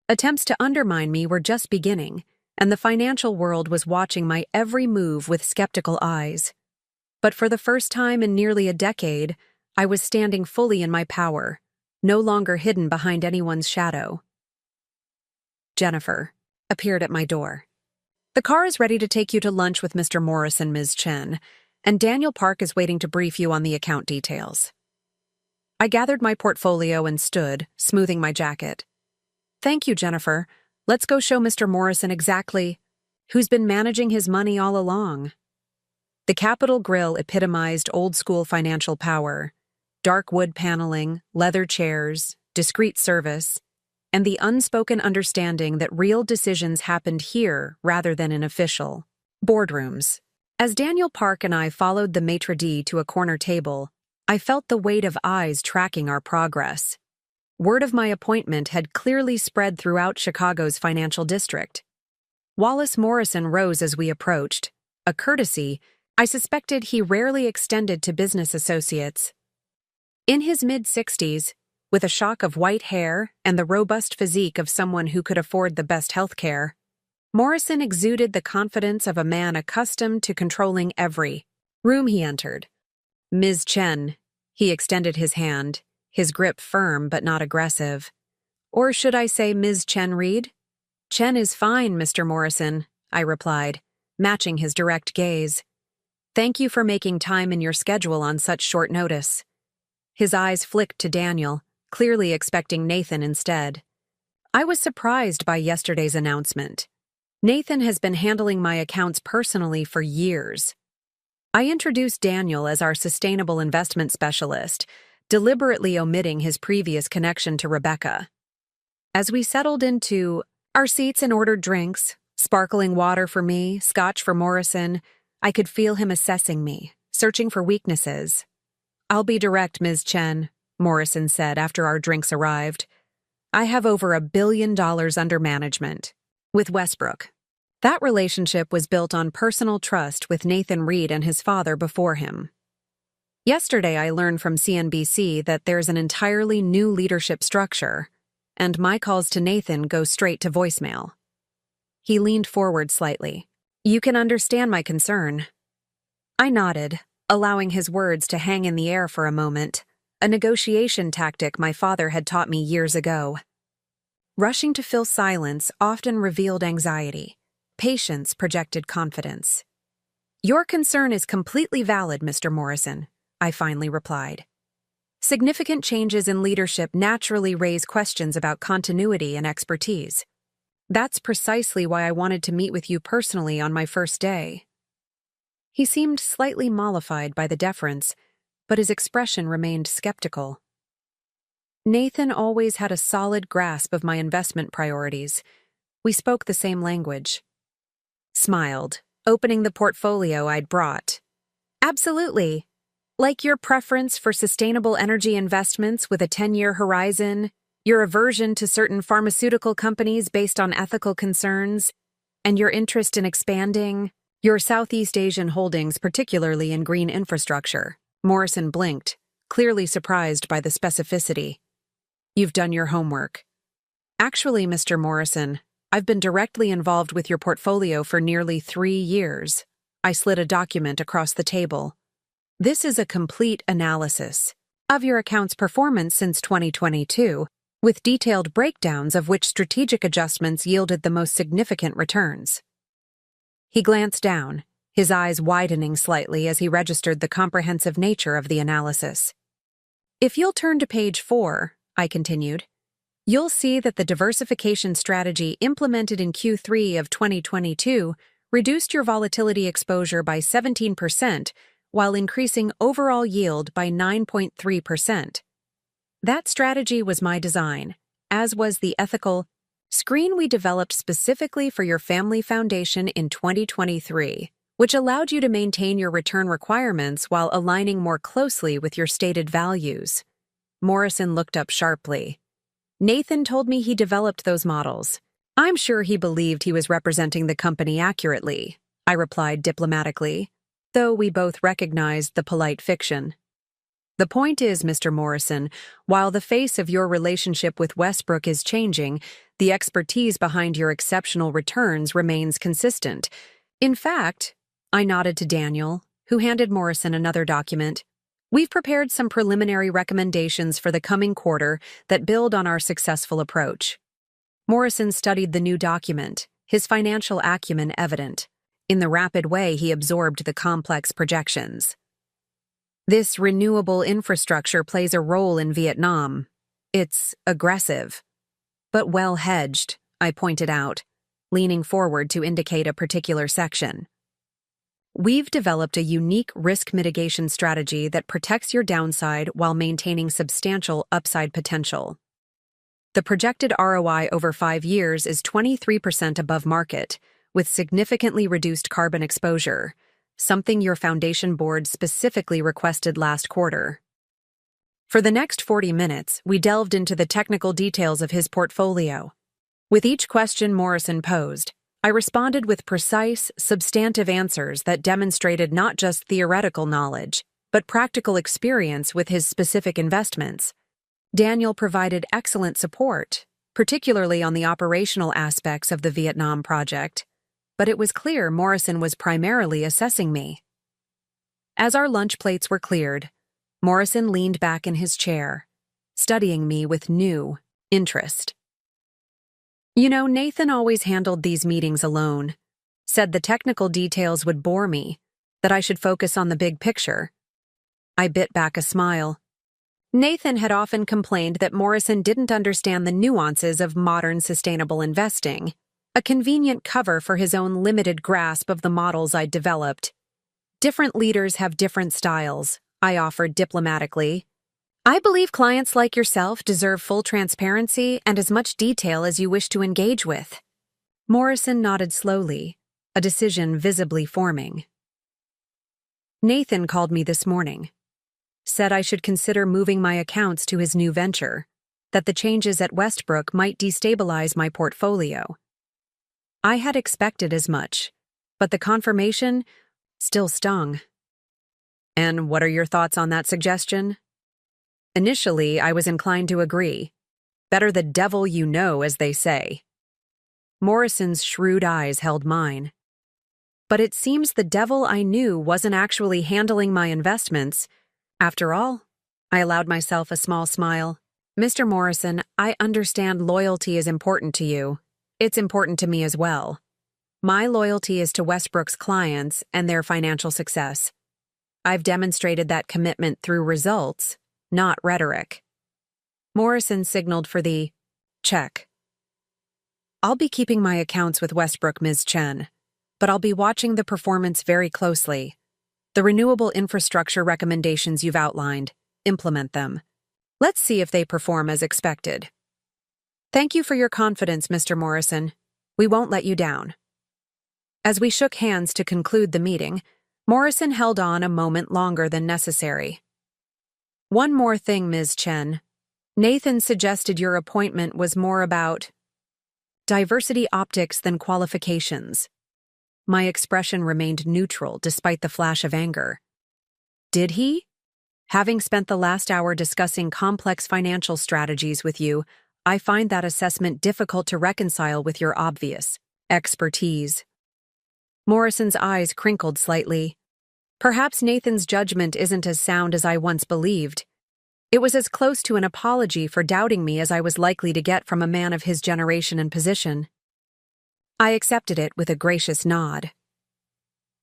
Attempts to undermine me were just beginning, and the financial world was watching my every move with skeptical eyes. But for the first time in nearly a decade, I was standing fully in my power, no longer hidden behind anyone's shadow. Jennifer appeared at my door. "The car is ready to take you to lunch with Mr. Morrison, Ms. Chen, and Daniel Park is waiting to brief you on the account details." I gathered my portfolio and stood, smoothing my jacket. "Thank you, Jennifer. Let's go show Mr. Morrison exactly who's been managing his money all along." The Capitol Grill epitomized old-school financial power, dark wood paneling, leather chairs, discreet service, and the unspoken understanding that real decisions happened here rather than in official boardrooms. As Daniel Park and I followed the maitre d' to a corner table, I felt the weight of eyes tracking our progress. Word of my appointment had clearly spread throughout Chicago's financial district. Wallace Morrison rose as we approached, a courtesy I suspected he rarely extended to business associates. In his mid-60s, with a shock of white hair and the robust physique of someone who could afford the best health care, Morrison exuded the confidence of a man accustomed to controlling every room he entered. "Ms. Chen," he extended his hand, his grip firm but not aggressive. "Or should I say Ms. Chen Reed?" "Chen is fine, Mr. Morrison," I replied, matching his direct gaze. "Thank you for making time in your schedule on such short notice." His eyes flicked to Daniel, clearly expecting Nathan instead. I was surprised by yesterday's announcement. Nathan has been handling my accounts personally for years. I introduced Daniel as our sustainable investment specialist, deliberately omitting his previous connection to Rebecca. As we settled into our seats and ordered drinks, sparkling water for me, scotch for Morrison, I could feel him assessing me, searching for weaknesses. "I'll be direct, Ms. Chen. Morrison said after our drinks arrived. I have over $1 billion under management. With Westbrook. That relationship was built on personal trust with Nathan Reed and his father before him. Yesterday, I learned from CNBC that there's an entirely new leadership structure, and my calls to Nathan go straight to voicemail. He leaned forward slightly. You can understand my concern. I nodded, allowing his words to hang in the air for a moment, a negotiation tactic my father had taught me years ago. Rushing to fill silence often revealed anxiety. Patience projected confidence. Your concern is completely valid, Mr. Morrison, I finally replied. Significant changes in leadership naturally raise questions about continuity and expertise. That's precisely why I wanted to meet with you personally on my first day. He seemed slightly mollified by the deference, but his expression remained skeptical. Nathan always had a solid grasp of my investment priorities. We spoke the same language. Smiled, opening the portfolio I'd brought. Absolutely. Like your preference for sustainable energy investments with a 10-year horizon, your aversion to certain pharmaceutical companies based on ethical concerns, and your interest in expanding your Southeast Asian holdings, particularly in green infrastructure. Morrison blinked, clearly surprised by the specificity. You've done your homework. Actually, Mr. Morrison, I've been directly involved with your portfolio for nearly 3 years. I slid a document across the table. This is a complete analysis of your account's performance since 2022, with detailed breakdowns of which strategic adjustments yielded the most significant returns. He glanced down, his eyes widening slightly as he registered the comprehensive nature of the analysis. If you'll turn to page 4, I continued, you'll see that the diversification strategy implemented in Q3 of 2022 reduced your volatility exposure by 17% while increasing overall yield by 9.3%. That strategy was my design, as was the ethical screen we developed specifically for your family foundation in 2023, which allowed you to maintain your return requirements while aligning more closely with your stated values. Morrison looked up sharply. Nathan told me he developed those models. I'm sure he believed he was representing the company accurately, I replied diplomatically, though we both recognized the polite fiction. The point is, Mr. Morrison, while the face of your relationship with Westbrook is changing, the expertise behind your exceptional returns remains consistent. In fact, I nodded to Daniel, who handed Morrison another document. We've prepared some preliminary recommendations for the coming quarter that build on our successful approach. Morrison studied the new document, his financial acumen evident. In the rapid way he absorbed the complex projections. This renewable infrastructure plays a role in Vietnam. It's aggressive, but well hedged, I pointed out, leaning forward to indicate a particular section. We've developed a unique risk mitigation strategy that protects your downside while maintaining substantial upside potential. The projected ROI over 5 years is 23% above market, with significantly reduced carbon exposure, something your foundation board specifically requested last quarter. For the next 40 minutes, we delved into the technical details of his portfolio. With each question Morrison posed, I responded with precise, substantive answers that demonstrated not just theoretical knowledge, but practical experience with his specific investments. Daniel provided excellent support, particularly on the operational aspects of the Vietnam project, but it was clear Morrison was primarily assessing me. As our lunch plates were cleared, Morrison leaned back in his chair, studying me with new interest. You know, Nathan always handled these meetings alone, said the technical details would bore me, that I should focus on the big picture. I bit back a smile. Nathan had often complained that Morrison didn't understand the nuances of modern sustainable investing, a convenient cover for his own limited grasp of the models I'd developed. Different leaders have different styles, I offered diplomatically. I believe clients like yourself deserve full transparency and as much detail as you wish to engage with. Morrison nodded slowly, a decision visibly forming. Nathan called me this morning. said I should consider moving my accounts to his new venture, that the changes at Westbrook might destabilize my portfolio. I had expected as much, but the confirmation still stung. And what are your thoughts on that suggestion? Initially, I was inclined to agree. Better the devil you know, as they say. Morrison's shrewd eyes held mine. But it seems the devil I knew wasn't actually handling my investments. After all, I allowed myself a small smile. Mr. Morrison, I understand loyalty is important to you. It's important to me as well. My loyalty is to Westbrook's clients and their financial success. I've demonstrated that commitment through results, not rhetoric. Morrison signaled for the check. I'll be keeping my accounts with Westbrook, Ms. Chen, but I'll be watching the performance very closely. The renewable infrastructure recommendations you've outlined, implement them. Let's see if they perform as expected. Thank you for your confidence, Mr. Morrison. We won't let you down. As we shook hands to conclude the meeting, Morrison held on a moment longer than necessary. One more thing, Ms. Chen. Nathan suggested your appointment was more about diversity optics than qualifications. My expression remained neutral despite the flash of anger. Did he? Having spent the last hour discussing complex financial strategies with you, I find that assessment difficult to reconcile with your obvious expertise. Morrison's eyes crinkled slightly. Perhaps Nathan's judgment isn't as sound as I once believed. It was as close to an apology for doubting me as I was likely to get from a man of his generation and position. I accepted it with a gracious nod.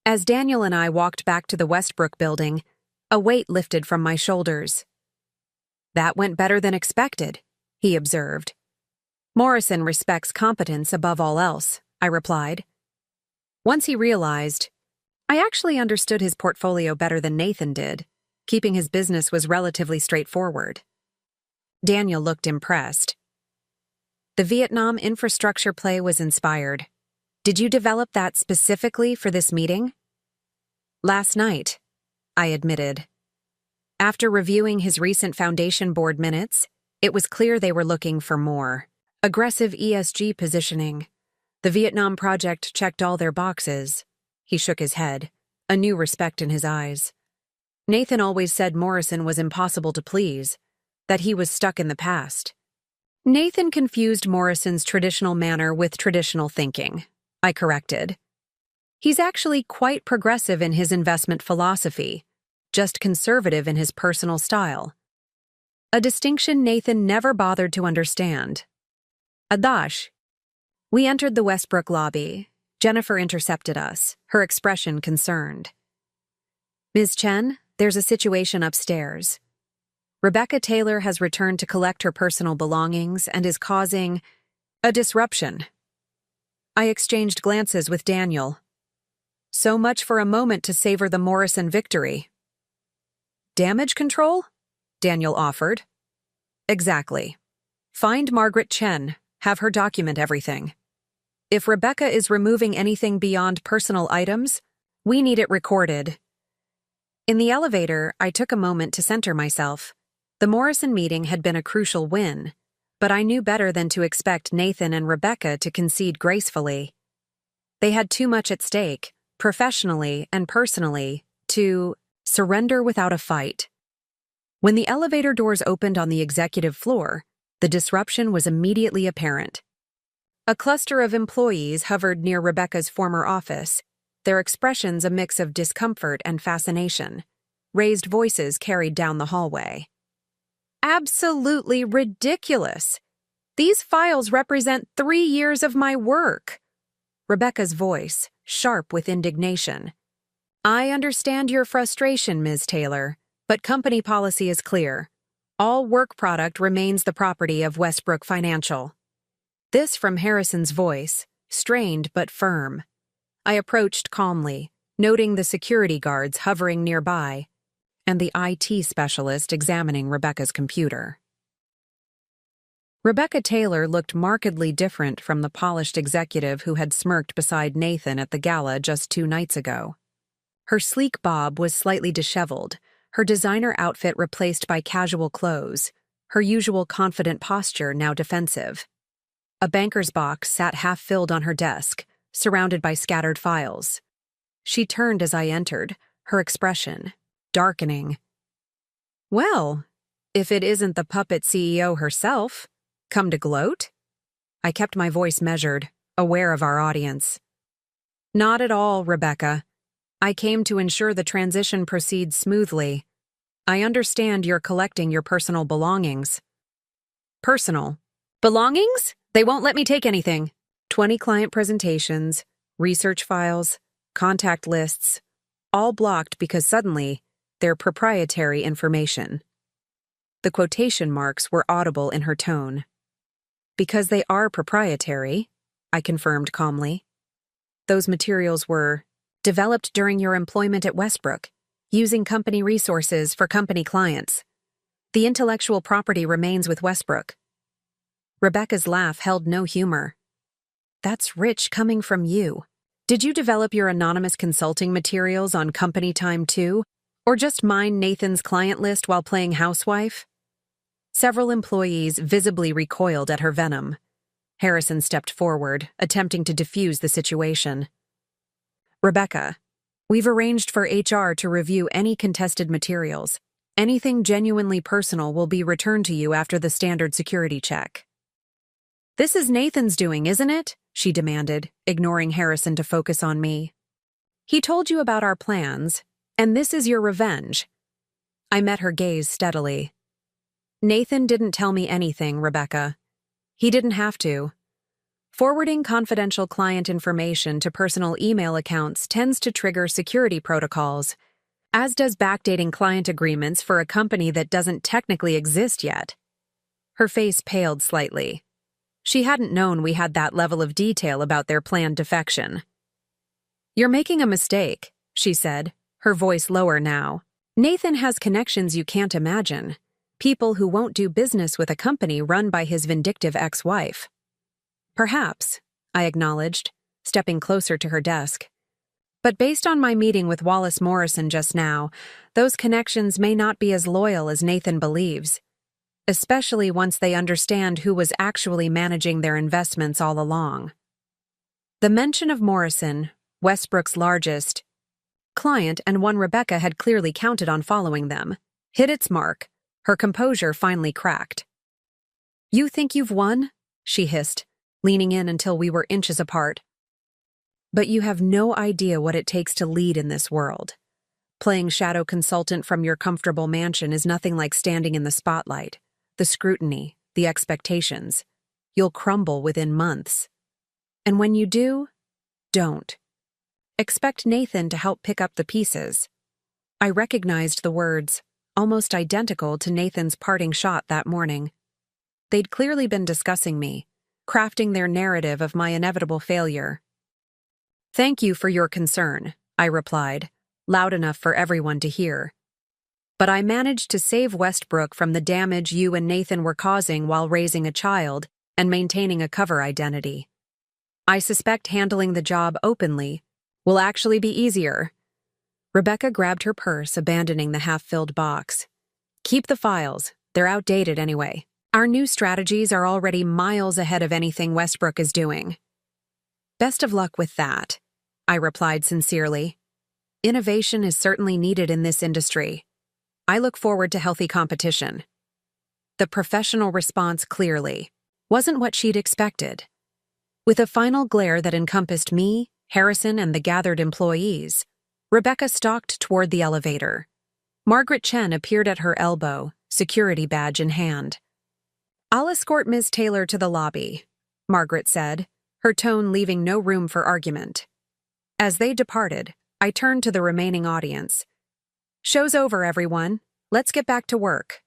As Daniel and I walked back to the Westbrook building, a weight lifted from my shoulders. That went better than expected, he observed. Morrison respects competence above all else, I replied. Once he realized, I actually understood his portfolio better than Nathan did. Keeping his business was relatively straightforward. Daniel looked impressed. The Vietnam infrastructure play was inspired. Did you develop that specifically for this meeting? Last night, I admitted. After reviewing his recent foundation board minutes, it was clear they were looking for more. Aggressive ESG positioning. The Vietnam project checked all their boxes. He shook his head, a new respect in his eyes. Nathan always said Morrison was impossible to please, that he was stuck in the past. Nathan confused Morrison's traditional manner with traditional thinking, I corrected. He's actually quite progressive in his investment philosophy, just conservative in his personal style. A distinction Nathan never bothered to understand. Adash. We entered the Westbrook lobby. Jennifer intercepted us, her expression concerned. Ms. Chen, there's a situation upstairs. Rebecca Taylor has returned to collect her personal belongings and is causing a disruption. I exchanged glances with Daniel. So much for a moment to savor the Morrison victory. Damage control? Daniel offered. Exactly. Find Margaret Chen, have her document everything. If Rebecca is removing anything beyond personal items, we need it recorded. In the elevator, I took a moment to center myself. The Morrison meeting had been a crucial win, but I knew better than to expect Nathan and Rebecca to concede gracefully. They had too much at stake, professionally and personally, to surrender without a fight. When the elevator doors opened on the executive floor, the disruption was immediately apparent. A cluster of employees hovered near Rebecca's former office, their expressions a mix of discomfort and fascination. Raised voices carried down the hallway. Absolutely ridiculous! These files represent 3 years of my work. Rebecca's voice, sharp with indignation. I understand your frustration, Ms. Taylor, but company policy is clear. All work product remains the property of Westbrook Financial. This from Harrison's voice, strained but firm. I approached calmly, noting the security guards hovering nearby, and the IT specialist examining Rebecca's computer. Rebecca Taylor looked markedly different from the polished executive who had smirked beside Nathan at the gala just 2 nights ago. Her sleek bob was slightly disheveled, her designer outfit replaced by casual clothes, her usual confident posture now defensive. A banker's box sat half-filled on her desk, surrounded by scattered files. She turned as I entered, her expression darkening. "Well, if it isn't the puppet CEO herself, come to gloat?" I kept my voice measured, aware of our audience. "Not at all, Rebecca. I came to ensure the transition proceeds smoothly. I understand you're collecting your personal belongings." "Personal? Belongings? They won't let me take anything." 20 client presentations, research files, contact lists, all blocked because suddenly they're proprietary information. The quotation marks were audible in her tone. "Because they are proprietary," I confirmed calmly. "Those materials were developed during your employment at Westbrook, using company resources for company clients. The intellectual property remains with Westbrook." Rebecca's laugh held no humor. "That's rich coming from you. Did you develop your anonymous consulting materials on company time too, or just mine Nathan's client list while playing housewife?" Several employees visibly recoiled at her venom. Harrison stepped forward, attempting to defuse the situation. "Rebecca, we've arranged for HR to review any contested materials. Anything genuinely personal will be returned to you after the standard security check." "This is Nathan's doing, isn't it?" she demanded, ignoring Harrison to focus on me. "He told you about our plans, and this is your revenge." I met her gaze steadily. "Nathan didn't tell me anything, Rebecca. He didn't have to. Forwarding confidential client information to personal email accounts tends to trigger security protocols, as does backdating client agreements for a company that doesn't technically exist yet." Her face paled slightly. She hadn't known we had that level of detail about their planned defection. "You're making a mistake," she said, her voice lower now. "Nathan has connections you can't imagine. People who won't do business with a company run by his vindictive ex-wife." "Perhaps," I acknowledged, stepping closer to her desk. "But based on my meeting with Wallace Morrison just now, those connections may not be as loyal as Nathan believes, especially once they understand who was actually managing their investments all along." The mention of Morrison, Westbrook's largest client and one Rebecca had clearly counted on following them, hit its mark. Her composure finally cracked. "You think you've won?" she hissed, leaning in until we were inches apart. "But you have no idea what it takes to lead in this world. Playing shadow consultant from your comfortable mansion is nothing like standing in the spotlight, the scrutiny, the expectations. You'll crumble within months. And when you do, don't. Expect Nathan to help pick up the pieces." I recognized the words, almost identical to Nathan's parting shot that morning. They'd clearly been discussing me, crafting their narrative of my inevitable failure. "Thank you for your concern," I replied, loud enough for everyone to hear. "But I managed to save Westbrook from the damage you and Nathan were causing while raising a child and maintaining a cover identity. I suspect handling the job openly will actually be easier." Rebecca grabbed her purse, abandoning the half-filled box. "Keep the files. They're outdated anyway. Our new strategies are already miles ahead of anything Westbrook is doing." "Best of luck with that," I replied sincerely. "Innovation is certainly needed in this industry. I look forward to healthy competition." The professional response clearly wasn't what she'd expected. With a final glare that encompassed me, Harrison, and the gathered employees, Rebecca stalked toward the elevator. Margaret Chen appeared at her elbow, security badge in hand. "I'll escort Ms. Taylor to the lobby," Margaret said, her tone leaving no room for argument. As they departed, I turned to the remaining audience. "Show's over, everyone. Let's get back to work."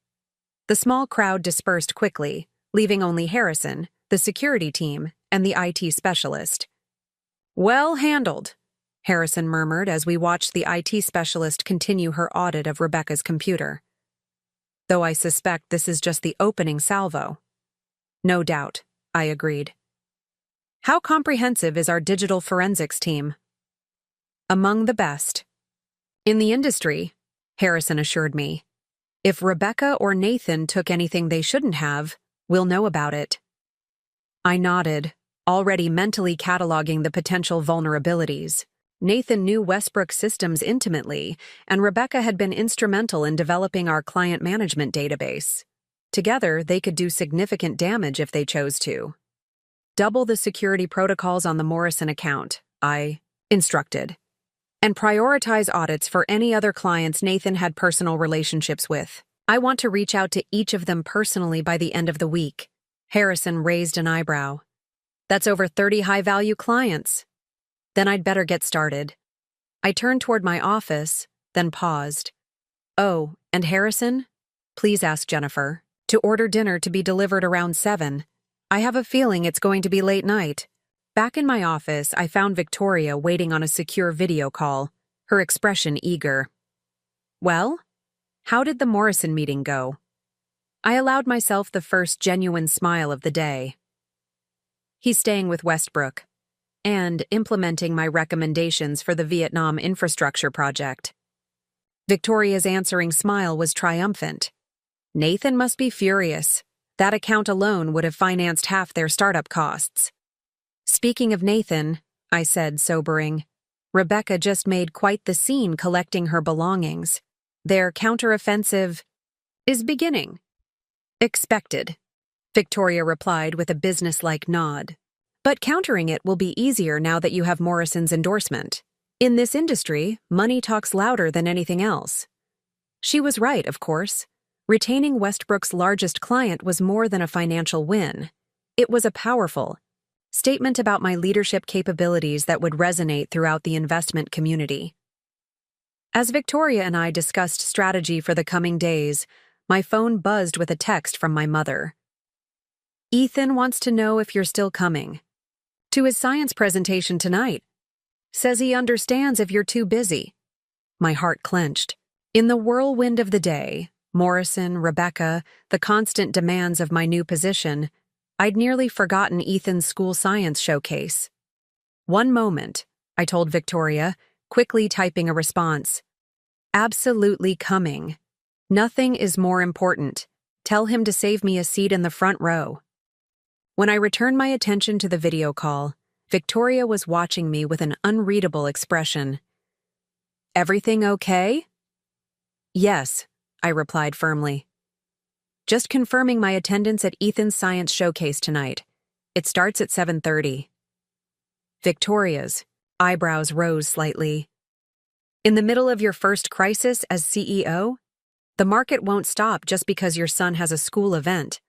The small crowd dispersed quickly, leaving only Harrison, the security team, and the IT specialist. "Well handled," Harrison murmured as we watched the IT specialist continue her audit of Rebecca's computer. "Though I suspect this is just the opening salvo." "No doubt," I agreed. "How comprehensive is our digital forensics team?" "Among the best. In the industry, Harrison assured me. If Rebecca or Nathan took anything they shouldn't have, we'll know about it. I nodded, already mentally cataloging the potential vulnerabilities. Nathan knew Westbrook's systems intimately, and Rebecca had been instrumental in developing our client management database. Together, they could do significant damage if they chose to. Double the security protocols on the Morrison account, I instructed. And prioritize audits for any other clients Nathan had personal relationships with. I want to reach out to each of them personally by the end of the week. Harrison raised an eyebrow. That's over 30 high-value clients. Then I'd better get started. I turned toward my office, then paused. Oh, and Harrison? Please ask Jennifer to order dinner to be delivered around 7. I have a feeling it's going to be late night. Back in my office, I found Victoria waiting on a secure video call, her expression eager. Well, how did the Morrison meeting go? I allowed myself the first genuine smile of the day. He's staying with Westbrook and implementing my recommendations for the Vietnam infrastructure project. Victoria's answering smile was triumphant. Nathan must be furious. That account alone would have financed half their startup costs. Speaking of Nathan, I said, sobering, Rebecca just made quite the scene collecting her belongings. Their counteroffensive is beginning. Expected, Victoria replied with a businesslike nod. But countering it will be easier now that you have Morrison's endorsement. In this industry, money talks louder than anything else. She was right, of course. Retaining Westbrook's largest client was more than a financial win. It was a powerful statement about my leadership capabilities that would resonate throughout the investment community. As Victoria and I discussed strategy for the coming days, my phone buzzed with a text from my mother. Ethan wants to know if you're still coming to his science presentation tonight. Says he understands if you're too busy. My heart clenched. In the whirlwind of the day, Morrison, Rebecca, the constant demands of my new position, I'd nearly forgotten Ethan's school science showcase. One moment, I told Victoria, quickly typing a response. Absolutely coming. Nothing is more important. Tell him to save me a seat in the front row. When I returned my attention to the video call, Victoria was watching me with an unreadable expression. Everything okay? Yes, I replied firmly. Just confirming my attendance at Ethan's science showcase tonight. It starts at 7:30. Victoria's eyebrows rose slightly. In the middle of your first crisis as CEO? The market won't stop just because your son has a school event.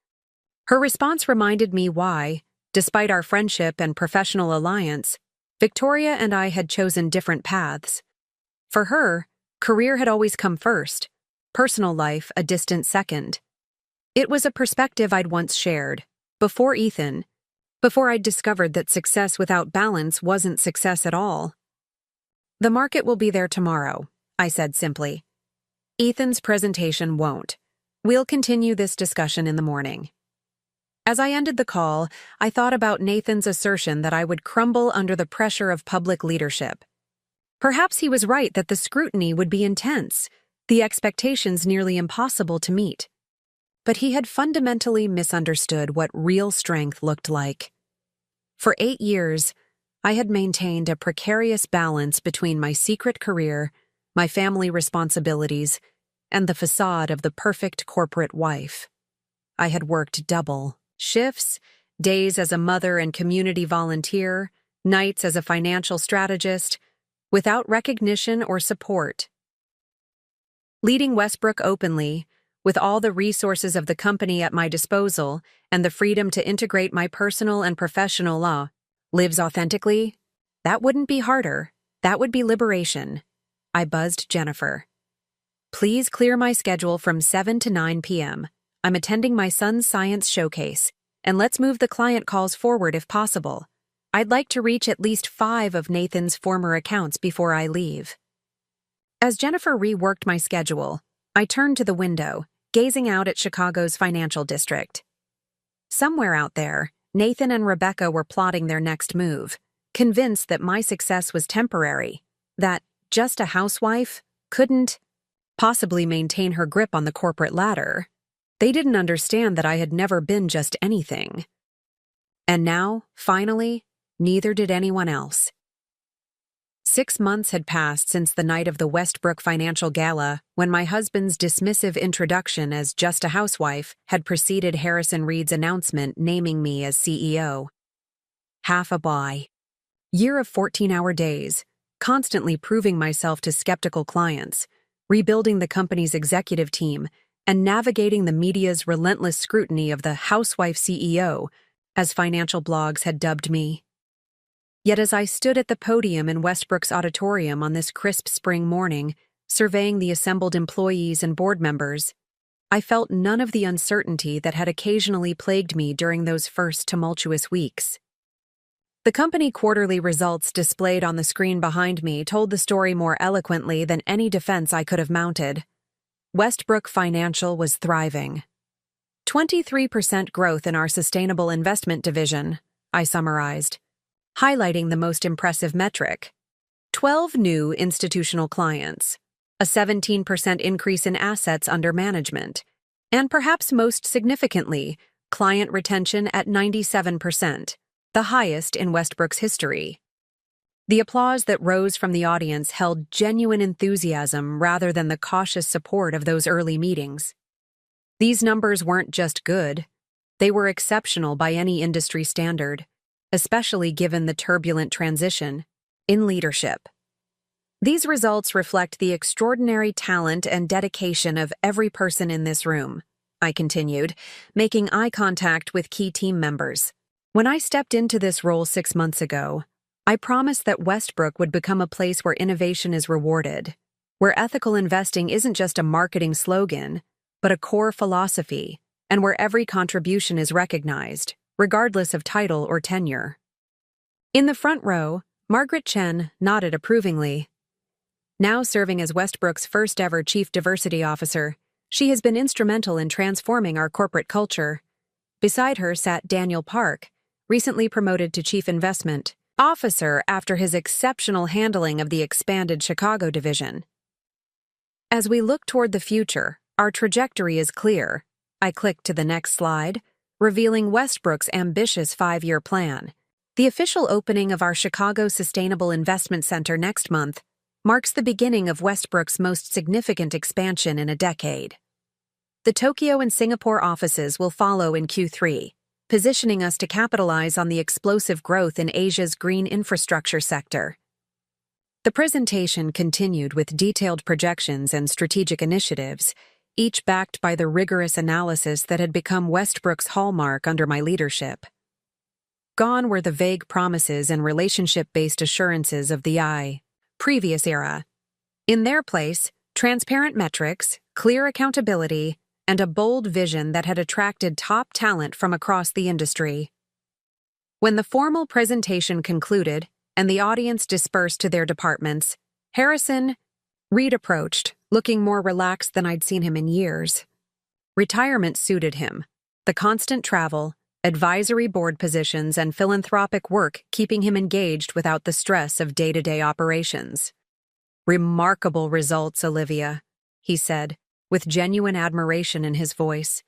Her response reminded me why, despite our friendship and professional alliance, Victoria and I had chosen different paths. For her, career had always come first, personal life a distant second. It was a perspective I'd once shared, before Ethan, before I'd discovered that success without balance wasn't success at all. The market will be there tomorrow, I said simply. Ethan's presentation won't. We'll continue this discussion in the morning. As I ended the call, I thought about Nathan's assertion that I would crumble under the pressure of public leadership. Perhaps he was right that the scrutiny would be intense, the expectations nearly impossible to meet. But he had fundamentally misunderstood what real strength looked like. For 8 years, I had maintained a precarious balance between my secret career, my family responsibilities, and the facade of the perfect corporate wife. I had worked double shifts, days as a mother and community volunteer, nights as a financial strategist, without recognition or support. Leading Westbrook openly, with all the resources of the company at my disposal and the freedom to integrate my personal and professional lives authentically, that wouldn't be harder. That would be liberation. I buzzed Jennifer. Please clear my schedule from 7 to 9 p.m. I'm attending my son's science showcase, and let's move the client calls forward if possible. I'd like to reach at least 5 of Nathan's former accounts before I leave. As Jennifer reworked my schedule, I turned to the window, gazing out at Chicago's financial district. Somewhere out there, Nathan and Rebecca were plotting their next move, convinced that my success was temporary, that just a housewife couldn't possibly maintain her grip on the corporate ladder. They didn't understand that I had never been just anything. And now, finally, neither did anyone else. 6 months had passed since the night of the Westbrook Financial Gala when my husband's dismissive introduction as just a housewife had preceded Harrison Reed's announcement naming me as CEO. Half a lie. Year of 14-hour days, constantly proving myself to skeptical clients, rebuilding the company's executive team, and navigating the media's relentless scrutiny of the housewife CEO, as financial blogs had dubbed me. Yet as I stood at the podium in Westbrook's auditorium on this crisp spring morning, surveying the assembled employees and board members, I felt none of the uncertainty that had occasionally plagued me during those first tumultuous weeks. The company quarterly results displayed on the screen behind me told the story more eloquently than any defense I could have mounted. Westbrook Financial was thriving. 23% growth in our sustainable investment division, I summarized, highlighting the most impressive metric. 12 new institutional clients, a 17% increase in assets under management, and perhaps most significantly, client retention at 97%, the highest in Westbrook's history. The applause that rose from the audience held genuine enthusiasm rather than the cautious support of those early meetings. These numbers weren't just good, they were exceptional by any industry standard, especially given the turbulent transition in leadership. These results reflect the extraordinary talent and dedication of every person in this room, I continued, making eye contact with key team members. When I stepped into this role 6 months ago, I promised that Westbrook would become a place where innovation is rewarded, where ethical investing isn't just a marketing slogan, but a core philosophy, and where every contribution is recognized, regardless of title or tenure. In the front row, Margaret Chen nodded approvingly. Now serving as Westbrook's first-ever Chief Diversity Officer, she has been instrumental in transforming our corporate culture. Beside her sat Daniel Park, recently promoted to Chief Investment Officer after his exceptional handling of the expanded Chicago division. As we look toward the future, our trajectory is clear. I clicked to the next slide, revealing Westbrook's ambitious 5-year plan. The official opening of our Chicago Sustainable Investment Center next month marks the beginning of Westbrook's most significant expansion in a decade. The Tokyo and Singapore offices will follow in Q3, positioning us to capitalize on the explosive growth in Asia's green infrastructure sector. The presentation continued with detailed projections and strategic initiatives, each backed by the rigorous analysis that had become Westbrook's hallmark under my leadership. Gone were the vague promises and relationship-based assurances of the previous era. In their place, transparent metrics, clear accountability, and a bold vision that had attracted top talent from across the industry. When the formal presentation concluded and the audience dispersed to their departments, Harrison Reed approached, looking more relaxed than I'd seen him in years. Retirement suited him, the constant travel, advisory board positions, and philanthropic work keeping him engaged without the stress of day-to-day operations. "Remarkable results, Olivia," he said, with genuine admiration in his voice.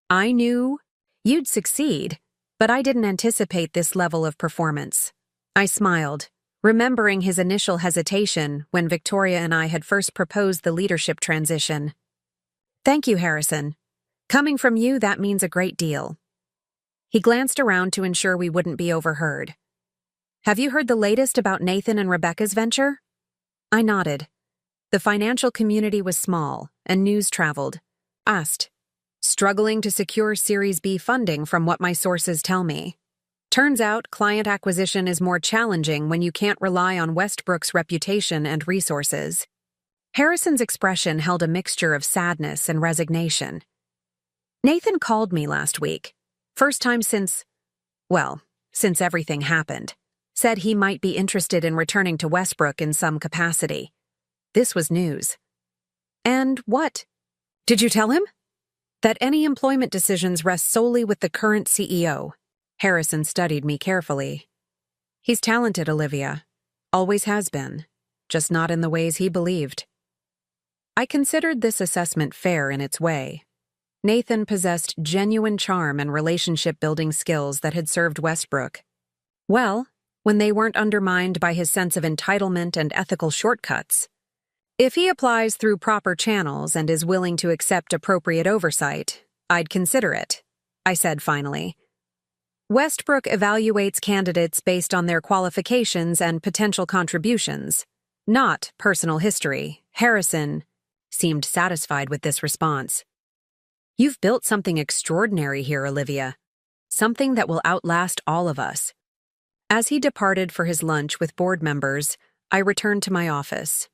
"I knew you'd succeed, but I didn't anticipate this level of performance." I smiled, remembering his initial hesitation when Victoria and I had first proposed the leadership transition. "Thank you, Harrison. Coming from you, that means a great deal." He glanced around to ensure we wouldn't be overheard. "Have you heard the latest about Nathan and Rebecca's venture?" I nodded. The financial community was small, and news traveled. Asked, "Struggling to secure Series B funding from what my sources tell me. Turns out client acquisition is more challenging when you can't rely on Westbrook's reputation and resources." Harrison's expression held a mixture of sadness and resignation. "Nathan called me last week. First time since everything happened. Said he might be interested in returning to Westbrook in some capacity." This was news. "And what? Did you tell him?" "That any employment decisions rest solely with the current CEO." Harrison studied me carefully. "He's talented, Olivia. Always has been. Just not in the ways he believed." I considered this assessment fair in its way. Nathan possessed genuine charm and relationship-building skills that had served Westbrook well when they weren't undermined by his sense of entitlement and ethical shortcuts. If he applies through proper channels and is willing to accept appropriate oversight, I'd consider it, I said finally. Westbrook evaluates candidates based on their qualifications and potential contributions, not personal history. Harrison seemed satisfied with this response. You've built something extraordinary here, Olivia. Something that will outlast all of us. As he departed for his lunch with board members, I returned to my office.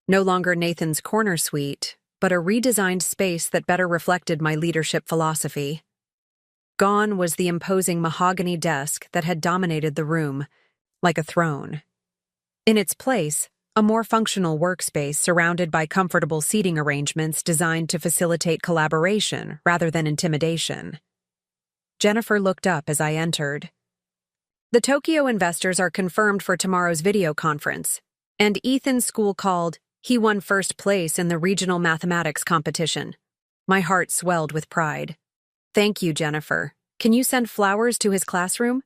No longer Nathan's corner suite, but a redesigned space that better reflected my leadership philosophy. Gone was the imposing mahogany desk that had dominated the room, like a throne. In its place, a more functional workspace surrounded by comfortable seating arrangements designed to facilitate collaboration rather than intimidation. Jennifer looked up as I entered. The Tokyo investors are confirmed for tomorrow's video conference, and Ethan's school called. He won first place in the regional mathematics competition. My heart swelled with pride. Thank you, Jennifer. Can you send flowers to his classroom?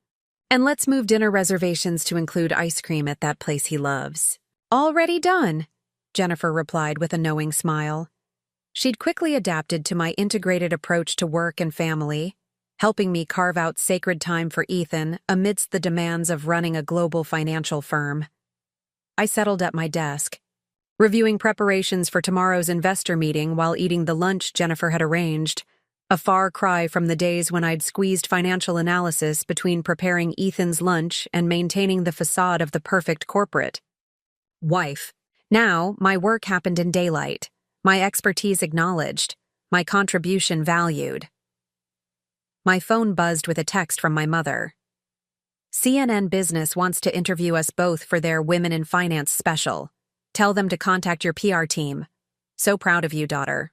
And let's move dinner reservations to include ice cream at that place he loves. Already done, Jennifer replied with a knowing smile. She'd quickly adapted to my integrated approach to work and family, helping me carve out sacred time for Ethan amidst the demands of running a global financial firm. I settled at my desk, reviewing preparations for tomorrow's investor meeting while eating the lunch Jennifer had arranged, a far cry from the days when I'd squeezed financial analysis between preparing Ethan's lunch and maintaining the facade of the perfect corporate wife. Now, my work happened in daylight, my expertise acknowledged, my contribution valued. My phone buzzed with a text from my mother. CNN Business wants to interview us both for their Women in Finance special. Tell them to contact your PR team. So proud of you, daughter.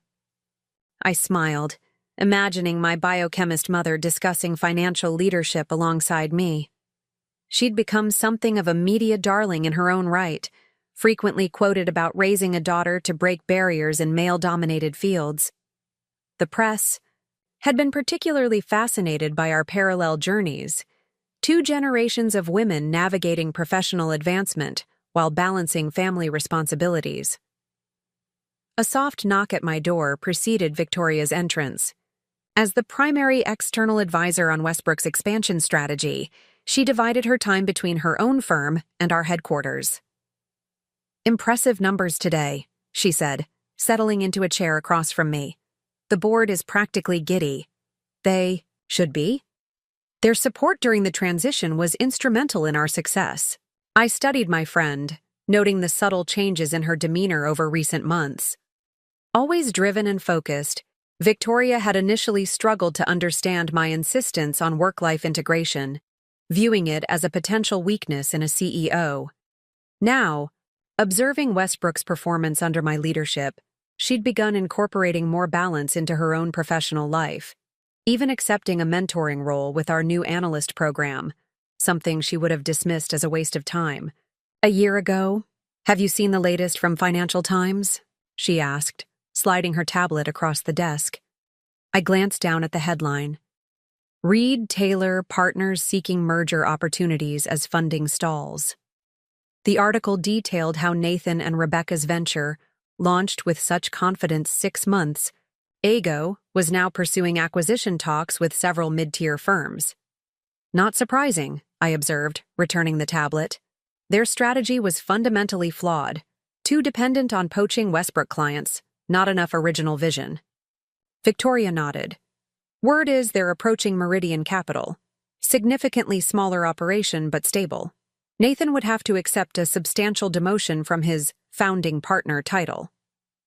I smiled, imagining my biochemist mother discussing financial leadership alongside me. She'd become something of a media darling in her own right, frequently quoted about raising a daughter to break barriers in male-dominated fields. The press had been particularly fascinated by our parallel journeys, 2 generations of women navigating professional advancement while balancing family responsibilities. A soft knock at my door preceded Victoria's entrance. As the primary external advisor on Westbrook's expansion strategy, she divided her time between her own firm and our headquarters. Impressive numbers today, she said, settling into a chair across from me. The board is practically giddy. They should be. Their support during the transition was instrumental in our success. I studied my friend, noting the subtle changes in her demeanor over recent months. Always driven and focused, Victoria had initially struggled to understand my insistence on work-life integration, viewing it as a potential weakness in a CEO. Now, observing Westbrook's performance under my leadership, she'd begun incorporating more balance into her own professional life, even accepting a mentoring role with our new analyst program, something she would have dismissed as a waste of time. A year ago, have you seen the latest from Financial Times? She asked, sliding her tablet across the desk. I glanced down at the headline. Reed Taylor partners seeking merger opportunities as funding stalls. The article detailed how Nathan and Rebecca's venture, launched with such confidence 6 months, Ago was now pursuing acquisition talks with several mid-tier firms. Not surprising, I observed, returning the tablet. Their strategy was fundamentally flawed, too dependent on poaching Westbrook clients, not enough original vision. Victoria nodded. Word is they're approaching Meridian Capital. Significantly smaller operation but stable. Nathan would have to accept a substantial demotion from his founding partner title.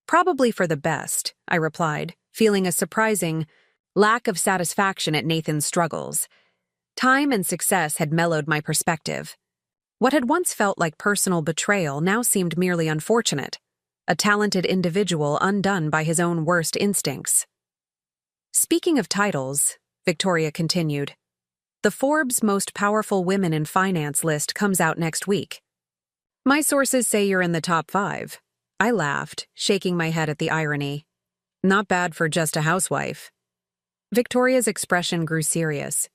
Probably for the best, I replied, feeling a surprising lack of satisfaction at Nathan's struggles. Time and success had mellowed my perspective. What had once felt like personal betrayal now seemed merely unfortunate, a talented individual undone by his own worst instincts. Speaking of titles, Victoria continued, the Forbes Most Powerful Women in Finance list comes out next week. My sources say you're in the top 5. I laughed, shaking my head at the irony. Not bad for just a housewife. Victoria's expression grew serious.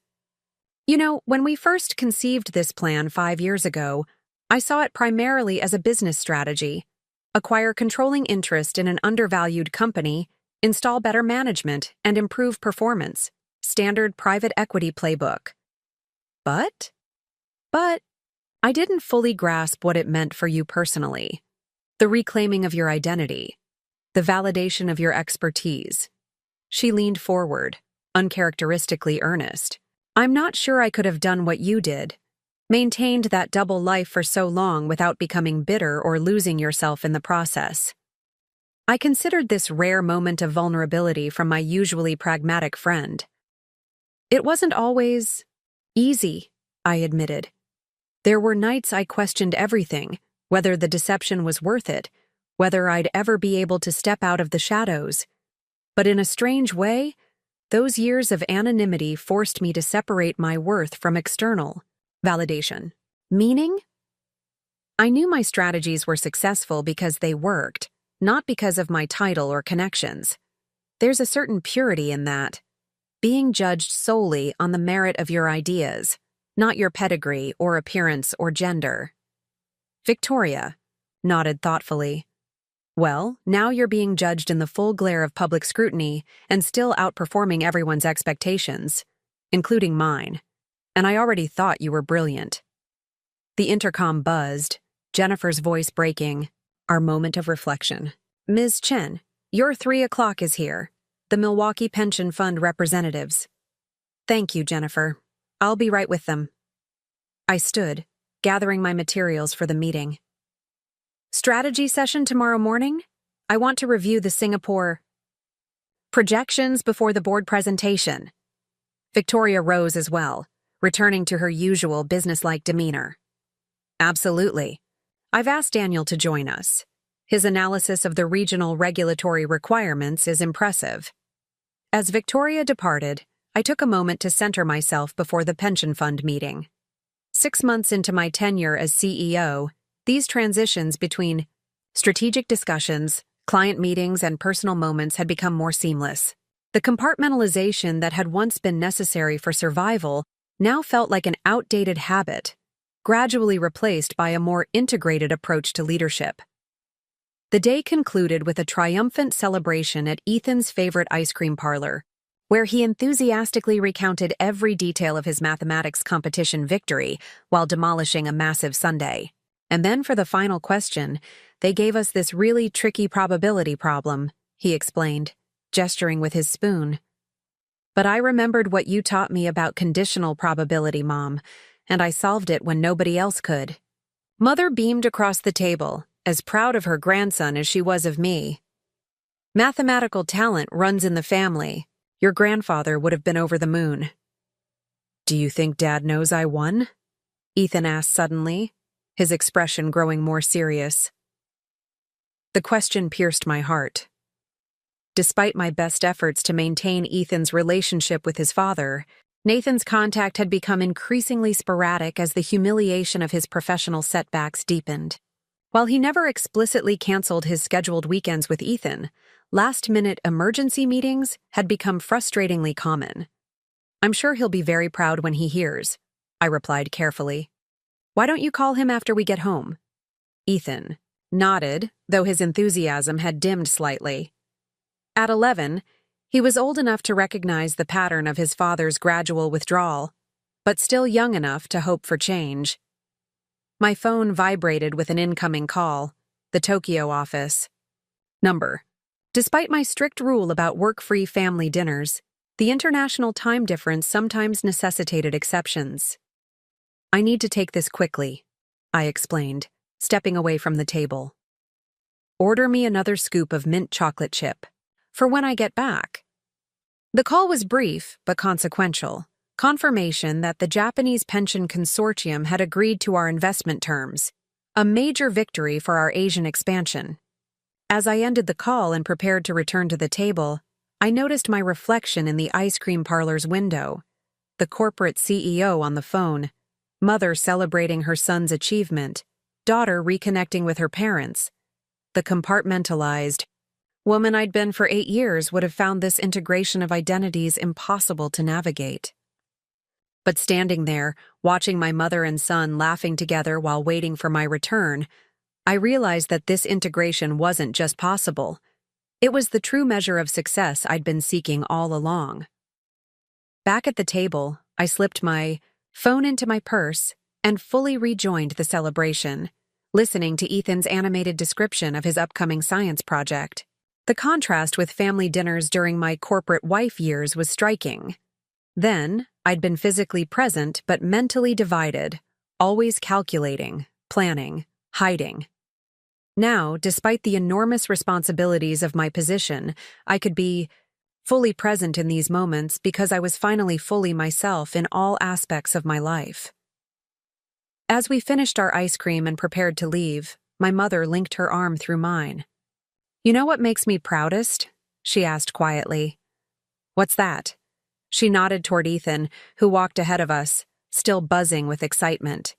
You know, when we first conceived this plan 5 years ago, I saw it primarily as a business strategy. Acquire controlling interest in an undervalued company, install better management, and improve performance. Standard private equity playbook. But I didn't fully grasp what it meant for you personally. The reclaiming of your identity. The validation of your expertise. She leaned forward, uncharacteristically earnest. I'm not sure I could have done what you did. Maintained that double life for so long without becoming bitter or losing yourself in the process. I considered this rare moment of vulnerability from my usually pragmatic friend. It wasn't always easy, I admitted. There were nights I questioned everything, whether the deception was worth it, whether I'd ever be able to step out of the shadows. But in a strange way, those years of anonymity forced me to separate my worth from external validation. Meaning? I knew my strategies were successful because they worked, not because of my title or connections. There's a certain purity in that. Being judged solely on the merit of your ideas, not your pedigree or appearance or gender. Victoria nodded thoughtfully. Well, now you're being judged in the full glare of public scrutiny and still outperforming everyone's expectations, including mine. And I already thought you were brilliant. The intercom buzzed, Jennifer's voice breaking, our moment of reflection. Ms. Chen, your 3 o'clock is here. The Milwaukee Pension Fund representatives. Thank you, Jennifer. I'll be right with them. I stood, gathering my materials for the meeting. Strategy session tomorrow morning? I want to review the Singapore projections before the board presentation. Victoria rose as well, returning to her usual businesslike demeanor. Absolutely. I've asked Daniel to join us. His analysis of the regional regulatory requirements is impressive. As Victoria departed, I took a moment to center myself before the pension fund meeting. 6 months into my tenure as CEO, these transitions between strategic discussions, client meetings, and personal moments had become more seamless. The compartmentalization that had once been necessary for survival now felt like an outdated habit, gradually replaced by a more integrated approach to leadership. The day concluded with a triumphant celebration at Ethan's favorite ice cream parlor, where he enthusiastically recounted every detail of his mathematics competition victory while demolishing a massive sundae. And then for the final question, they gave us this really tricky probability problem, he explained, gesturing with his spoon. But I remembered what you taught me about conditional probability, Mom, and I solved it when nobody else could. Mother beamed across the table, as proud of her grandson as she was of me. Mathematical talent runs in the family. Your grandfather would have been over the moon. Do you think Dad knows I won? Ethan asked suddenly, his expression growing more serious. The question pierced my heart. Despite my best efforts to maintain Ethan's relationship with his father, Nathan's contact had become increasingly sporadic as the humiliation of his professional setbacks deepened. While he never explicitly canceled his scheduled weekends with Ethan, last-minute emergency meetings had become frustratingly common. I'm sure he'll be very proud when he hears, I replied carefully. Why don't you call him after we get home? Ethan nodded, though his enthusiasm had dimmed slightly. At 11, he was old enough to recognize the pattern of his father's gradual withdrawal, but still young enough to hope for change. My phone vibrated with an incoming call, the Tokyo office. Number. Despite my strict rule about work-free family dinners, the international time difference sometimes necessitated exceptions. I need to take this quickly, I explained, stepping away from the table. Order me another scoop of mint chocolate chip. For when I get back. The call was brief but consequential, confirmation that the Japanese pension consortium had agreed to our investment terms, a major victory for our Asian expansion. As I ended the call and prepared to return to the table, I noticed my reflection in the ice cream parlor's window, the corporate CEO on the phone, mother celebrating her son's achievement, daughter reconnecting with her parents. the compartmentalized woman I'd been for 8 years would have found this integration of identities impossible to navigate. But standing there, watching my mother and son laughing together while waiting for my return, I realized that this integration wasn't just possible. It was the true measure of success I'd been seeking all along. Back at the table, I slipped my phone into my purse and fully rejoined the celebration, listening to Ethan's animated description of his upcoming science project. The contrast with family dinners during my corporate wife years was striking. Then, I'd been physically present but mentally divided, always calculating, planning, hiding. Now, despite the enormous responsibilities of my position, I could be fully present in these moments because I was finally fully myself in all aspects of my life. As we finished our ice cream and prepared to leave, my mother linked her arm through mine. "You know what makes me proudest?" she asked quietly. "What's that?" She nodded toward Ethan, who walked ahead of us, still buzzing with excitement.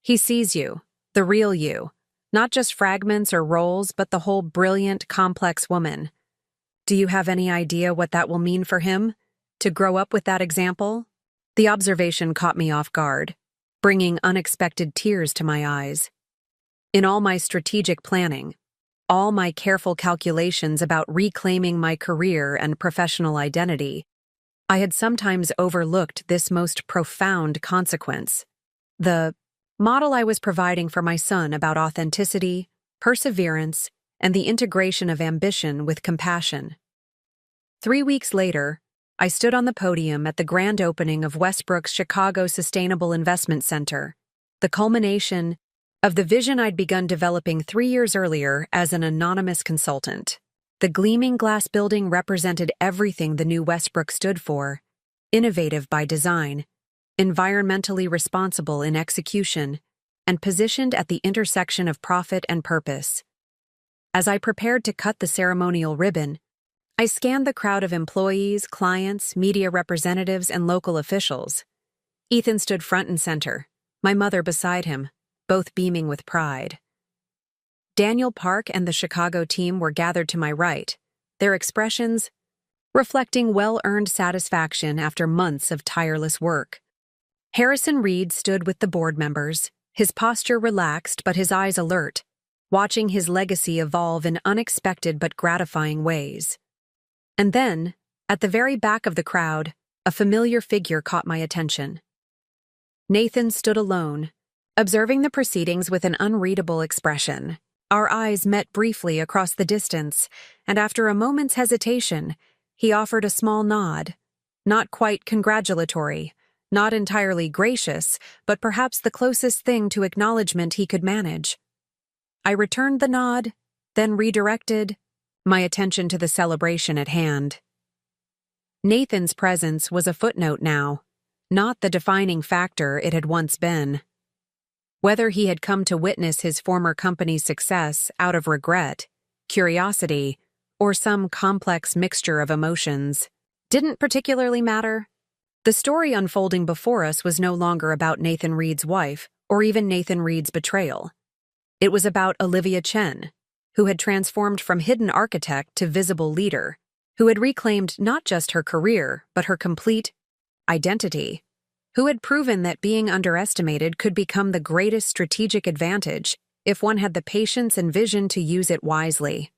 "He sees you, the real you, not just fragments or roles, but the whole brilliant, complex woman. Do you have any idea what that will mean for him? To grow up with that example?" The observation caught me off guard, bringing unexpected tears to my eyes. In all my strategic planning, all my careful calculations about reclaiming my career and professional identity, I had sometimes overlooked this most profound consequence: the model I was providing for my son about authenticity, perseverance, and the integration of ambition with compassion. 3 weeks later, I stood on the podium at the grand opening of Westbrook's Chicago Sustainable Investment Center, the culmination of the vision I'd begun developing 3 years earlier as an anonymous consultant. The gleaming glass building represented everything the new Westbrook stood for: innovative by design, environmentally responsible in execution, and positioned at the intersection of profit and purpose. As I prepared to cut the ceremonial ribbon, I scanned the crowd of employees, clients, media representatives, and local officials. Ethan stood front and center, my mother beside him, both beaming with pride. Daniel Park and the Chicago team were gathered to my right, their expressions reflecting well-earned satisfaction after months of tireless work. Harrison Reed stood with the board members, his posture relaxed but his eyes alert, watching his legacy evolve in unexpected but gratifying ways. And then, at the very back of the crowd, a familiar figure caught my attention. Nathan stood alone, observing the proceedings with an unreadable expression. Our eyes met briefly across the distance, and after a moment's hesitation, he offered a small nod, not quite congratulatory, not entirely gracious, but perhaps the closest thing to acknowledgement he could manage. I returned the nod, then redirected my attention to the celebration at hand. Nathan's presence was a footnote now, not the defining factor it had once been. Whether he had come to witness his former company's success out of regret, curiosity, or some complex mixture of emotions didn't particularly matter. The story unfolding before us was no longer about Nathan Reed's wife or even Nathan Reed's betrayal. It was about Olivia Chen, who had transformed from hidden architect to visible leader, who had reclaimed not just her career, but her complete identity, who had proven that being underestimated could become the greatest strategic advantage if one had the patience and vision to use it wisely.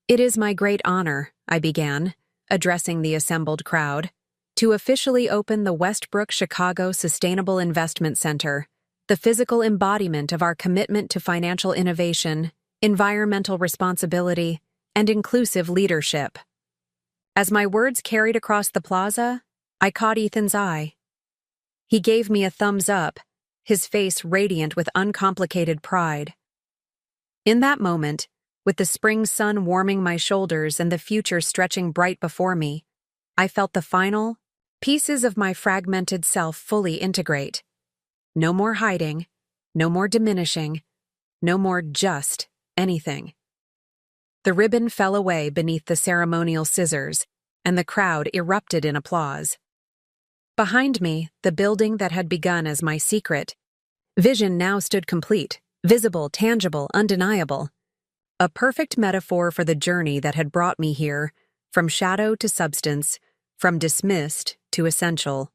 "It is my great honor," I began, addressing the assembled crowd, "to officially open the Westbrook Chicago Sustainable Investment Center, the physical embodiment of our commitment to financial innovation, environmental responsibility, and inclusive leadership." As my words carried across the plaza, I caught Ethan's eye. He gave me a thumbs up, his face radiant with uncomplicated pride. In that moment, with the spring sun warming my shoulders and the future stretching bright before me, I felt the final pieces of my fragmented self fully integrate. No more hiding, no more diminishing, no more just anything. The ribbon fell away beneath the ceremonial scissors, and the crowd erupted in applause. Behind me, the building that had begun as my secret vision now stood complete, visible, tangible, undeniable. A perfect metaphor for the journey that had brought me here, from shadow to substance, from dismissed to essential.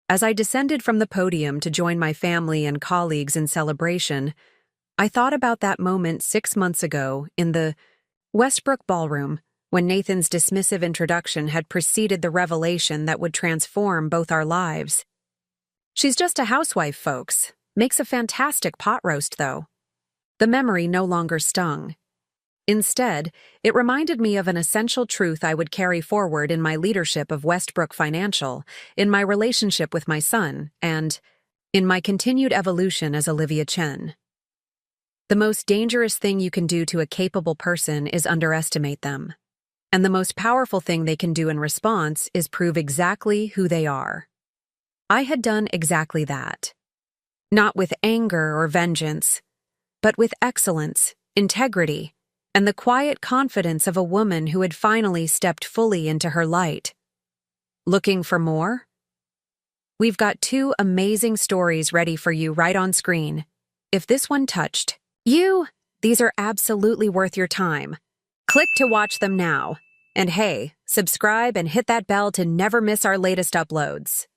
As I descended from the podium to join my family and colleagues in celebration, I thought about that moment 6 months ago in the Westbrook Ballroom, when Nathan's dismissive introduction had preceded the revelation that would transform both our lives. "She's just a housewife, folks. Makes a fantastic pot roast, though." The memory no longer stung. Instead, it reminded me of an essential truth I would carry forward in my leadership of Westbrook Financial, in my relationship with my son, and in my continued evolution as Olivia Chen. The most dangerous thing you can do to a capable person is underestimate them. And the most powerful thing they can do in response is prove exactly who they are. I had done exactly that. Not with anger or vengeance, but with excellence, integrity, and the quiet confidence of a woman who had finally stepped fully into her light. Looking for more? We've got 2 amazing stories ready for you right on screen. If this one touched you, these are absolutely worth your time. Click to watch them now. And hey, subscribe and hit that bell to never miss our latest uploads.